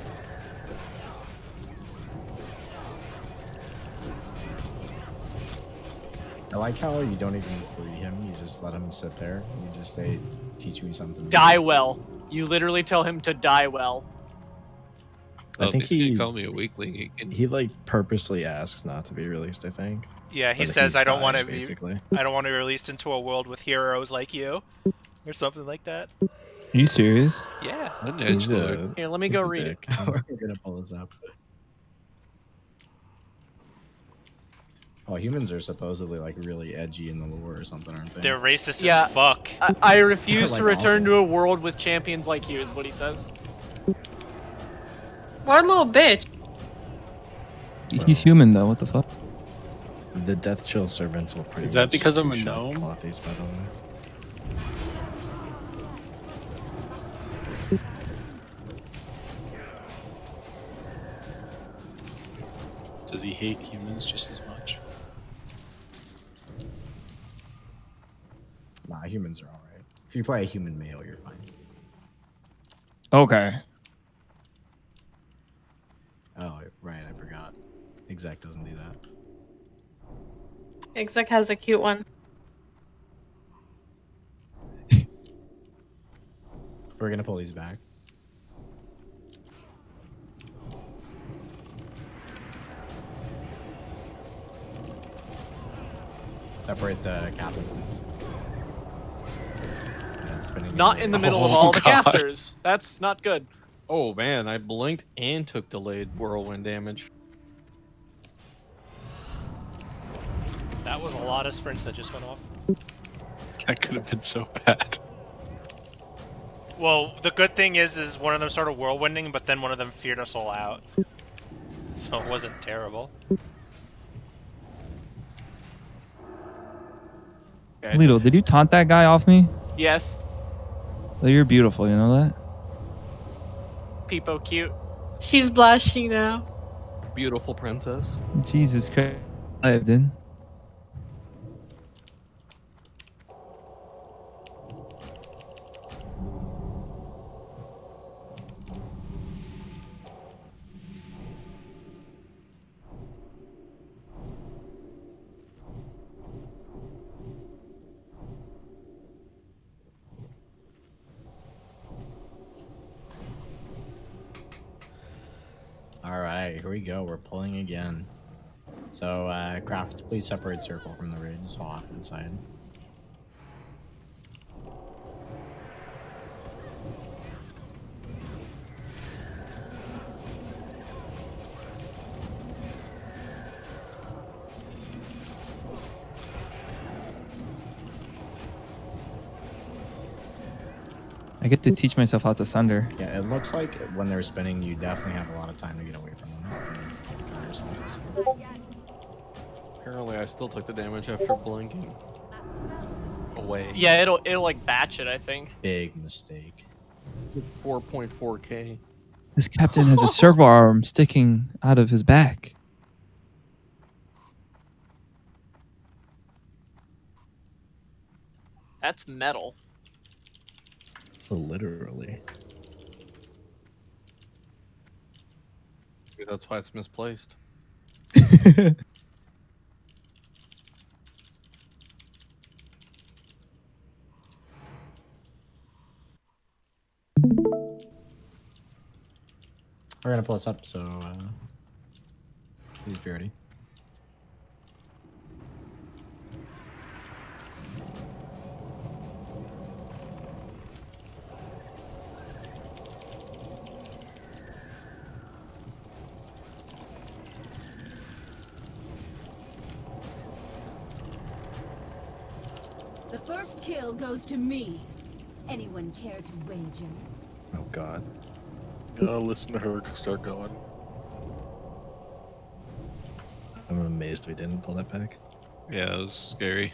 I like how you don't even free him. You just let him sit there. You just say, "Teach me something." Die well. You literally tell him to die well. I think he's he gonna call me a weakling. He can. He like purposely asks not to be released. I think. Yeah, he But says, he's "I don't want to dying, be. basically. I don't want to be released into a world with heroes like you, or something like that." Are you serious? Yeah. An He's edgelord. Here, let me he's go a read dick. We're gonna pull this up. Oh, humans are supposedly like really edgy in the lore or something, aren't they? They're racist Yeah. as fuck. I refuse Like to return awful. to a world with champions like you, is what he says. What a little bitch. He's human though. What the fuck? The Death Chill servants will pretty. Is that much because I'm a two-shot gnome? Clothies, by the way. Does he hate humans just as much? Nah, humans are alright. If you play a human male, you're fine. Okay. Oh, right, I forgot. Exec doesn't do that. Exec has a cute one. We're gonna pull these back. Separate the captain, please. And spinning Not it. in the middle of Oh, all the God. casters. That's not good. Oh man, I blinked and took delayed whirlwind damage. That was a lot of sprints that just went off. That could have been so bad. Well, the good thing is one of them started whirlwinding, but then one of them feared us all out. So it wasn't terrible. Lito, did you taunt that guy off me? Yes. Oh, you're beautiful. You know that? Peepo cute. She's blushing now. Beautiful princess. Jesus Christ, I did. Alright, here we go. We're pulling again. So, Craft, please separate circle from the ridge, so off to the side. I get to teach myself how to sunder. Yeah, it looks like when they're spinning, you definitely have a lot of time to get away from them. Cover yourselves. Apparently, I still took the damage after blinking. Away. Yeah, it'll like batch it, I think. Big mistake. 4.4k. This captain has a servo arm sticking out of his back. That's metal. So literally. Maybe that's why it's misplaced. We're gonna pull this up, so please be ready. The first kill goes to me. Anyone care to wager? Oh god. Listen to her start going. I'm amazed we didn't pull that back. Yeah, it was scary.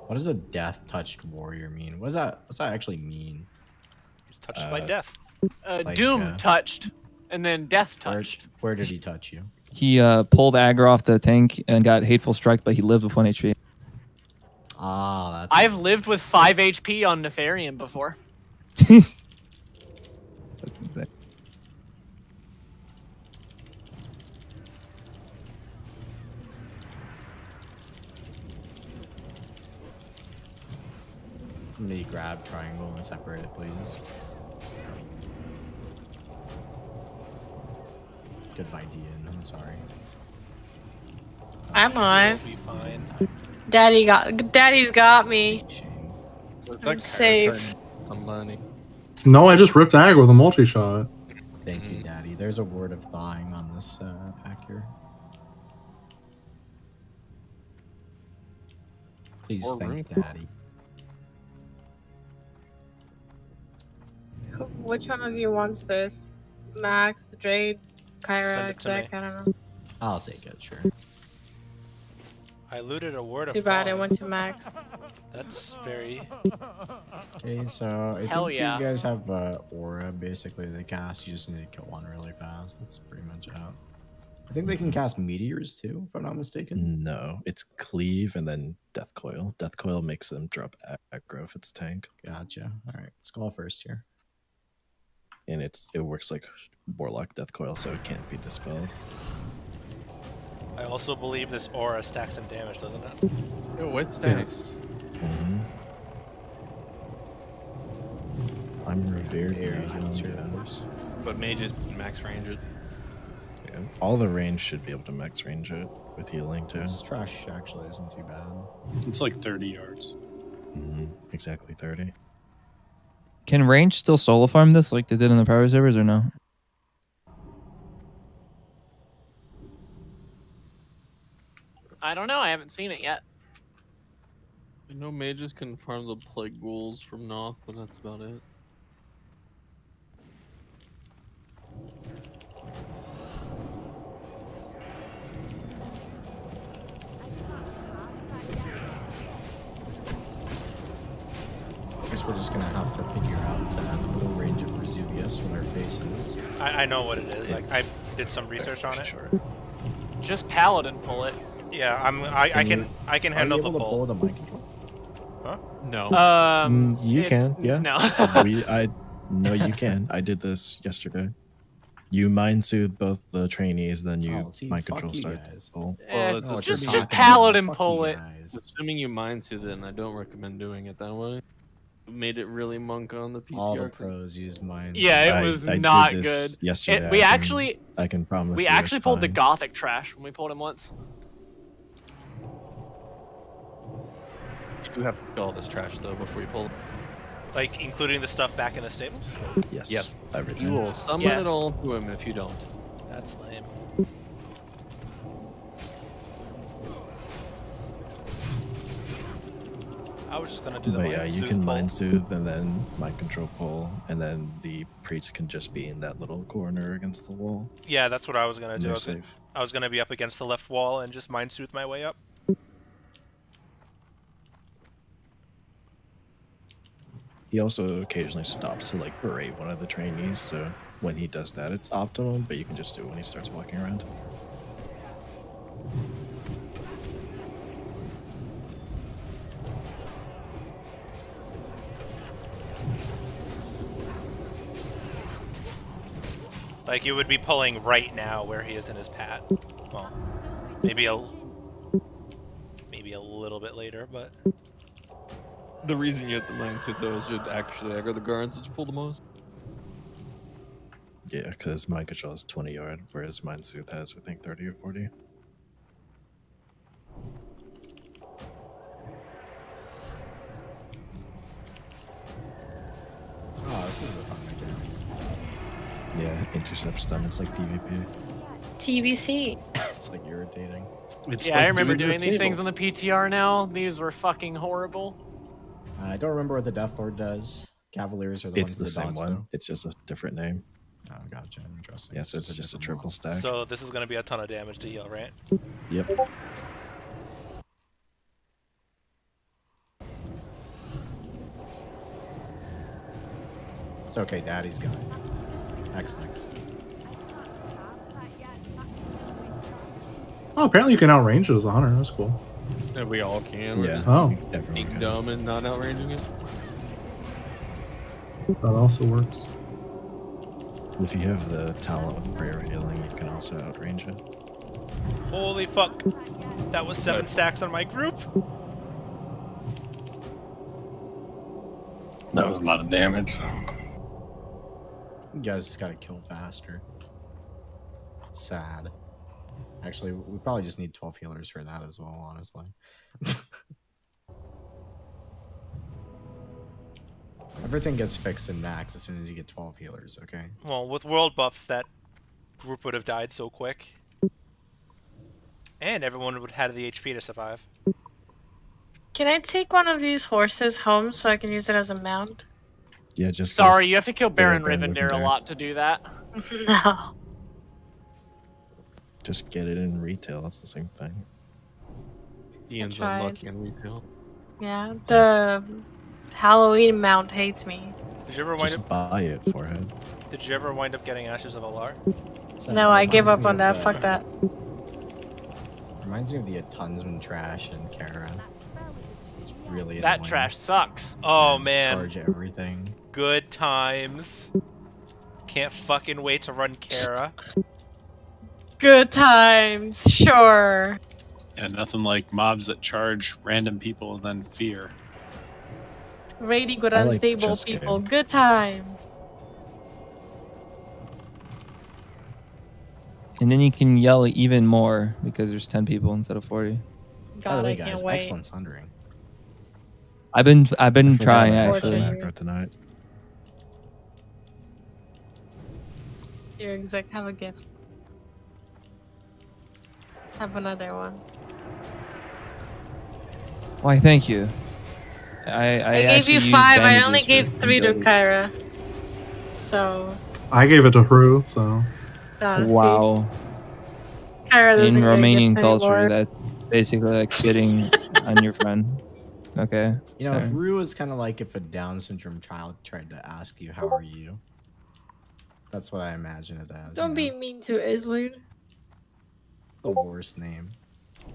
What does a death-touched warrior mean? What's that actually mean? He's touched by death. Like, Doom touched, and then Death touched. Where did he touch you? He pulled aggro off the tank and got hateful strike, but he lived with 1 HP. Ah, that's. I've lived with 5 HP on Nefarian before. That's insane. Somebody grab triangle and separate it, please. Goodbye, Dean. I'm sorry. I'm alive. You'll be fine. Daddy's got me. I'm safe. Somebody. No, I just ripped Ag with a multi-shot. Thank you, Daddy. There's a word of thawing on this pack here. Please thank Daddy. Which one of you wants this? Max, Jade, Kyra, Send it to Exec? me. I don't know. I'll take it, sure. I looted a word of Too bad it thawing. went to Max. That's very. Okay, so I Hell think yeah. these guys have aura basically they cast. You just need to kill one really fast. That's pretty much out. I think they can cast meteors too, if I'm not mistaken. No, it's cleave and then death coil. Death coil makes them drop aggro if it's a tank. Gotcha. All right, let's go first here. And it works like warlock death coil, so it can't be dispelled. I also believe this aura stacks in damage, doesn't it? Yo, what stacks? Yes. I'm revered. But mages max range it. Yeah. All the range should be able to max range it with healing too. This trash actually isn't too bad. It's like 30 yards. Exactly 30. Can range still solo farm this like they did in the power servers or no? I don't know. I haven't seen it yet. I know mages can farm the plague ghouls from Noth, but that's about it. I guess we're just gonna have to figure out the full range of Vesuvius with our faces. I know what it is. Like I did some research on it. Just Paladin pull it. Yeah, I can handle the Are you able to pull. pull the mind control? Huh? No. You it's- can, yeah. No. No, you can. I did this yesterday. You mind soothe both the trainees, then you Oh, see, mind fuck control you starts. guys. Oh. Well, it's what just you're just talking about. Paladin Fuck pull you it. guys. Assuming you mind soothe it, and I don't recommend doing it that way. Made it really monk on the PTR. All the 'cause pros use mine. Yeah, it was I not did this good. yesterday. We I actually can promise. we you actually it's pulled the fine. Gothic trash when we pulled him once. You do have to kill all this trash though before you pull it. Like including the stuff back in the stables. Yes. Yes. Everything. You will summon Yes. it all to him if you don't. That's lame. I was just gonna do the But mind yeah, you soothe can pull. mind soothe and then mind control pull, and then the priest can just be in that little corner against the wall. Yeah, that's what I was gonna do. They're I was, safe. I was gonna be up against the left wall and just mind soothe my way up. He also occasionally stops to like berate one of the trainees, so when he does that, it's optimal. But you can just do it when he starts walking around. Like you would be pulling right now where he is in his pad. Well, maybe a little bit later, but The reason you have the mindsuit though is you'd actually aggro the guards that you pull the most. Yeah, because mind control is 20 yard, whereas mind soothe has, I think, 30 or 40. Oh, this is a fun idea. Yeah, intercept stun, it's like PvP. TBC. It's like irritating. Yeah, I remember doing these things on the PTR now. These were fucking horrible. I don't remember what the Death Lord does. Cavaliers are the It's ones the with the same dots, one. though. It's just a different name. Oh, gotcha. Interesting. Yeah, so it's just a different triple model. stack. so this is going to be a ton of damage to heal, right? Yep. It's okay, Daddy's got it. Excellent. Oh, apparently you can outrange it as a hunter. That's cool. Yeah, we all can. We're Yeah. just Oh, being dumb and not outranging it. that also works. If you have the talent of prayer healing, you can also outrange it. Holy fuck. That was 7 stacks on my group. That was a lot of damage. You guys just gotta kill faster. Sad. Actually, we probably just need 12 healers for that as well, honestly. Everything gets fixed in Naxx as soon as you get 12 healers, okay? Well, with world buffs, that group would have died so quick. And everyone would have had the HP to survive. Can I take one of these horses home so I can use it as a mount? Yeah, just Sorry, you have to kill Baron Baron Rivendare a Rivendare. lot to do that. No. Just get it in retail. That's the same thing. Ian's tried. unlucky in retail. Yeah, the Halloween mount hates me. Did you ever wind Just up? buy it, forehead. Did you ever wind up getting Ashes of Alar? No, I give up on that. Fuck that. Reminds me of the Tunsman trash and Kara. It's really That annoying. trash sucks. Oh Just man, charge everything. good times. Can't fucking wait to run Kara. Good times, sure. Yeah, nothing like mobs that charge random people and then fear. Raiding with I like unstable chess people. game. Good times. And then you can yell even more because there's 10 people instead of 40. By the God, way, I guys, can't wait. excellent sundering. I've been I trying forgot to actually. play macro tonight. Here, exec, have a gift. Have another one. Why? Thank you. I gave actually you used 5. I bandages only for gave 3 to ability. Kyra. So, I gave it to Hru, so. see? Wow. Kyra doesn't In get Romanian gifts culture, anymore. that's basically like spitting on your friend. Okay. You know, fair. Hru is kind of like if a Down syndrome child tried to ask you, "How are you?" That's what I imagine it as. Don't you be know? mean to Isley. The worst name.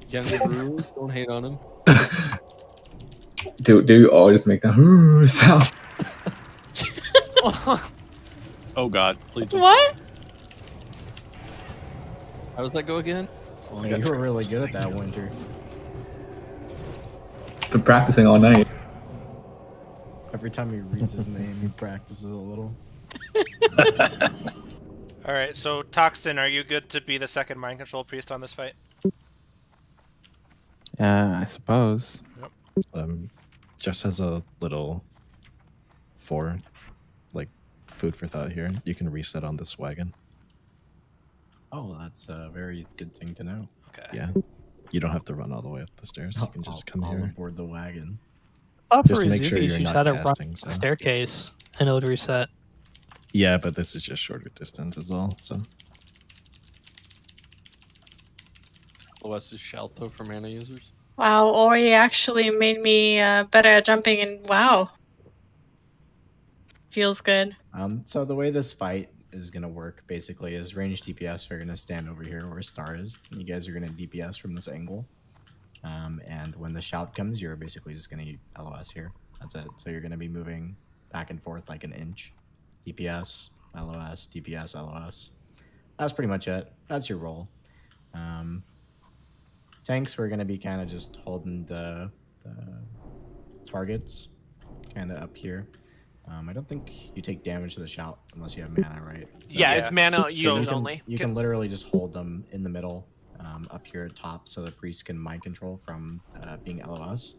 Young Rue, don't hate on him. Do you all just make the sound? Oh god, please don't. What? How does that go again? Yeah, you were really good at that, Winter. Been practicing all night. Every time he reads his name, he practices a little. All right, so Toxin, are you good to be the second mind control priest on this fight? I suppose. Just has a little like food for thought here. You can reset on this wagon. Oh, that's a very good thing to know. Okay. Yeah. You don't have to run all the way up the stairs. You can just come I'll here. aboard the wagon. Just make sure you're not casting. So. Staircase and it would reset. Yeah, but this is just shorter distance as well. So OS is Shalto for mana users. Wow, Ori actually made me better at jumping, and wow. Feels good. So the way this fight is gonna work basically is ranged DPS are gonna stand over here where Star is. You guys are gonna DPS from this angle. And when the shout comes, you're basically just gonna LOS here. That's it. So you're gonna be moving back and forth like an inch. DPS, LOS, DPS, LOS. That's pretty much it. That's your role. Tanks, we're gonna be kind of just holding the targets kind of up here. I don't think you take damage to the shout unless you have mana, right? So, Yeah, it's mana so users only. You can literally just hold them in the middle, up here at top, so the priest can mind control from being LOS,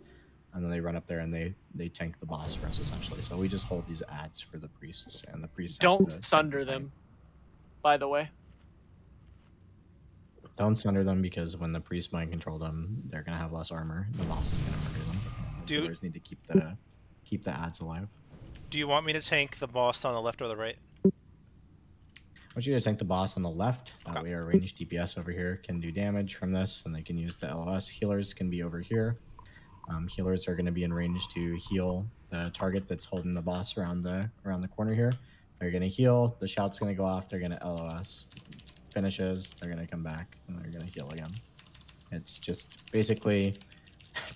and then they run up there and they tank the boss for us essentially. So we just hold these ads for the priests, and the priests have Don't to sunder them, by the way. Don't sunder them, because when the priest mind control them, they're gonna have less armor. The boss is gonna murder them. The killers need to keep the ads alive. Do you want me to tank the boss on the left or the right? I want you to tank the boss on the left. That way our ranged DPS over here can do damage from this, and they can use the LOS. Healers can be over here. Healers are going to be in range to heal the target that's holding the boss around the corner here. They're going to heal. The shout's going to go off. They're going to LOS. Finishes. They're going to come back, and they're going to heal again. It's just basically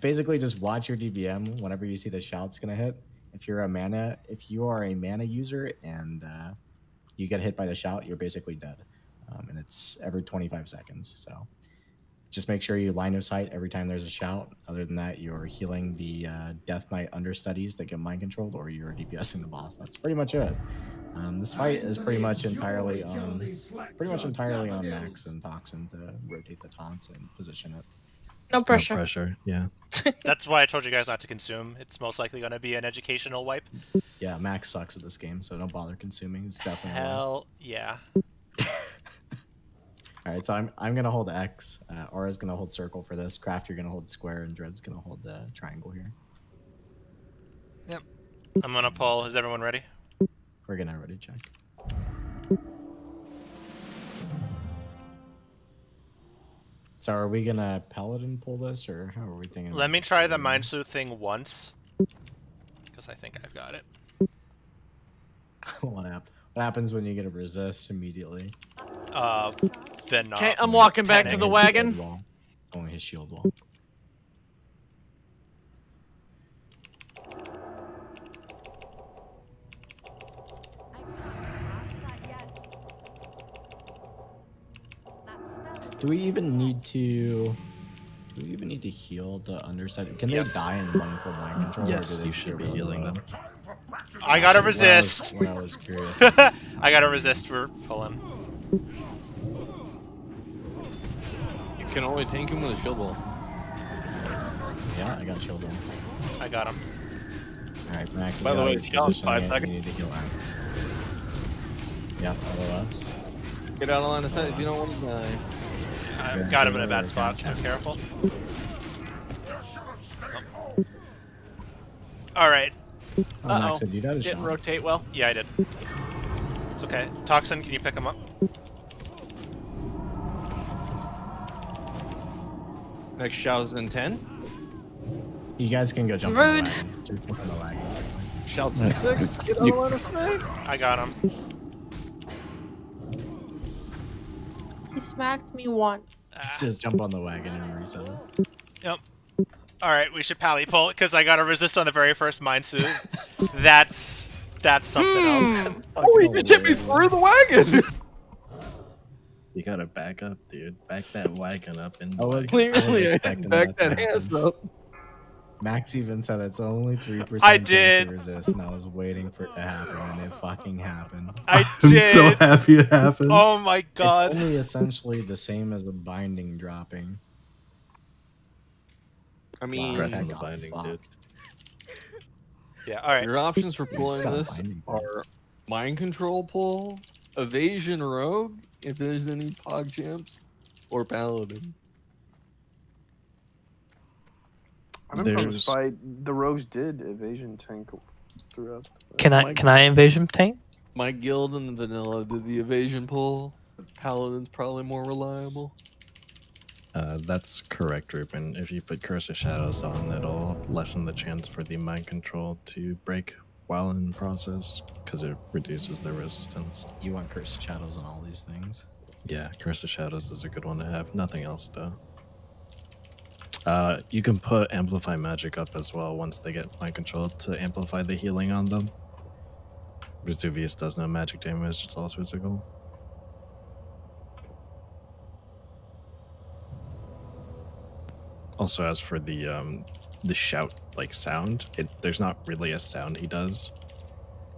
just watch your DBM whenever you see the shout's going to hit. If you are a mana user and you get hit by the shout, you're basically dead. And it's every 25 seconds. So just make sure you line of sight every time there's a shout. Other than that, you're healing the Death Knight understudies that get mind controlled, or you're DPSing the boss. That's pretty much it. This fight is pretty much entirely on Naxx and Toxin to rotate the taunts and position it. No pressure. No pressure, yeah. That's why I told you guys not to consume. It's most likely going to be an educational wipe. Yeah, Max sucks at this game, so don't bother consuming. It's definitely Hell yeah. All right, so I'm gonna hold X. Aura's gonna hold circle for this. Craft, you're gonna hold square, and Dread's gonna hold the triangle here. Yep. I'm gonna pull. Is everyone ready? We're gonna ready check. So are we gonna paladin pull this, or how are we thinking? Let me try the Mind Sleuth thing once, because I think I've got it. What happens when you get a resist immediately? Then not. Okay, I'm walking back to the wagon. It's only his shield wall. Do we even need to heal the underside? Can they die in one full mind control? Yes, you should be healing them. I gotta resist. When I was curious. I gotta resist for pulling. You can only tank him with a shield wall. Yeah, I got shield wall. I got him. Alright, Max. By the way, challenge 5 You seconds. need to heal Max. Yep, LOS. Get out of line of sight if you don't want to die. I've got him in a bad spot, so careful. Oh, Alright. Max, did you die to Didn't shot? rotate well. Yeah, I did. It's okay. Toxin, can you pick him up? Next shout is in 10. You guys can go jump on the wagon. Just jump on the wagon. Shout 6. Get out of line of sight. I got him. He smacked me once. Just jump on the wagon and reset it. Yep. Alright, we should pally pull because I got a resist on the very first Mind Soothe. That's something else. Oh, he just hit me through the wagon! You gotta back up, dude. Back that wagon up and Clearly, I had to back that ass up. Max even said it's only 3% I chance did. to resist, and I was waiting for it to happen, and it fucking happened. I I'm did. so happy it happened. Oh my god. It's only essentially the same as a binding dropping. I mean, Congrats on the binding, dude. Yeah, alright. Your options for pulling got a this binding are mind control pull, evasion rogue, if there's any pog champs, or paladin. I'm impressed by the rogues did evasion tank throughout. Can I invasion tank? My guild and the vanilla did the evasion pull. Paladin's probably more reliable. That's correct, Ruben. If you put Curse of Shadows on, it'll lessen the chance for the mind control to break while in process, because it reduces their resistance. You want Cursed Shadows on all these things? Yeah, Curse of Shadows is a good one to have. Nothing else, though. You can put Amplify Magic up as well once they get mind control to amplify the healing on them. Vesuvius does no magic damage, it's all physical. also, as for the shout like sound, there's not really a sound he does.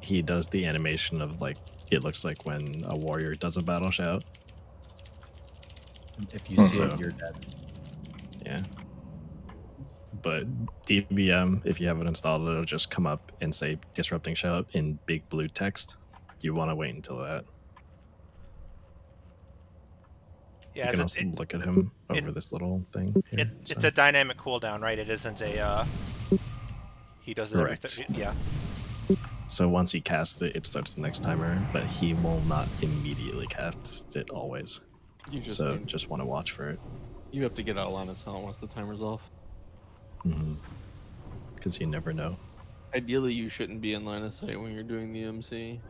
He does the animation of like it looks like when a warrior does a battle shout. If you see it, you're dead. Yeah. But DBM, if you have it installed, it'll just come up and say disrupting shout in big blue text. You want to wait until that. Yeah, You can also look at him over this little thing. Here, It's a dynamic cooldown, right? It isn't a. He does it every yeah. So once he casts it, it starts the next timer, but he will not immediately cast it always. You just so need- just want to watch for it. You have to get out of line of sight once the timer's off. Because you never know. Ideally, you shouldn't be in line of sight when you're doing the MC.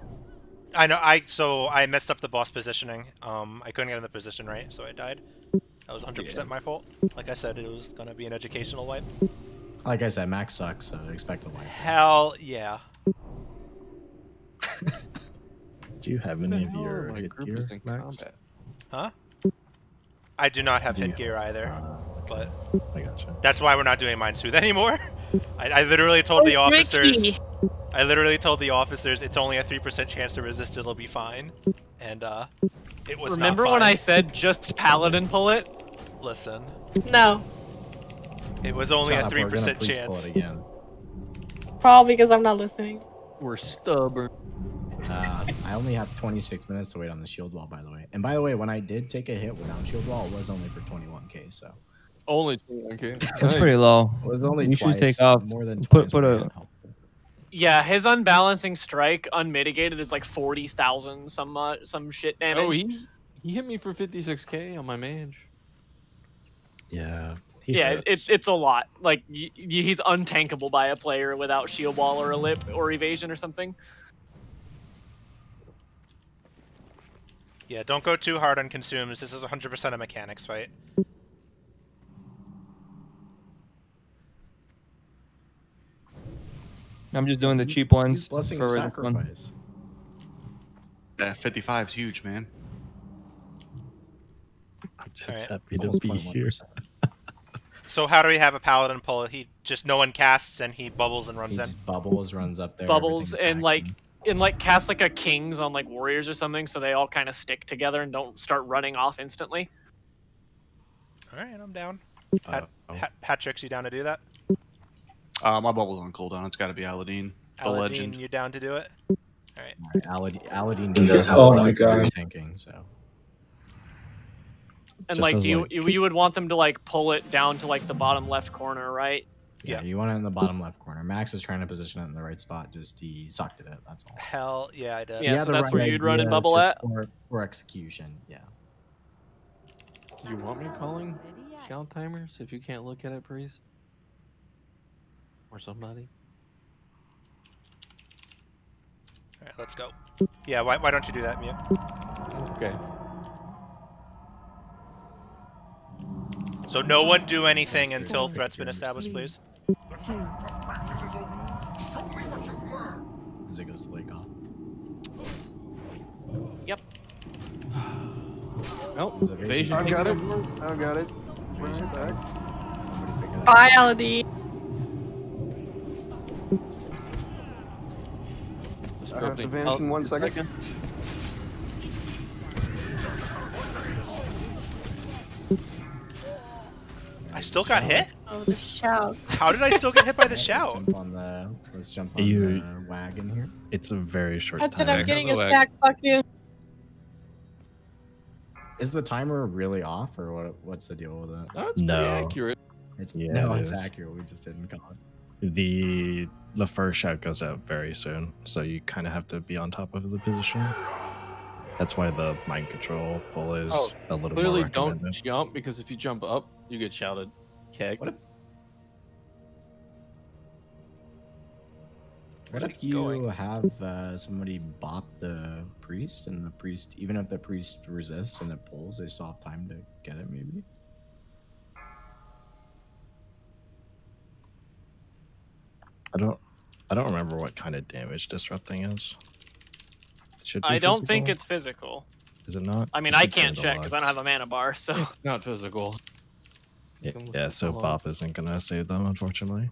I know. So I messed up the boss positioning. I couldn't get in the position right, so I died. That was 100% my fault. Like I said, it was gonna be an educational wipe. Like I said, Max sucks, so expect a wipe. Hell yeah. Do you have any of your headgear, Max? Huh? I do not have Do you- headgear either, but I gotcha. that's why we're not doing Mindsoothe anymore. I literally told the officers. I literally told the officers it's only a 3% chance to resist. It'll be fine, and it was. Remember not when fine. I said just paladin pull it? Listen, No, it was only Shut a up, we're gonna 3% please pull chance. it again. probably because I'm not listening. We're stubborn. I only have 26 minutes to wait on the shield wall, by the way. And by the way, when I did take a hit without shield wall, it was only for 21k. So Only 21k. That's pretty low. it was only You twice, should take off. more than Put twice what I a. had help. Yeah, his unbalancing strike unmitigated is like 40,000 some shit damage. Oh, he hit me for 56k on my mage. Yeah. Yeah, it's a lot. Like he's untankable by a player without shield wall or a lip or evasion or something. Yeah, don't go too hard on consumes. This is 100% a mechanics fight. I'm just doing the cheap ones for Blessing this of one. sacrifice. Yeah, 55 is huge, man. I'm just Alright. happy It's to almost be 0.1%. here. So how do we have a paladin pull? He just no one casts and he bubbles and runs He in. just bubbles, runs up there. Bubbles everything's and like cast like a kings on like warriors or something, so they all kind of stick together and don't start running off instantly. All right, I'm down. Patrick's, you down to do that? My bubble's on cooldown. It's got to be Aladdin, the Aladdin, legend. you down to do it? All right. Aladdin Jesus. does have Oh a my lot of God. tanking, so. And Just like, as, you would want them to like pull it down to like the bottom left corner, right? Yeah, you want it in the bottom left corner. Max is trying to position it in the right spot. Just he sucked at it. That's all. Hell yeah, I did. Yeah, so the that's where you'd run and idea, bubble just at? For execution, yeah. Do you want me calling shout timers if you can't look at it, priest? Or somebody? All right, let's go. Yeah, why don't you do that, Mew? Okay. So no one do anything until threat's been established, please. As it goes to Lake off. Yep. Nope. Is evasion I've taken got it. over? I've got it. Bring it back. Somebody pick it up. Bye, Aladdin. I have to vanish in 1 second. I still got hit? Oh, the shout. How did I still get hit by the shout? Let's jump on You- the wagon here. It's a very short That's it. time. I'm getting a stack. Fuck you. Is the timer really off, or what's the deal with it? That's No. pretty accurate. It's Yeah, no, it it's is. accurate. We just didn't call it. The first shout goes out very soon, so you kind of have to be on top of the position. That's why the mind control pull is a little more Clearly recommended. don't jump, because if you jump up, you get shouted. Keg. What if you have somebody bop the priest, and the priest, even if the priest resists and it pulls, they still have time to get it, maybe? I don't remember what kind of damage disrupting is. It should be I don't think physical? it's physical. Is it not? I mean, It I should say can't in the check because I don't logs. have a mana bar, so. Not physical. Yeah, so Bop isn't gonna save them, unfortunately.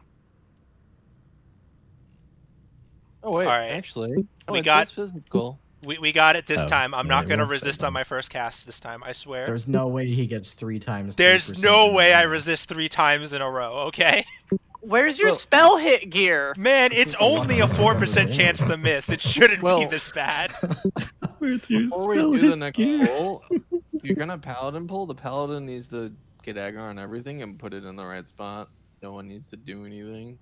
Oh wait, All right. actually, oh, We it got- says physical. We got it this Oh, time. I'm then not it gonna won't save resist on them. my first cast this time. I swear. There's no way he gets 3 times. There's 3% no in a way I row. resist 3 times in a row. Okay. Where's your spell hit gear? Man, This it's is the only a 100% 4% chance to miss. It shouldn't be this bad. Before we do the next pull, if you're gonna paladin pull, the paladin needs to get aggro on everything and put it in the right spot. No one needs to do anything.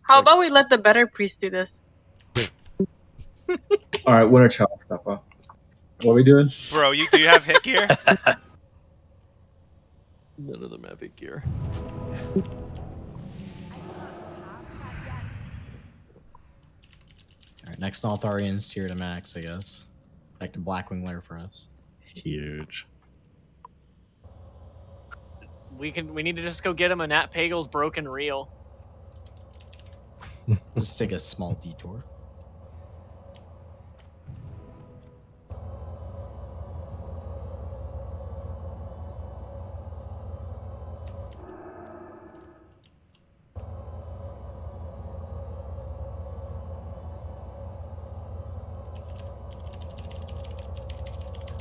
How about we let the better priest do this? All right, winter child step up. What are we doing? Bro, do you have hit gear? None of them have hit gear. Alright, next Notharian's tier to max, I guess. Back to Blackwing Lair for us. Huge. We need to just go get him a Nat Pagel's broken reel. Let's take a small detour.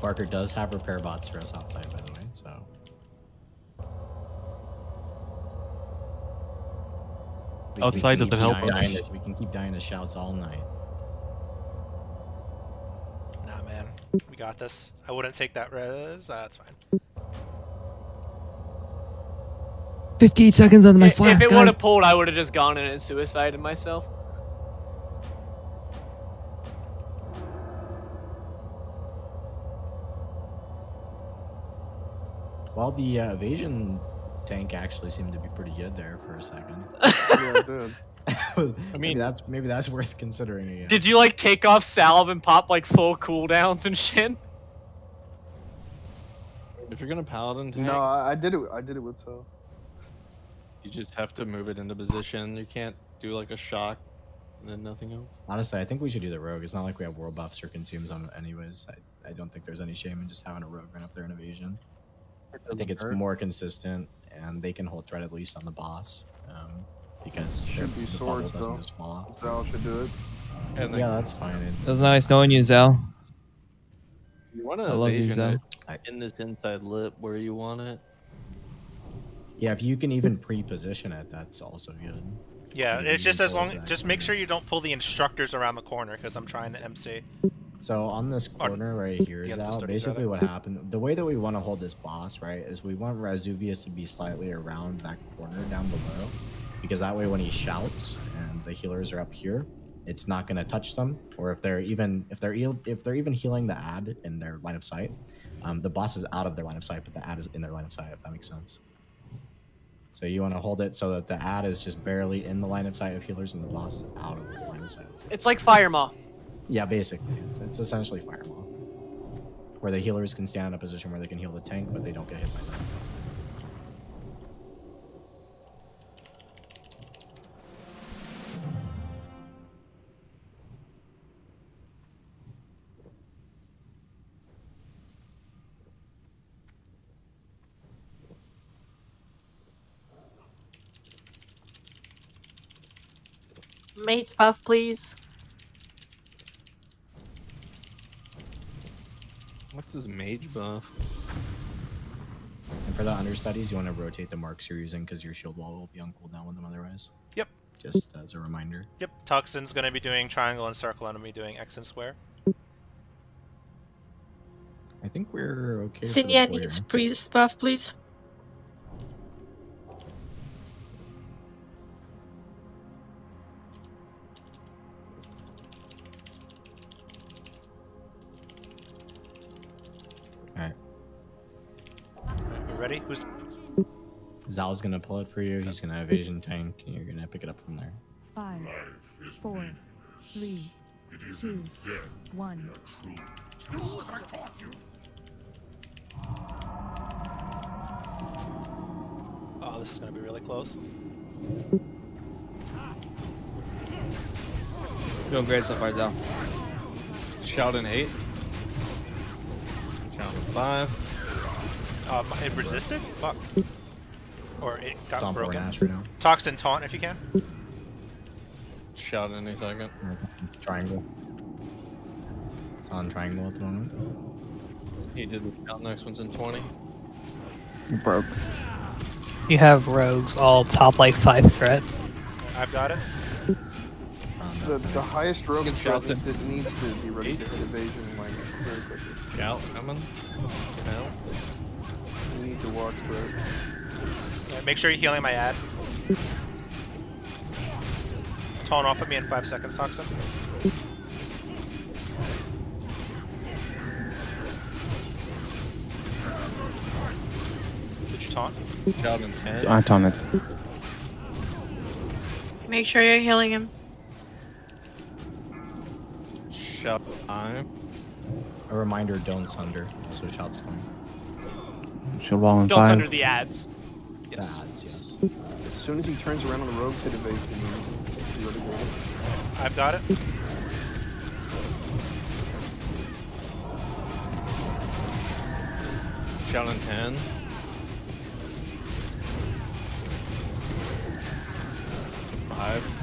Barker does have repair bots for us outside, by the way, so. We can Outside keep doesn't help dying us. we can keep dying to shouts all night. Nah, man. We got this. I wouldn't take that res. That's fine. 58 seconds on my flat, If it guys. would have pulled, I would have just gone in and suicided myself. Well, the evasion tank actually seemed to be pretty good there for a second. Yeah, it did. I mean, maybe that's worth considering again. Did you like take off salve and pop like full cooldowns and shit? If you're gonna paladin tank, No, I did it. I did it with so. you just have to move it into position. You can't do like a shock and then nothing else. Honestly, I think we should do the rogue. It's not like we have world buffs or consumes on it anyways. I don't think there's any shame in just having a rogue run up there in evasion. I think it's more consistent, and they can hold threat at least on the boss, because Should be the bubble swords doesn't though. just fall off. Zal should do it. And Yeah, that's fine. It was nice knowing you, Zal. You want I to love you, evasion Zal. it in this inside lip where you want it. Yeah, if you can even pre-position it, that's also good. Yeah, Maybe it's you just can as pull it long. back Just make sure you don't pull the instructors around the corner because I'm trying to MC. So on this corner right here is other out. studies, Basically, rather. what happened? The way that we want to hold this boss, right, is we want Razuvius to be slightly around that corner down below, because that way when he shouts and the healers are up here, it's not going to touch them. Or if they're even healing the ad in their line of sight, the boss is out of their line of sight, but the ad is in their line of sight. If that makes sense. So you want to hold it so that the ad is just barely in the line of sight of healers, and the boss is out of the line of sight. It's like Fire Maw. Yeah, basically. It's essentially Firemaw. Where the healers can stand in a position where they can heal the tank, but they don't get hit by them. Mage buff, please. What's this mage buff? And for the understudies, you want to rotate the marks you're using because your shield wall will be on cooldown with them otherwise. Yep. Just as a reminder. Yep. Tuxton's gonna be doing triangle and circle, and I'm gonna be doing X and square. I think we're okay. for the Sinia foyer. needs priest buff, please. Alright. You ready? Who's? Zal's gonna pull it for you. He's gonna evasion tank, and you're gonna pick it up from there. 5, 4, 3, 2, 1. Do as I taught you. Oh, this is gonna be really close. Doing great so far, Zal. Shout in 8. Shout in 5. It resisted? Fuck. Or it It's got on broken. Bornash right now. Toxin taunt if you can. Shout any second. Triangle. It's on triangle at the moment. He did the shout, next one's in 20. Broke. You have rogues all top like 5 threat. I've got it. The highest rogue threat Shout is that needs to be ready to hit evasion like very quickly. Shout coming. No. You need to watch threat. Yeah, make sure you're healing my ad. Taunt off of me in 5 seconds, Toxin. Did you taunt? Shout in 10. I taunted. Make sure you're healing him. Shout 5. A reminder, don't sunder. So shout's fine. Shield wall in Don't 5. under the ads. Yes. Ads, yes. As soon as he turns around on the rogue, hit evasion. You're ready to hit. I've got it. Shout in 10.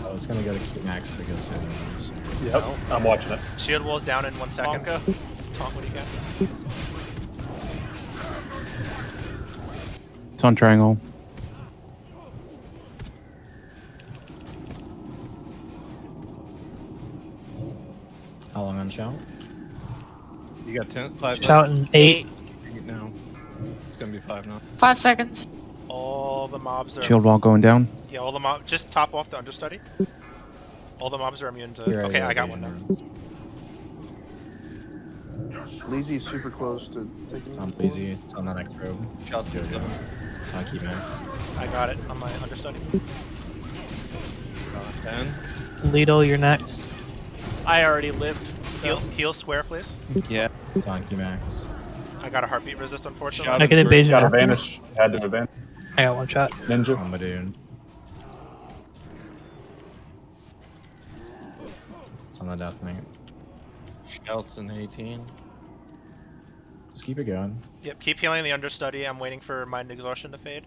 Oh, it's gonna go to keep max because so. Yep, I'm watching it. Shield wall's down in 1 second. Bonka. Taunt, what do you got? It's on triangle. How long on shout? You got 10, 5 Shout in 8. now. It's gonna be 5 now. 5 seconds. All the mobs are. Shield wall going down. Yeah, all the mobs. Just top off the understudy. All the mobs are immune to. Here, Okay, yeah, I got yeah, one now. Leezy's super close to taking. It's on Bleezy. It's on the next probe. Shout's in 7. It's on keep max. I got it on my understudy. Shout in 10. Lido, you're next. I already lived. So. Heal square, please. Yeah. It's on keep max. I got a heartbeat resist, unfortunately. I can invasion. Got after. advantage. Had to advantage. I got one shot. Ninja. On my dude. It's on the death knight. Shouts in 18. Just keep it going. Yep, keep healing the understudy. I'm waiting for mind exhaustion to fade.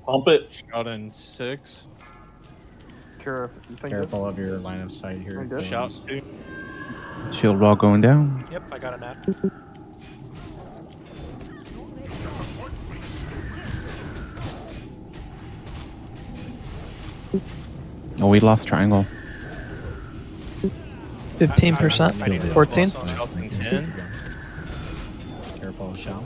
Pump it. Shout in 6. Careful of your line of sight here. Shout 2. Shield wall going down. Yep, I got a nap. Oh, we lost triangle. 15%. 14. Shout in 10. Careful of shout.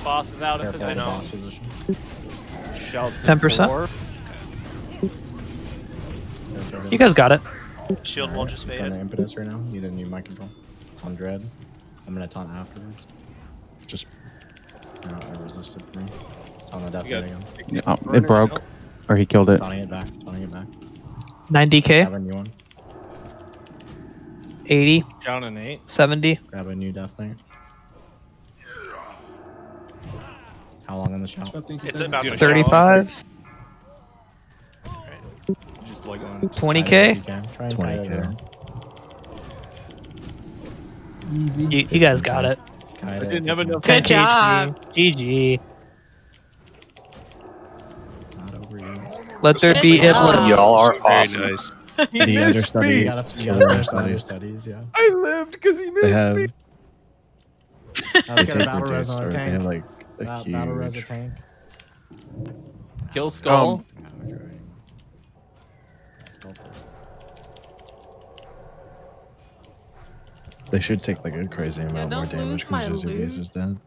Boss is out of Careful of the position. boss position. Shouts in 10%. 4. You guys got it. Shield wall just It's going to faded. impetus right now. You didn't need my control. It's on dread. I'm gonna taunt afterwards. Just no, I resisted for me. It's on the death You knight got- again. Oh, it broke. Or he killed it. Taunting it back. Taunting it back. 90k. Grab a new one. 80. Shout in 8. 70. Grab a new death knight. How long on the shout? It's about to 35. Just like on. 20k. Try and kite it 20K. around. You guys got it. Kite I it didn't if have you can. enough. Good job. GG. Not over you. Let there be Good job. Iblis. Y'all are Very awesome. nice. He The missed understudy. me. You gotta understudy studies, yeah. I lived because he missed They have. me. I was They gonna take battle res reduce, on or a they have tank. like a Battle res a huge. tank. Kill Skull. Let's go first. They should take like a crazy amount more don't damage lose my because your loot. base is dead.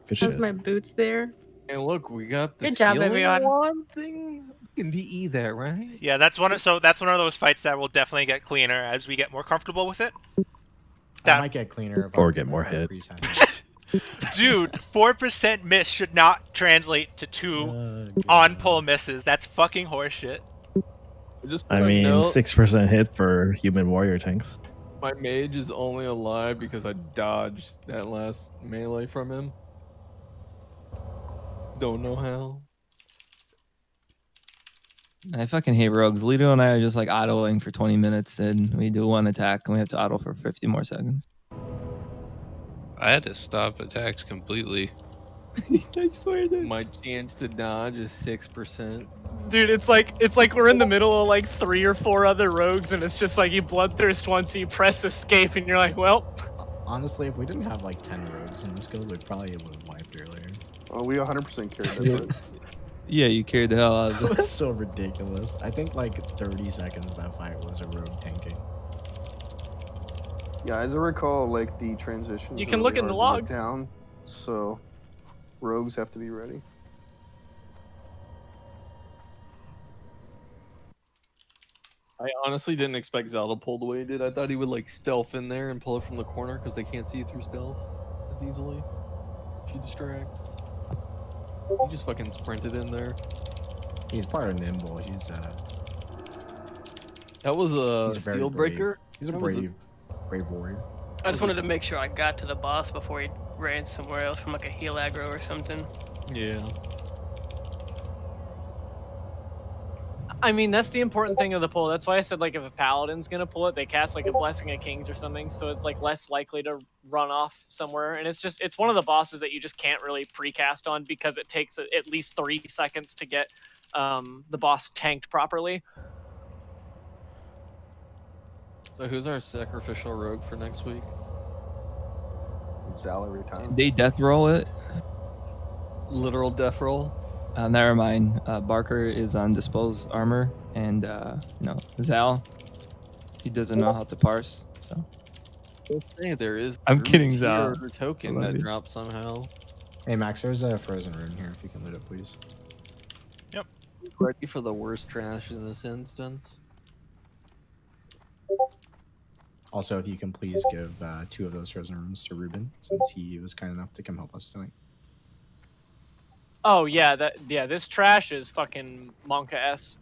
Good Has shit. my boots there. And look, we got the Good job, healing everyone. One thing can be there, right? Yeah, that's one. So that's one of those fights that will definitely get cleaner as we get more comfortable with it. That might get cleaner if Or I- get more if I hit. pre-sign. Dude, 4% miss should not translate to 2 on-pull misses. That's fucking horseshit. Just I wanna mean, note, 6% hit for human warrior tanks. my mage is only alive because I dodged that last melee from him. Don't know how. I fucking hate rogues. Lido and I are just like idling for 20 minutes, and we do one attack, and we have to idle for 50 more seconds. I had to stop attacks completely. I swear to. My chance to dodge is 6%. Dude, it's like we're in the middle of like 3 or 4 other rogues, and it's just like you bloodthirst once, you press escape, and you're like, well. Honestly, if we didn't have like 10 rogues in this guild, we probably would have wiped earlier. Oh, we 100% carried that fight. Yeah, you carried the hell out of That it. was so ridiculous. I think like 30 seconds of that fight was a rogue tanking. Yeah, as I recall, like the transitions. You can are look really in the hard to get logs. down, so rogues have to be ready. I honestly didn't expect Zal to pull the way he did. I thought he would like stealth in there and pull it from the corner because they can't see through stealth as easily. If you distract. He just fucking sprinted in there. He's part of nimble. That was he's a very steel brave. breaker. He's a That was brave warrior. I just wanted to make sure I got to the boss before he ran somewhere else from like a heal aggro or something. Yeah. I mean, that's the important thing of the pull. That's why I said, like, if a paladin's gonna pull it, they cast like a Blessing of Kings or something, so it's like less likely to run off somewhere. And it's one of the bosses that you just can't really precast on because it takes at least 3 seconds to get the boss tanked properly. So who's our sacrificial rogue for next week? Zal every time. They death roll it. Literal death roll. Never mind. Barker is on dispose armor, and Zal, he doesn't know how to parse. So Let's say there is. I'm a kidding, tier Zal. token I love that you. drops somehow. Hey Max, there's a frozen rune here. If you can loot it, please. Yep. Ready for the worst trash in this instance. Also, if you can please give 2 of those frozen runes to Ruben, since he was kind enough to come help us tonight. Oh yeah, this trash is fucking Monka S.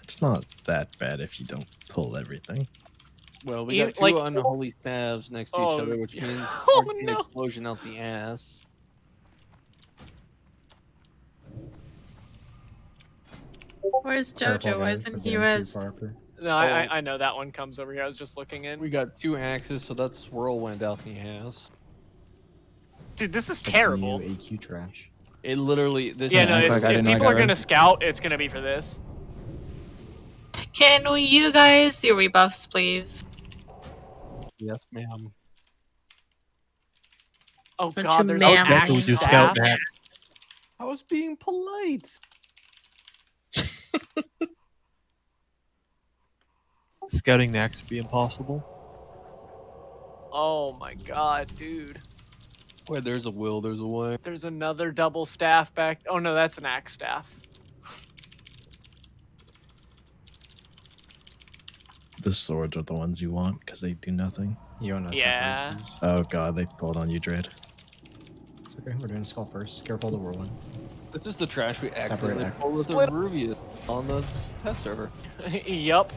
It's not that bad if you don't pull everything. Well, we Even- got 2 like- unholy stabs next to each Oh, other, which means oh, an no. explosion out the ass. Where's Careful, Jojo? Why guys, isn't we're he getting too res? far up here. No, I know that one comes over here. I was just looking in. We got 2 axes, so that's whirlwind out the ass. Dude, this is It's like terrible. new AQ trash. It literally. This Yeah, is no, act it's, like I if didn't know I people got are gonna res. scout, it's gonna be for this. Can you guys do rebuffs, please? Yes, ma'am. Oh Bunch god, of there's ma'am. an How axe would you staff. scout I was being polite. Scouting Naxx would be impossible. Oh my god, dude. Where there's a will, there's a way. There's another double staff back. Oh no, that's an axe staff. The swords are the ones you want because they do nothing. You want to Yeah. please? Oh god, they pulled on you, Dread. It's okay. We're doing skull first. Careful of the whirlwind. This is the trash we accidentally Separate pulled with the Split. Rubius on the test server. Yup.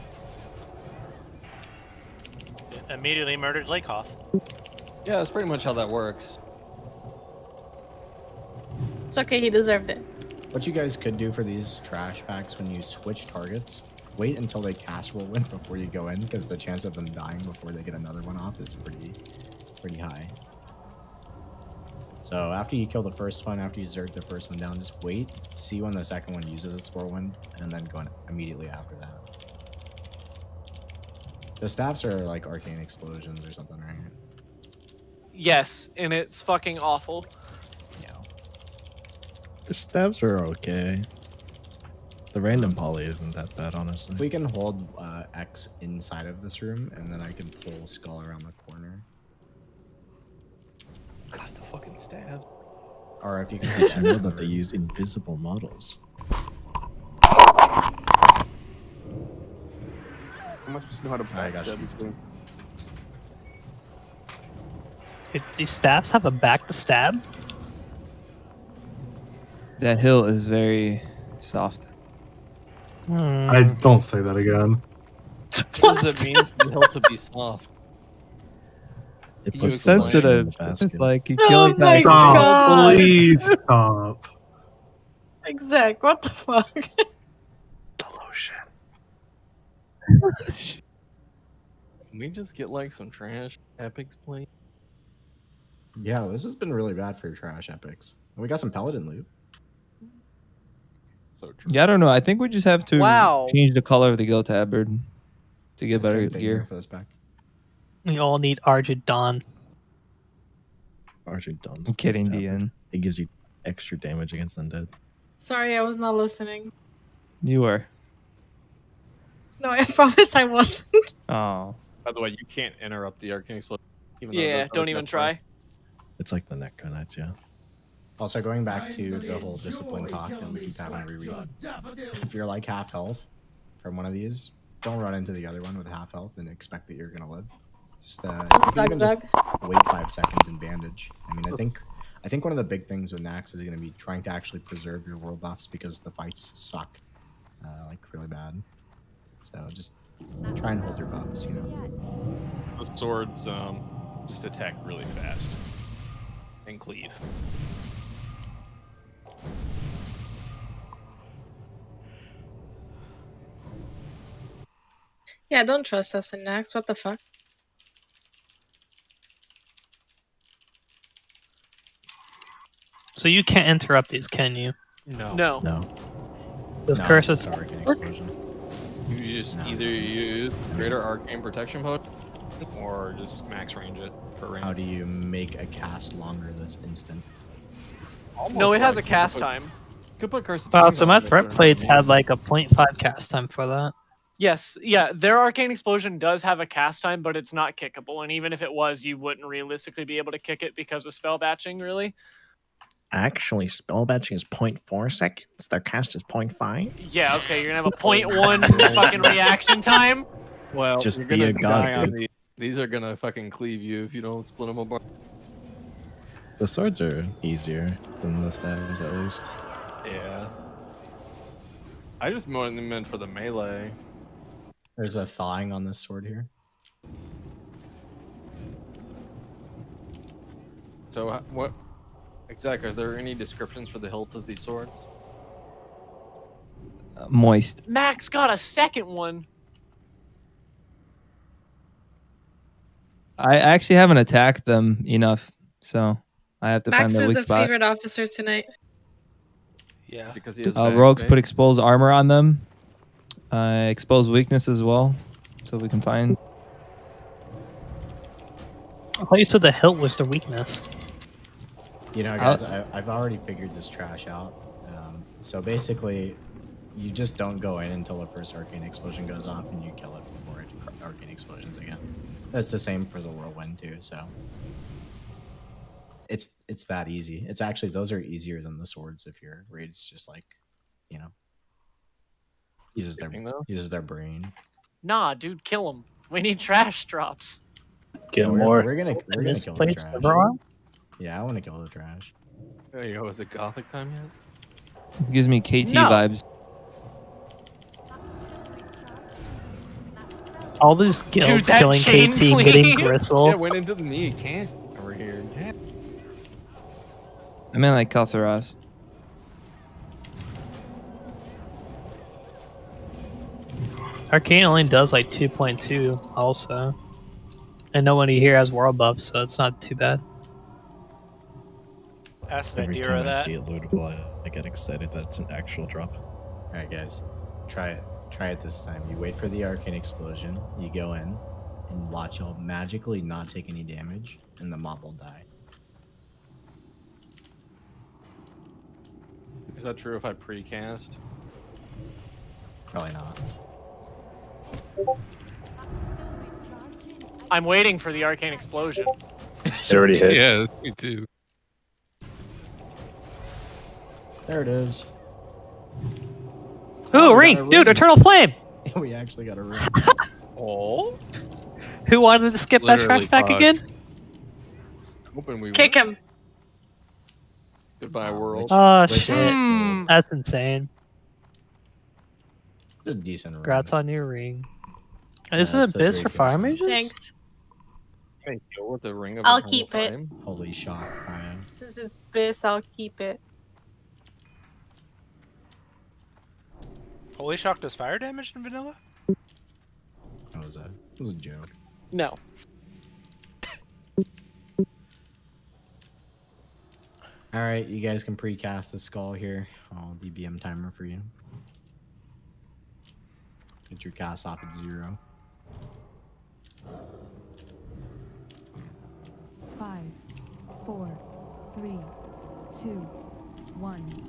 Immediately murdered Lakehoff. Yeah, that's pretty much how that works. It's okay, he deserved it. What you guys could do for these trash packs when you switch targets, wait until they cast whirlwind before you go in, because the chance of them dying before they get another one off is pretty high. So after you kill the first one, after you zerg the first one down, just wait, see when the second one uses its whirlwind, and then go in immediately after that. The staffs are like arcane explosions or something, right? Yes, and it's fucking awful. Yeah. The stabs are okay. The random poly isn't that bad, honestly. If we can hold X inside of this room, and then I can pull Skull around the corner. God, the fucking stab. Or if you can Did you know that they use invisible models? How am I supposed to know how to I got backstab you. this thing? These staffs have a back to stab? That hill is very soft. I don't say that again. What does it mean for the hill to be soft? It Can you puts the explain? mushroom in Sensitive. the It's basket. like you Oh feel like my that. Stop, God. please stop. Exact, what the fuck? The lotion. Can we just get like some trash epics play? Yeah, this has been really bad for your trash epics. And we got some paladin loot. So true. Yeah, I don't know. I think we just have to Wow. change the color of the guild tabard to get better Same thing here gear. for this pack. We all need Argent Dawn. Archer Dawn's I'm kidding, best tabard. DN. It gives you extra damage against undead. Sorry, I was not listening. You are. No, I promise I wasn't. Oh. By the way, you can't interrupt the arcane explosion. Even though Yeah, those don't are even good try. It's like the Necro Knights, yeah. Also, going back to the whole discipline talk that we keep having reread. If you're like half health from one of these, don't run into the other one with half health and expect that you're gonna live. Just you can even just wait 5 seconds and bandage. I mean, I think one of the big things with Naxx is gonna be trying to actually preserve your world buffs because the fights suck, like really bad. So just try and hold your buffs, you know. The swords just attack really fast and cleave. Yeah, don't trust us in Naxx. What the fuck? So you can't interrupt these, can you? No. No. No. Those No, curses. it's just Arcane Explosion. You just either use greater arcane protection potion or just max range it for range. How do you make a cast longer that's instant? No, it has like, a cast you could put- time. You could put curse of Wow, Times so on my it if threat they're plates not had like a 0.5 cast time for that. Yes, yeah, their arcane explosion does have a cast time, but it's not kickable. And even if it was, you wouldn't realistically be able to kick it because of spell batching, really. Actually, spell batching is 0.4 seconds. Their cast is 0.5. Yeah, okay, you're gonna have a 0.1 fucking reaction time. Well, Just you're be gonna a god, die on dude. these. These are gonna fucking cleave you if you don't split them apart. The swords are easier than the staves, at least. Yeah. I just more than meant for the melee. There's a thawing on this sword here. So what exactly? Are there any descriptions for the hilt of these swords? Moist. Max got a second one. I actually haven't attacked them enough, so I have to Max find the is weak the spot. favorite officer tonight. Yeah. Because he has Rogues put exposed armor on them. Exposed weakness as well, so we can find. I thought you said the hilt was the weakness. You know, guys, I've already figured this trash out. So basically, you just don't go in until the first arcane explosion goes off, and you kill it before it arcane explosions again. That's the same for the whirlwind too. So it's that easy. It's actually those are easier than the swords if your raid's just like, you know, uses their brain. Nah, dude, kill him. We need trash drops. Yeah, we're gonna kill the misplaced trash. overarm? Yeah, I want to kill the trash. There you go. Is it Gothic time yet? It gives me KT No. vibes. All these guilds that killing chain KT, getting cleave. gristle. Yeah, went into the knee. Can't over here. Yeah. I mean, like Katharas. Arcane only does like 2.2 also. And nobody here has world buffs, so it's not too bad. Ask an Every idea time of I that. see it lootable, I get excited that it's an actual drop. All right, guys, try it. Try it this time. You wait for the arcane explosion. You go in and watch. You'll magically not take any damage, and the mob will die. Is that true if I precast? Probably not. I'm waiting for the arcane explosion. It already hit. Yeah, me too. There it is. Ooh, we ring! got a Dude, ring. Eternal Flame! We actually got a ring. Oh. Who wanted to skip that Literally trash back fuck. again? Hoping we Kick would. him. Goodbye, world. Oh Which- shit. That's insane. It's a decent ring. Congrats on your ring. Yeah, Isn't it's it a biz great for fire face. mages? Thanks. Can I deal with the ring of I'll Eternal keep it. Flame? Holy shock, Ryan. Since it's Biss, I'll keep it. Holy Shock does fire damage in vanilla? That was a joke. No. All right, you guys can precast the skull here. I'll DBM timer for you. Get your cast off at 0. 5, 4, 3, 2, 1.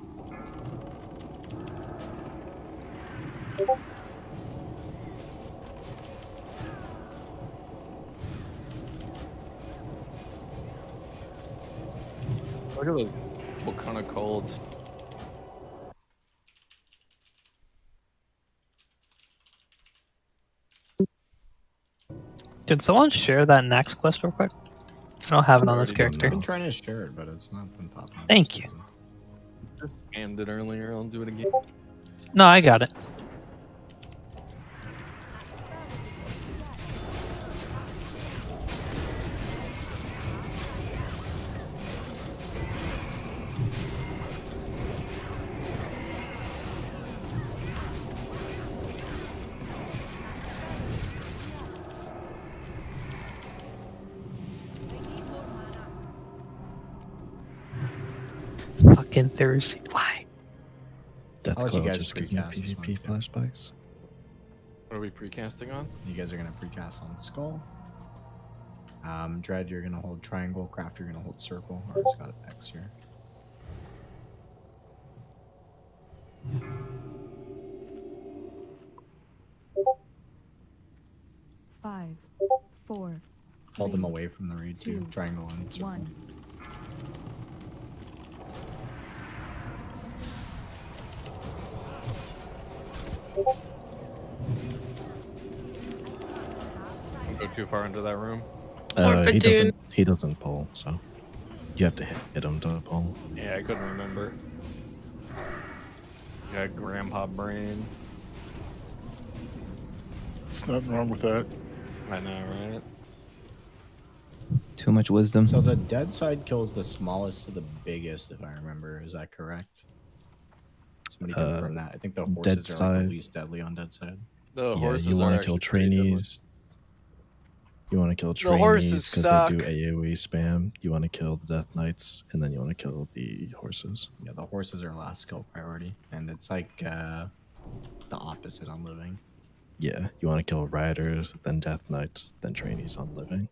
Look at this. What kind of cold? Did someone share that Naxx quest real quick? I don't have it on this character. I've been trying to share it, but it's not been popping up. Thank you. Just scammed it earlier. I'll do it again. No, I got it. Fucking Thursday. Why? Death I'll let you Claw guys just give me precast this one, PvP too. flashbacks. What are we precasting on? You guys are gonna precast on skull. Dread, you're gonna hold triangle. Craft, you're gonna hold circle. Or it's got an X here. Five, 4, Hold them 3, away from the raid too. 2, Triangle and circle. 1. Don't go too far into that room. He doesn't pull, so you have to hit him to pull. Yeah, I couldn't remember. Got grandpa brain. There's nothing wrong with that. I know, right? Too much wisdom. So the dead side kills the smallest to the biggest, if I remember. Is that correct? Somebody confirm that. I think the dead horses are like the side. least deadly on dead side. The Yeah, horses you are want to kill actually pretty deadly. trainees. You want to kill The horses trainees because they do suck. AoE spam. You want to kill the Death Knights, and then you want to kill the horses. Yeah, the horses are last kill priority, and it's like the opposite on living. Yeah, you want to kill riders, then Death Knights, then trainees on living.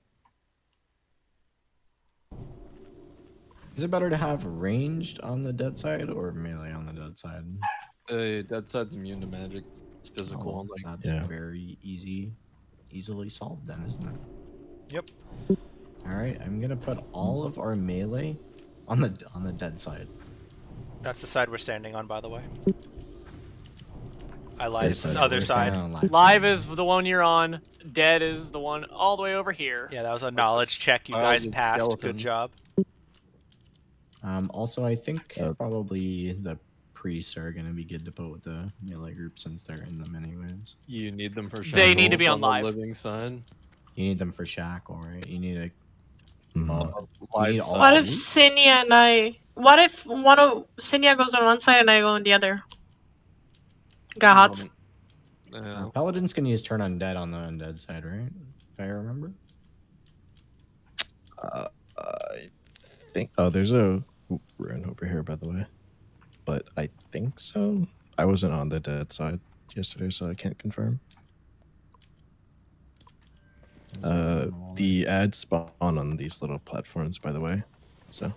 Is it better to have ranged on the dead side or melee on the dead side? The dead side's immune to magic. It's physical. Oh, Like, that's very easily solved then, isn't it? Yep. All right, I'm gonna put all of our melee on the dead side. That's the side we're standing on, by the way. I lied. It's the side, other we're standing side. on live Live is the one you're on. Dead is the one all the way over here. Yeah, that was a knowledge check. You guys passed. Good job. Also, I think probably the priests are gonna be good to put with the melee group since they're in them anyways. you need them for They need to be shackles on live. the living side. You need them for shackle, right? You need a. Live you need all side. What if three? Sinya and I? What if one of Sinya goes on one side and I go on the other? Got hot. Paladins can use turn undead on the undead side, right? If I remember. I think. Oh, there's a rune over here, by the way. But I think so. I wasn't on the dead side yesterday, so I can't confirm. The ads spawn on these little platforms, by the way. So,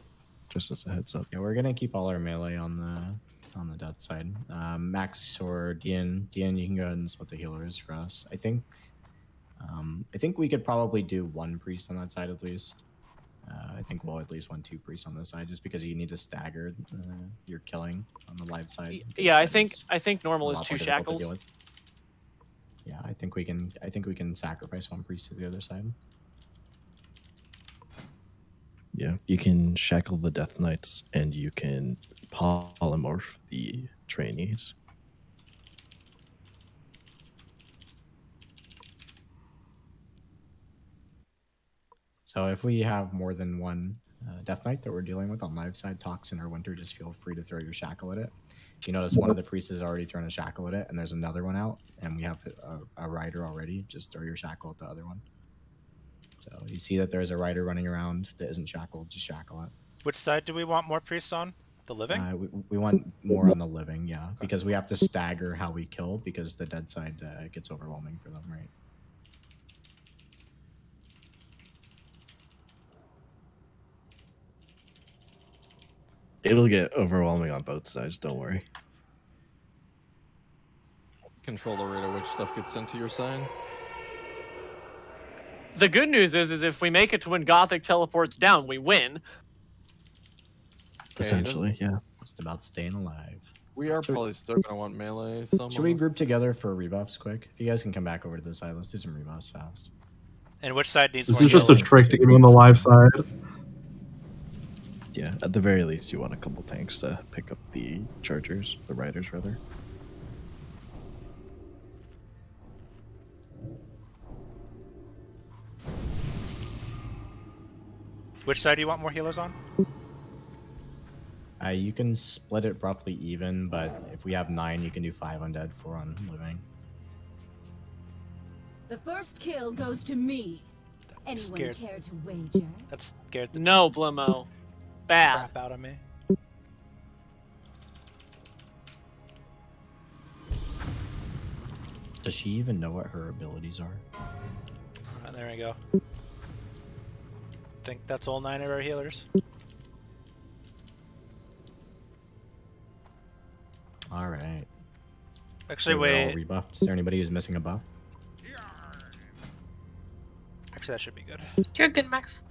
just as a heads up. Yeah, we're gonna keep all our melee on the death side. Max or Dian, you can go ahead and split the healers for us. I think we could probably do one priest on that side at least. I think we'll at least want 2 priests on this side, just because you need to stagger your killing on the live side. Yeah, I because think it's normal a is lot 2 more difficult to deal shackles. with. Yeah, I think we can sacrifice 1 priest to the other side. Yeah, you can shackle the Death Knights, and you can polymorph the trainees. So if we have more than one Death Knight that we're dealing with on live side, Toxin or Winter, just feel free to throw your shackle at it. You notice one of the priests has already thrown a shackle at it, and there's another one out, and we have a rider already. Just throw your shackle at the other one. So you see that there's a rider running around that isn't shackled, just shackle it. Which side do we want more priests on? The living? We want more on the living, yeah, because we have to stagger how we kill because the dead side gets overwhelming for them, right? It'll get overwhelming on both sides. Don't worry. Control the rate at which stuff gets sent to your side. The good news is if we make it to when Gothic teleports down, we win. Essentially, yeah. Just about staying alive. We are probably still gonna want melee. Some Should we group together for rebuffs quick? If you guys can come back over to the side, let's do some rebuffs fast. And which side needs This more is just a healing? trick to get me on the live side. Yeah, at the very least, you want a couple tanks to pick up the chargers, the riders rather. Which side do you want more healers on? You can split it roughly even, but if we have 9, you can do 5 undead, 4 on living. The first kill goes to me. Anyone scared. care to wager? That scared the No, Blimo. Bad. crap out of me. Does she even know what her abilities are? There we go. Think that's all 9 of our healers. All right. Actually, So we're all wait. rebuffed. Is there anybody who's missing a buff? Actually, that should be good. You're good, Max.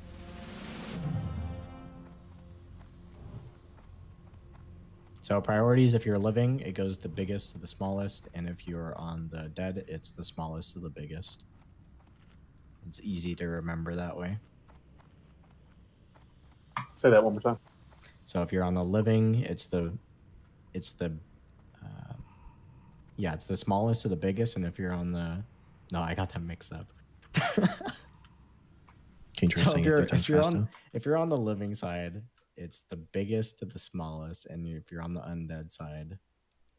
So priorities, if you're living, it goes the biggest to the smallest, and if you're on the dead, it's the smallest to the biggest. It's easy to remember that way. Say that one more time. So if you're on the living, it's the yeah, it's the smallest to the biggest, and if you're on the, no, I got that mixed up. Can you try So saying it 3 times faster? if you're on the living side, it's the biggest to the smallest, and if you're on the undead side,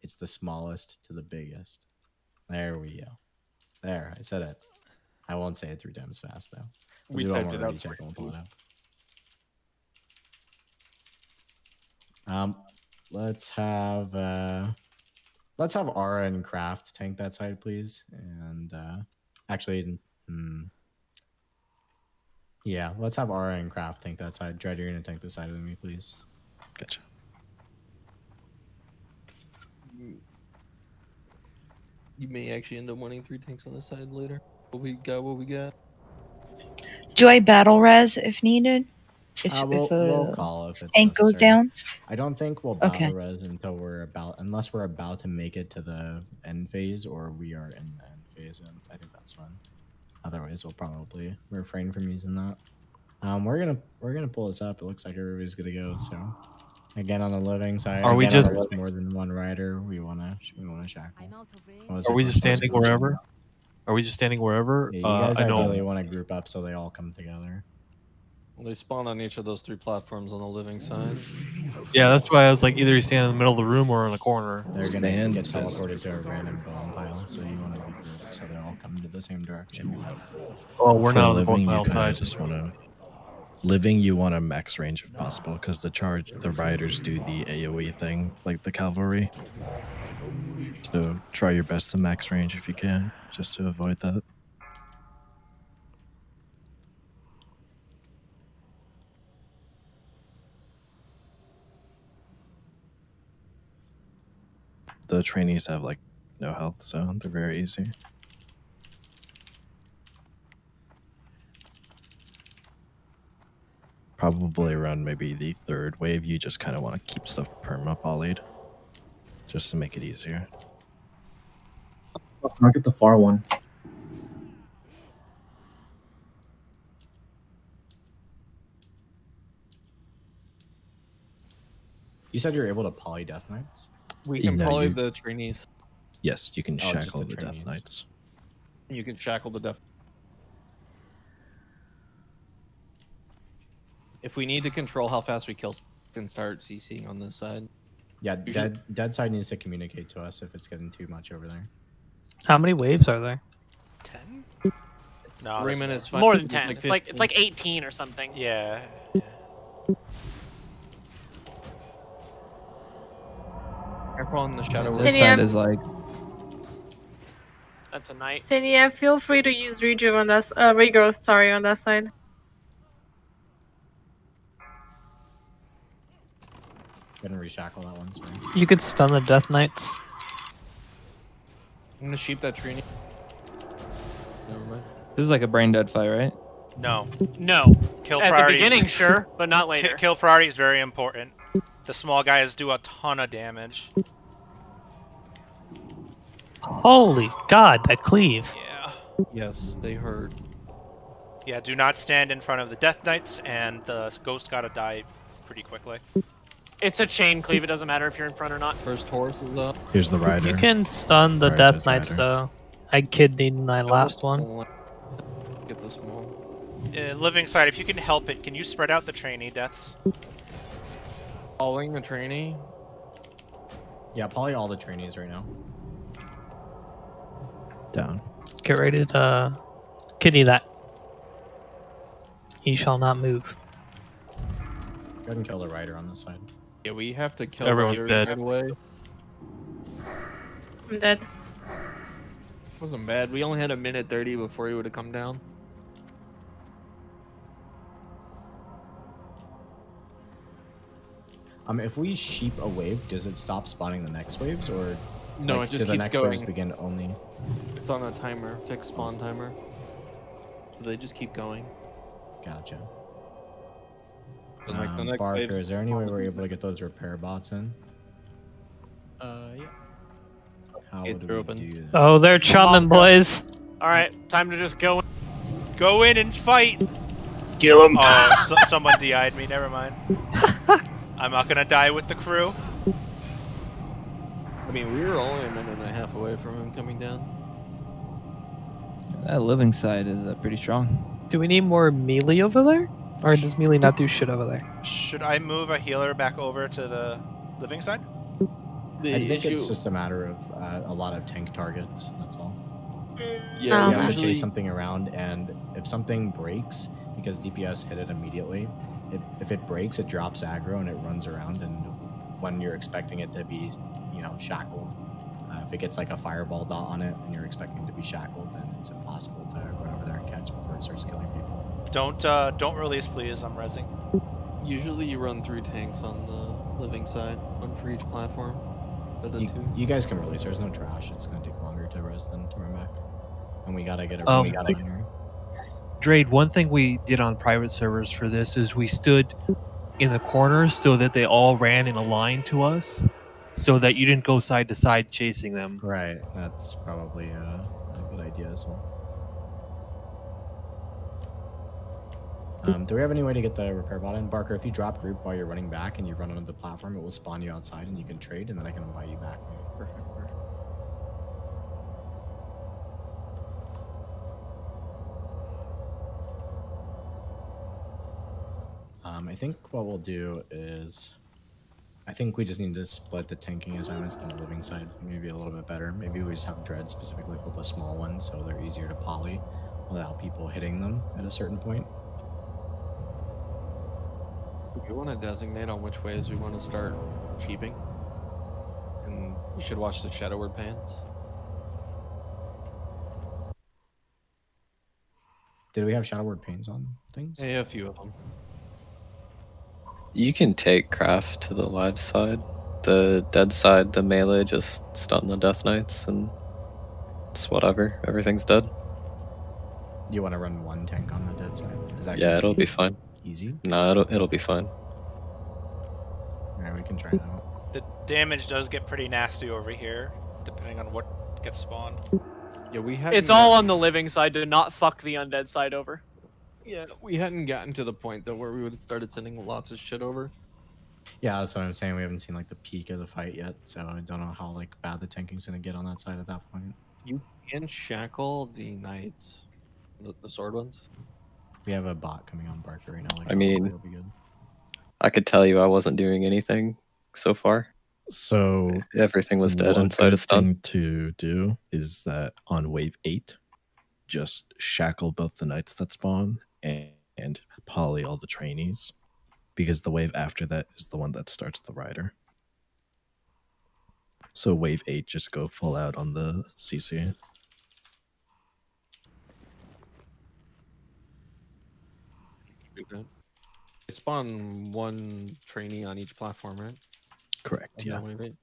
it's the smallest to the biggest. There we go. There, I said it. I won't say it 3 times fast though. We do one typed more it ready out check and we'll pull it for up. Let's have Aura and Craft tank that side, please. And actually, yeah, let's have Aura and Craft tank that side. Dread, you're gonna tank this side with me, please. Gotcha. You may actually end up wanting 3 tanks on the side later. But we got what we got. Do I battle res if needed? If, We'll call if it's tank goes necessary. down? I don't think we'll battle Okay. res until unless we're about to make it to the end phase or we are in the end phase, and I think that's fine. Otherwise, we'll probably refrain from using that. We're gonna pull this up. It looks like everybody's gonna go. So again, on the living side, Are we again, if just- there's more than one rider? We wanna shackle. Are we just standing wherever? Are we just standing wherever? Yeah, you guys I know. ideally want to group up so they all come together. Well, they spawn on each of those 3 platforms on the living side. Yeah, that's why I was like, either you stand in the middle of the room or in a corner. They're gonna get teleported to a random bone pile, so you want to be grouped so they all come to the same direction. Oh, we're For not on the living, both you mile kinda side. just want to living. You want a max range if possible, because the riders do the AOE thing like the cavalry. So try your best to max range if you can, just to avoid that. The trainees have like no health, so they're very easy. Probably around maybe the 3rd wave, you just kind of want to keep stuff perma polyed, just to make it easier. Target the far one. You said you're able to poly Death Knights? We can No, probably you- the trainees. Yes, you can Oh, just shackle the the Death trainees. Knights. You can shackle the death. If we need to control how fast we kill, we can start CCing on this side. Yeah, Usually- dead side needs to communicate to us if it's getting too much over there. How many waves are there? 10? No, Three there's minutes, more. More than It's 10. like It's like 15. 18 or something. Yeah. Careful on the shadow. This Cindy, side is like That's a knight. Cinia, feel free to use rejuve on that regrowth, sorry, on that side. Gonna reshackle that one, sorry. You could stun the Death Knights. I'm gonna sheep that Trini. Never mind. this is like a brain dead fight, right? No. No. Kill At the priority. beginning, sure, but not later. Kill priority is very important. The small guys do a ton of damage. Holy God, that cleave. Yeah. Yes, they hurt. Yeah, do not stand in front of the Death Knights, and the ghost gotta die pretty quickly. It's a chain cleave. It doesn't matter if you're in front or not. First horse is up. Here's the rider. You can stun the Prioritize Death Knights rider. though. I kidneyed my last one. Get the small. Living side, if you can help it, can you spread out the trainee deaths? Following the trainee. Yeah, poly all the trainees right now. Down. Get ready to kidney that. He shall not move. Go ahead and kill the rider on this side. Yeah, we have to kill Everyone's Riders dead. right away. I'm dead. Wasn't bad. We only had a minute 30 before he would have come down. If we sheep a wave, does it stop spawning the next waves, or No, like, it just do the keeps next waves going. begin only? It's on a timer, fixed spawn timer. So they just keep going. Gotcha. And, like, the next Barker, wave's is there any way we're able to get those repair bots in? Yeah. How Gates would are we open. do that? Oh, they're chumming, boys. Alright, time to just go. Go in and fight! Kill him. Oh, someone DI'd me, never mind. I'm not gonna die with the crew. I mean, we were only a minute and a half away from him coming down. That living side is pretty strong. Do we need more melee over there? Or does melee not do shit over there? Should I move a healer back over to the living side? I think it's just a matter of a lot of tank targets, that's all. Yeah, You have to usually chase something around, and if something breaks, because DPS hit it immediately, if it breaks, it drops aggro and it runs around, and when you're expecting it to be, shackled, if it gets like a fireball dot on it and you're expecting it to be shackled, then it's impossible to run over there and catch before it starts killing people. Don't release, please. I'm rezzing. Usually you run through tanks on the living side, one for each platform. Instead of two. You guys can release. There's no trash. It's gonna take longer to res than to run back, and we gotta get it. We gotta get her. Drade, one thing we did on private servers for this is we stood in the corners so that they all ran in a line to us, so that you didn't go side to side chasing them. Right, that's probably a good idea as well. Do we have any way to get the repair bot in? Barker, if you drop group while you're running back and you run onto the platform, it will spawn you outside and you can trade, and then I can invite you back. Perfect. I think what we'll do is, I think we just need to split the tanking assignments on the living side, maybe a little bit better. Maybe we just have Dread specifically hold the small ones so they're easier to poly without people hitting them at a certain point. We want to designate on which ways we want to start sheeping. And we should watch the Shadow Word pans. Did we have Shadow Word pains on things? Yeah, a few of them. You can take craft to the live side. The dead side, the melee, just stun the Death Knights and it's whatever. Everything's dead. You want to run one tank on the dead side? Is that Yeah, gonna it'll be fine. easy? No, it'll be fine. Alright, we can try it out. The damage does get pretty nasty over here, depending on what gets spawned. Yeah, we had. It's all on the living side to not fuck the undead side over. Yeah, we hadn't gotten to the point though where we would have started sending lots of shit over. Yeah, that's what I'm saying. We haven't seen like the peak of the fight yet, so I don't know how like bad the tanking's gonna get on that side at that point. You can shackle the knights, the sword ones. We have a bot coming on Barker right now. Like, I mean, it'll be good. I could tell you I wasn't doing anything so far. So everything was dead one inside of good stun. thing to do is that on wave 8, just shackle both the knights that spawn and poly all the trainees, because the wave after that is the one that starts the rider. So wave 8, just go full out on the CC. Do that. They spawn one trainee on each platform, right? Correct, On yeah. that wave 8.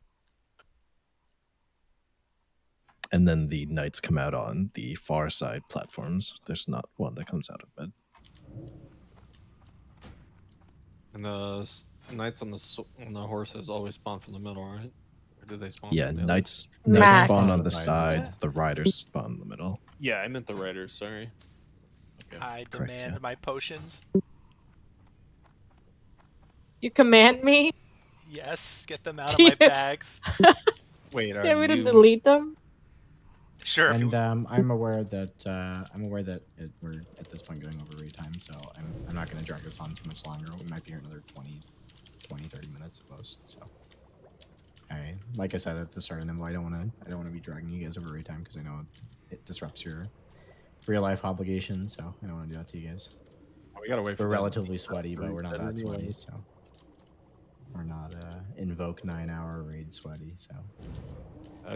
And then the knights come out on the far side platforms. There's not one that comes out of bed. And the knights on the horses always spawn from the middle, right? Or do they spawn Yeah, from the other? knights Max. spawn on the sides, the riders spawn in the middle. Yeah, I meant the riders, sorry. Okay. I Correct, demand yeah. my potions. You command me? Yes, get them out of my bags. Wait, You are want me to you delete them? Sure. And I'm aware that we're at this point going over read time, so I'm not going to drag this on too much longer. We might be here another 30 minutes at most. So, like I said at the start of Nimble, I don't want to be dragging you guys over read time because I know it disrupts your real life obligations. So I don't want to do that to you guys. we gotta wait for We're that relatively sweaty, but we're not reset that sweaty. anyways. So we're not invoke 9-hour raid sweaty. So.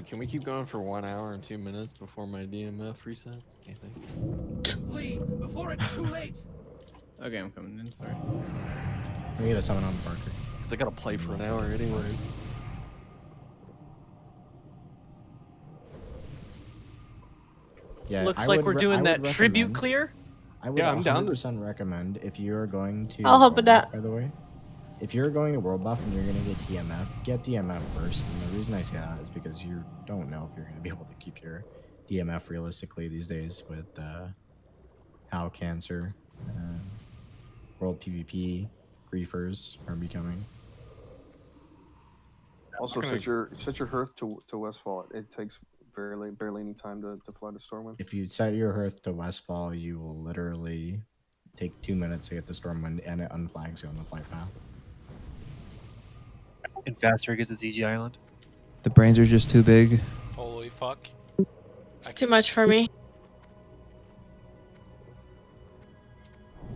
Can we keep going for 1 hour and 2 minutes before my DMF resets? I think. Flee before it's too late. Okay, I'm coming in. Sorry. We get a summon on Parker. Because I gotta play for an hour anyway. Yeah, Looks I like would we're re- doing I that would tribute recommend- clear. I would Yeah, I'm down to- 100% recommend if you are going to. I'll help with World that. Buff, by the way, if you're going to World Buff and you're going to get DMF first. And the reason I say that is because you don't know if you're going to be able to keep your DMF realistically these days with how cancer, World PvP, griefers are becoming. Also, set your hearth to Westfall. It takes barely any time to fly to Stormwind. If you set your hearth to Westfall, you will literally take 2 minutes to get to Stormwind, and it unflags you on the flight path. And faster to get to ZG Island. The brains are just too big. Holy fuck. It's too much for me.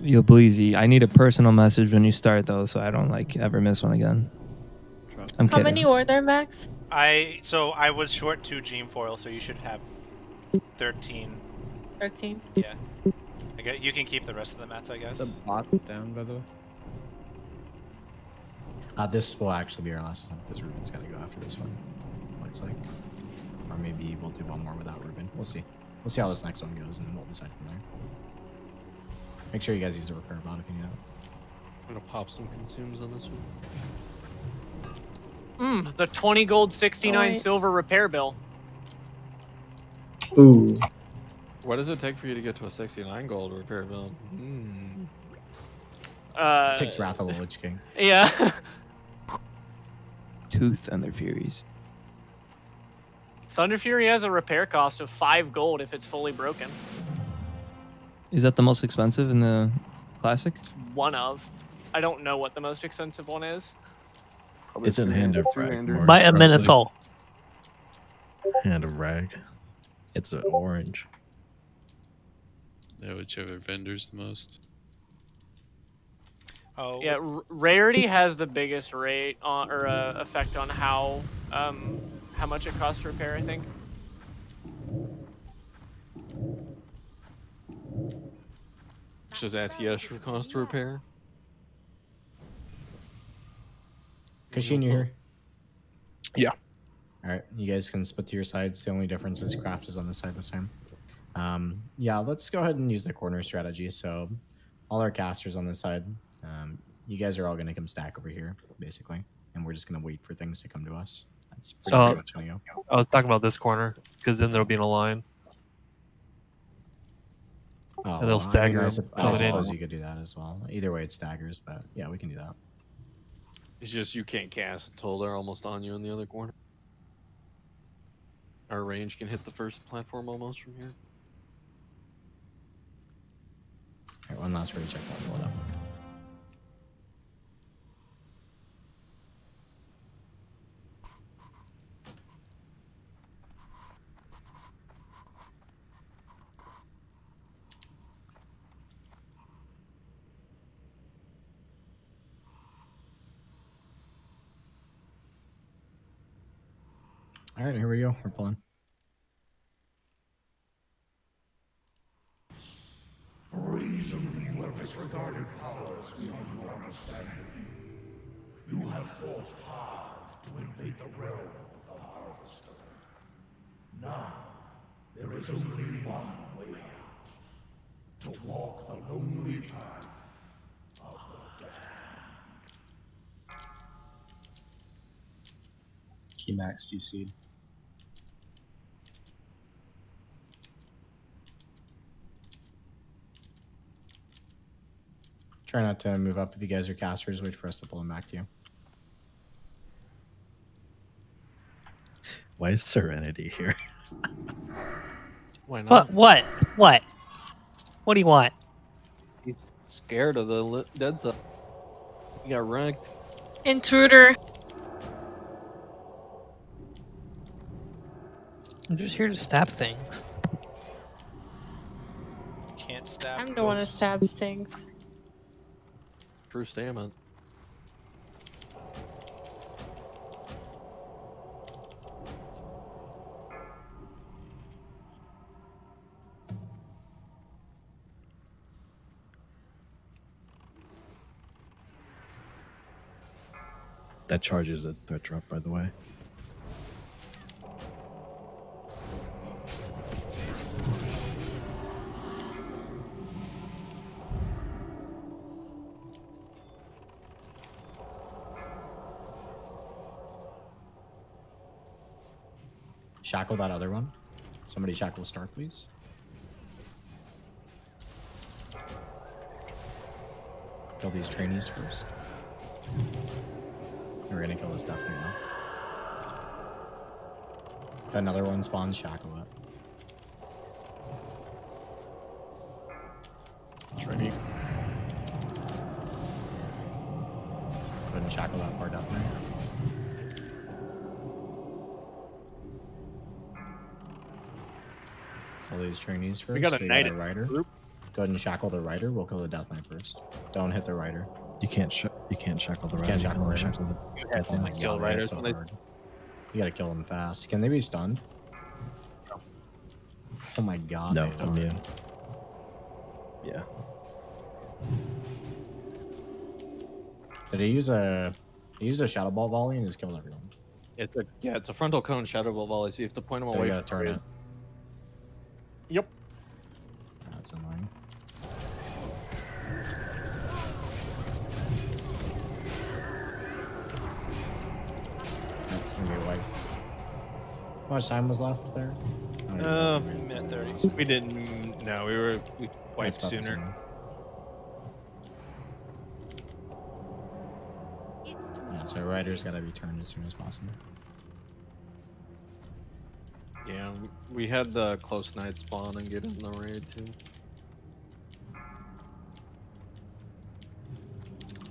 Yo, Bleezy, I need a personal message when you start though, so I don't like ever miss one again. I'm How kidding. many were there, Max? I was short 2 Gene foil, so you should have 13. 13. Yeah. You can keep the rest of the mats, I guess. The bot's down, by the way. This will actually be our last time because Ruben's got to go after this one. Looks like, or maybe we'll do one more without Ruben. We'll see. We'll see how this next one goes, and we'll decide from there. Make sure you guys use a repair bot if you need it. I'm gonna pop some consumes on this one. The 20 gold, 69 Alright. silver repair bill. Ooh. What does it take for you to get to a 69 gold repair bill? It takes Wrath of the Lich King. Yeah. Tooth and their Furies. Thunder Fury has a repair cost of 5 gold if it's fully broken. Is that the most expensive in the classic? One of. I don't know what the most expensive one is. Probably It's in Hand of Rag. two-hander. more By a expressly. Minotaur. Hand of Rag. It's an orange. Yeah, whichever vendors the most. Oh. Yeah, rarity has the biggest rate on or effect on how much it costs to repair. I think. Does ATS for cost to repair? Kashin, you here? Yeah. Alright, you guys can split to your sides. The only difference is Craft is on this side this time. Yeah, let's go ahead and use the corner strategy. So, all our casters on this side, you guys are all going to come stack over here, basically. And we're just going to wait for things to come to us. That's pretty much how it's going to go. I was talking about this corner because then there'll be in a line. Oh, And they'll stagger I them coming in. suppose you could do that as well. Either way, it staggers, but yeah, we can do that. It's just you can't cast until they're almost on you in the other corner. Our range can hit the first platform almost from here. Alright, one last ready check. I'll pull it up. All right, here we go. We're pulling. For a reason you have disregarded powers beyond your understanding. You have fought hard to invade the realm of the Harvester. Now, there is only one way out. To walk the lonely path of the damned. Key max GC. Try not to move up if you guys are casters. Wait for us to pull them back to you. Why is Serenity here? Why not? What? What? What do you want? He's scared of the dead side. He got wrecked. Intruder. I'm just here to stab things. Can't stab. I'm the one who stabs things. True statement. That charges a threat drop, by the way. Shackle that other one. Somebody shackle Star, please. Kill these trainees first. We're gonna kill this Death Knight now. If another one spawns, shackle it. Trainee. Go ahead and shackle that far Death Knight. Kill these trainees first. We got a knight rider. Go ahead and shackle the rider. We'll kill the Death Knight first. Don't hit the rider. You can't shackle the rider. You can't shackle the You rider. shackle the... You have to my kill God, riders so when they... hard. You gotta kill them fast. Can they be stunned? Oh my God. No, they are. immune. Yeah. Did he use a... He used a Shadow Ball volley and just killed everyone. It's a frontal cone shadow ball volley, so you have to point them So away. you gotta turn it. Yep. That's annoying. That's gonna be a wipe. How much time was left there? Minute 30. We didn't. No, we wiped about the sooner. same. Yeah, so Rider's gotta be turned as soon as possible. Yeah, we had the close knight spawn and get in the raid too.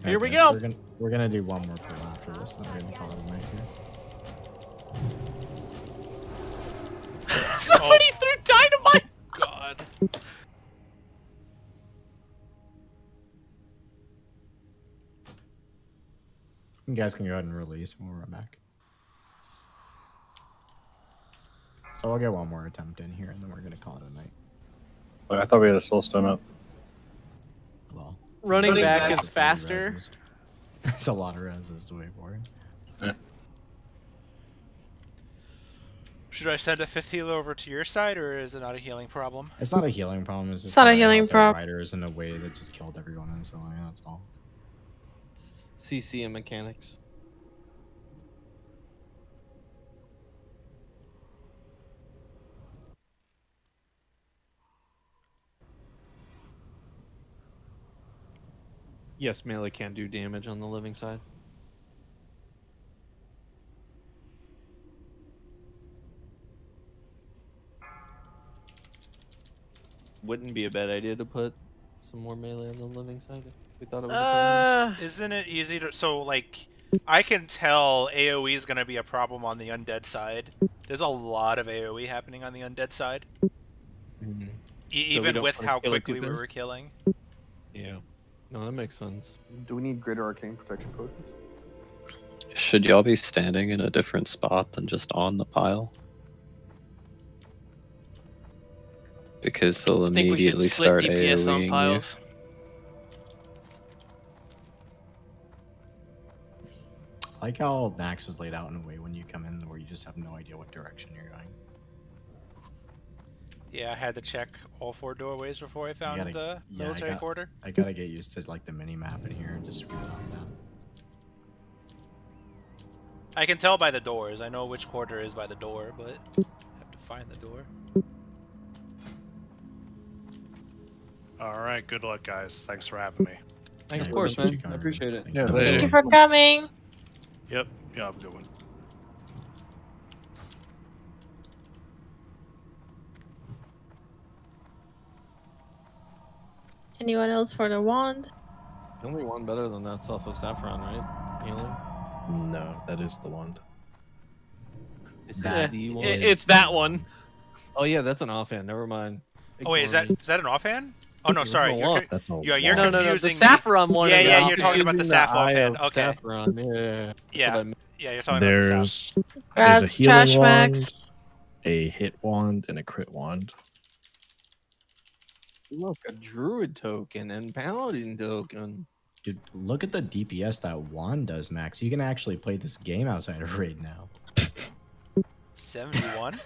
Here we guys, go. We're gonna do one more pull after this, then we're gonna call it a night here. Somebody threw dynamite! God. You guys can go ahead and release and we'll run back. So I'll get one more attempt in here and then we're gonna call it a night. Wait, I thought we had a soul stone up. Well, Running back that's is a few faster. reses. It's a lot of reses to wait for. Should I send a 5th healer over to your side, or is it not a healing problem? It's not a healing problem. It's just not a that I healing out their prob. Riders in a way that just killed everyone instantly. That's all. CC and mechanics. Yes, melee can do damage on the living side. Wouldn't be a bad idea to put some more melee on the living side if we thought it was a problem. Isn't it easy to... So, like, I can tell AoE is going to be a problem on the undead side. There's a lot of AoE happening on the undead side. Mm-hmm. Even with how quickly we were killing. Yeah. No, that makes sense. Do we need greater arcane protection potions? Should y'all be standing in a different spot than just on the pile? Because they'll I think we should immediately split start DPS on AoEing you. piles. I like how Naxx is laid out in a way when you come in where you just have no idea what direction you're going. Yeah, I had to check all 4 doorways before I found the Yeah, military quarter. I gotta get used to like the mini map in here and just read off that. I can tell by the doors. I know which quarter is by the door, but I have to find the door. All right, good luck, guys. Thanks for having me. Of course, man. I appreciate it. Yeah, Thank you for coming. Yep, you have a good one. Anyone else for the wand? The only one better than that stuff is Saffron, right? Healing? No, that is the wand. Is Yeah, that the one? it's that one. Oh yeah, that's an offhand. Never mind. Oh wait, is Ignore me. that an offhand? Oh no, sorry. No, You're, That's all. you're No, confusing the saffron me. one. Yeah, is yeah, the you're talking about the Using Saf eye offhand. of Okay. Saffron, yeah. That's what Yeah. I meant. Yeah, you're talking about the Saf. There's Grass, a healing trash wand, max. a hit wand, and a crit wand. Look, a druid token and paladin token. Dude, look at the DPS that wand does, Max. You can actually play this game outside of raid now. 71.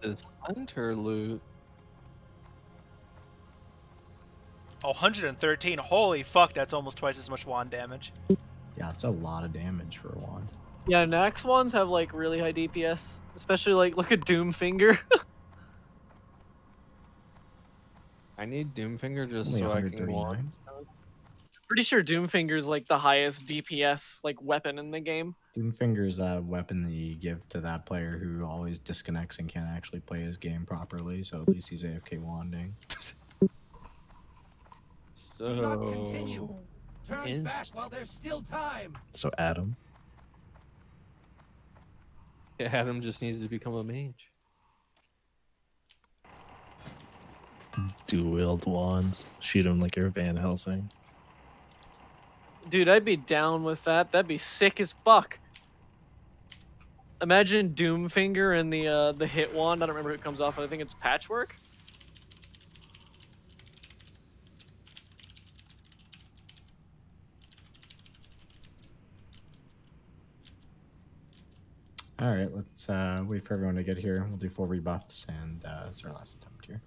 This hunter loot. Oh, 113. Holy fuck, that's almost twice as much wand damage. Yeah, it's a lot of damage for a wand. Yeah, Naxx ones have like really high DPS, especially like look at Doomfinger. I need Doomfinger just Only so I can 139. walk. Pretty sure Doomfinger's like the highest DPS like weapon in the game. Doomfinger's that weapon that you give to that player who always disconnects and can't actually play his game properly, so at least he's AFK wanding. So Do not continue. Turn back while there's still time. So Adam. yeah, Adam just needs to become a mage. Dual wield wands. Shoot him like you're Van Helsing. Dude, I'd be down with that. That'd be sick as fuck. Imagine Doomfinger and the hit wand. I don't remember who it comes off. I think it's Patchwork. Alright, let's wait for everyone to get here. We'll do 4 rebuffs, and it's our last attempt here.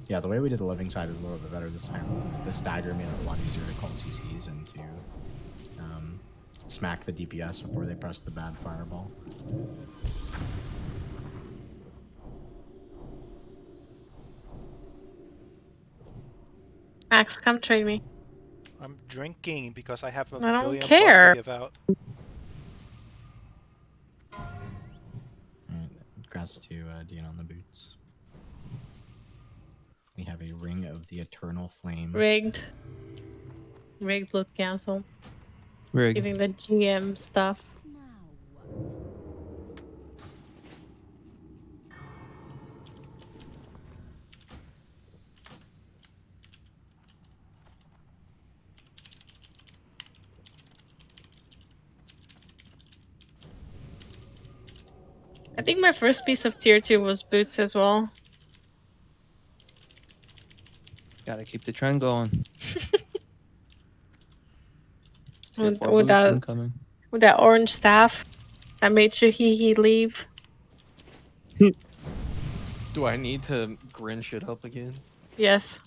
Yeah, the way we did the living side is a little bit better this time. The stagger made it a lot easier to call CCs and to smack the DPS before they press the bad fireball. Max, come trade me. I'm drinking because I have a I don't billion care. bucks to give out. Alright, congrats to Dean on the boots. We have a Ring of the Eternal Flame. Rigged. Rigged loot cancel. Rig. Giving the GM stuff. I think my first piece of tier 2 was boots as well. Gotta keep the trend going. With, Four with boots that incoming. with that orange staff. I made sure he leave. Do I need to Grinch it up again? Yes.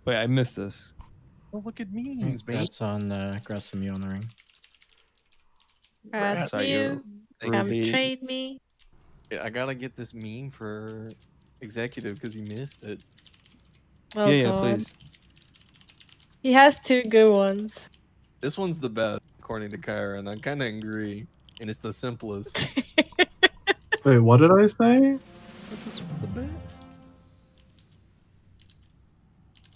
Wait, I missed this. Oh, look at memes, man. That's on Grass and Mew on the ring. That's Sorry, you. Come really- trade me. Yeah, I gotta get this meme for executive because he missed it. Oh, yeah, God. please. He has 2 good ones. This one's the best, according to Kyra, and I kind of agree. And it's the simplest. Wait, what did I say? This was the best.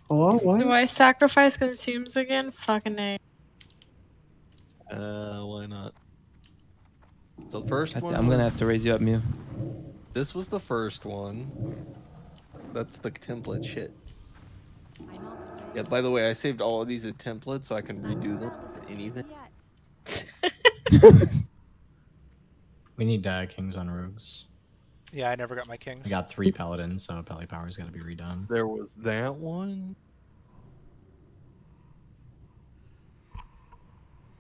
Hello, what? Do I sacrifice consumes again? Fucking A. Why not? So the first one. I'm gonna have to raise you up, Mew. This was the first one. That's the template shit. I'm out of Yeah, by the way, I saved all of these as templates so I can redo them. Anything. We need kings on rogues. Yeah, I never got my kings. I got 3 paladins, so Pally Power's got to be redone. There was that one.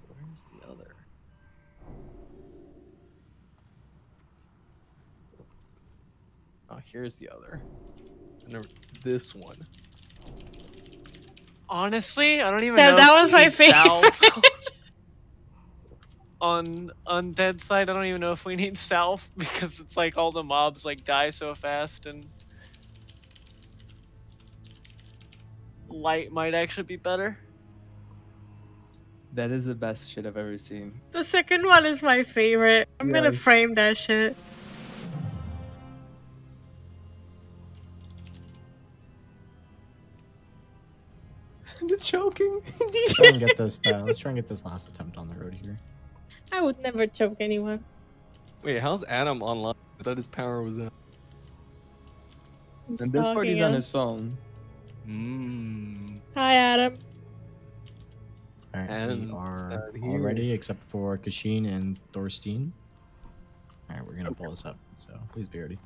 Where's the other? Oh, here's the other. And this one. Honestly, I don't even Yeah, know. that if was we my need favorite. Salve. On undead side, I don't even know if we need Salve because it's like all the mobs like die so fast, and light might actually be better. That is the best shit I've ever seen. The second one is my favorite. I'm gonna Yes. frame that shit. The choking. Let's try and get this. Let's try and get this last attempt on the road here. I would never choke anyone. Wait, how's Adam online? I thought his power was up. He's And this part stalking he's on his us. phone. Hi, Adam. Alright, And we are it's not all here. ready except for Kashin and Thorstein. Alright, we're gonna pull this up, so please be ready.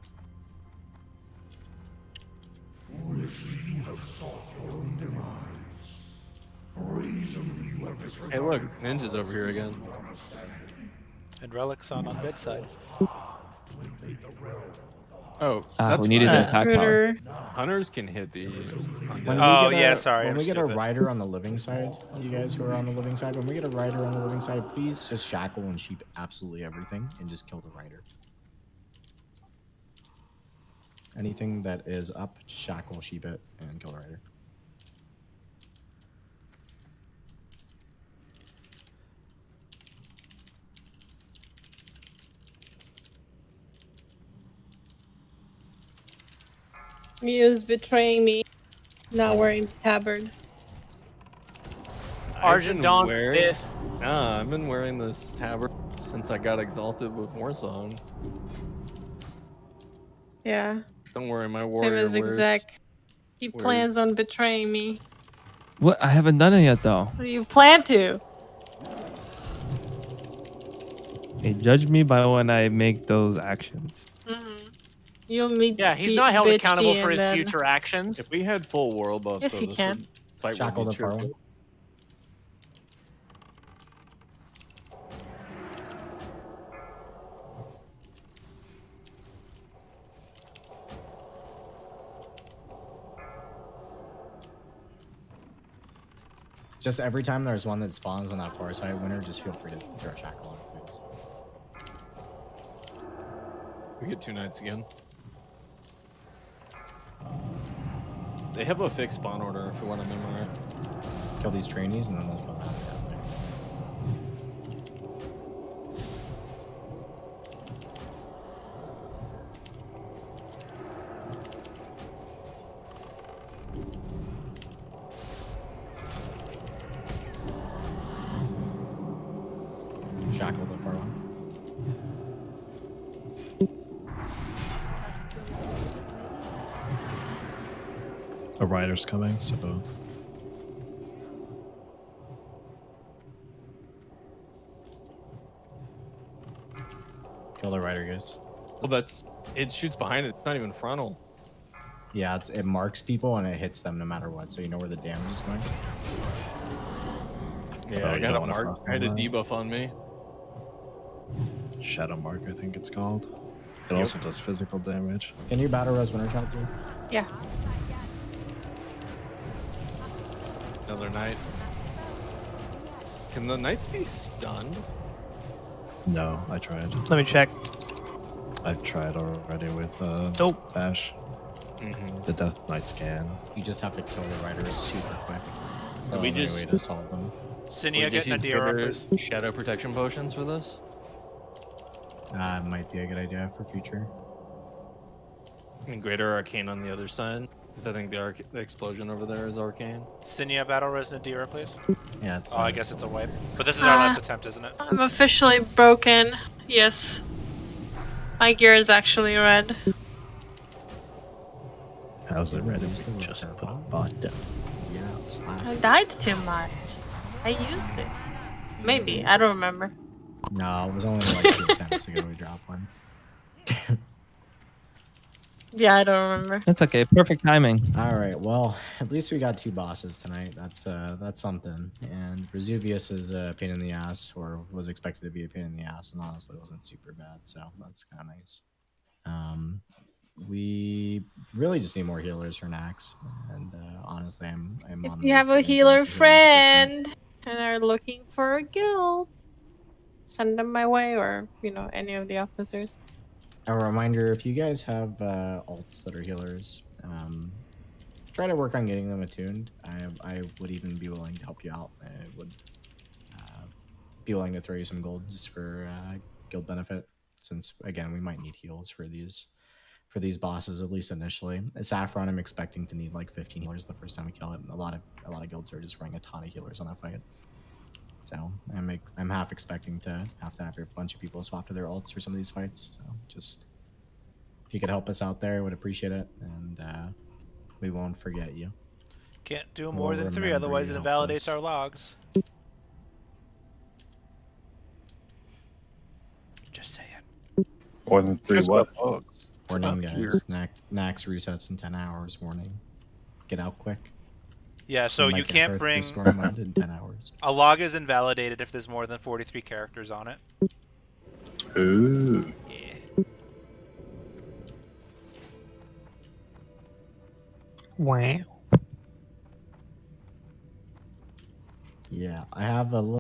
Foolishly you have sought your own demise. Brazenly you have Hey, disregarded look, Ninja's over here again. And relics on undead side. Oh, Ah, that's we needed right. the attack power. Hunters can hit the. When Oh, we get yeah, a, sorry, When I'm we get a stupid. rider on the living side, you guys who are on the living side, when we get a rider on the living side, please just shackle and sheep absolutely everything and just kill the rider. Anything that is up, just shackle, sheep it, and kill the rider. Muse betraying me. Not wearing the tabard. Argent Dawn wearing. Fist. Nah, I've been wearing this tabard since I got exalted with Warsong. Yeah. Don't worry, my Same warrior as wears. exec. He wears- plans on betraying me. What? I haven't done it yet though. You plan to. Hey, judge me by when I make those actions. You'll meet. Yeah, he's be- not held bitch accountable D for his and then- future actions. If we had full world buffs, Yes, though, he this can. would- fight Shackle would the be far one. triple. Just every time there's one that spawns on that far side winner, just feel free to throw a shackle on it, please. We get 2 nights again. They have a fixed spawn order if you want to memorize. Kill these trainees and then we'll kill that. Shackle the far one. A rider's coming, so Kill the rider, guys. Well, that's it. Shoots behind it. It's not even frontal. Yeah, it marks people and it hits them no matter what, so you know where the damage is going. Yeah, Oh, I you got a don't wanna mark. frost I had a on that. debuff on me. Shadow Mark, I think it's called. It Yep. also does physical damage. Can you battle res winter child too? Yeah. Another knight. Can the knights be stunned? No, I tried. Let me check. I've tried already with Nope. Bash. Mm-hmm. The Death Knights can. You just have to kill the riders super quick. It's the We only just- way to solve them. Sinia, get Nadir up, please. Shadow protection potions for this. Might be a good idea for future. And greater arcane on the other side, because I think the explosion over there is arcane. Sinia, battle res Nadir, please. Yeah, it's. Oh, I guess it's a wipe. But this is our last attempt, isn't it? I'm officially broken. Yes. My gear is actually red. How's it red? It was just put a bot down. Yeah. Slack. I died too much. I used it. Maybe. I don't remember. No, it was only like 2 attempts ago we dropped one. Yeah, I don't remember. That's okay. Perfect timing. All right. Well, at least we got 2 bosses tonight. That's something. And Vesuvius is a pain in the ass, or was expected to be a pain in the ass, and honestly wasn't super bad. So that's kind of nice. We really just need more healers for Nax, and honestly, I'm If on you the have a recruiting thing healer for healers at this point. friend and are looking for a guild, send them my way, or any of the officers. A reminder: if you guys have alts that are healers, try to work on getting them attuned. I would even be willing to help you out. I would be willing to throw you some gold just for guild benefit, since again we might need heals for these bosses, at least initially. Saffron, I'm expecting to need like 15 healers the first time we kill it. A lot of guilds are just running a ton of healers on that fight. So I'm half expecting to have a bunch of people swap to their ults for some of these fights. So just if you could help us out there, I would appreciate it, and we won't forget you. Can't do We'll more than 3, remember otherwise you it helped invalidates us. our logs. Just saying. More than 3 what? Warning, guys. Nax resets in 10 hours. Warning. Get out quick. Yeah, so you can't to bring... story mode in 10 hours. A log is invalidated if there's more than 43 characters on it. Ooh. Yeah. Wow. Yeah, I have a little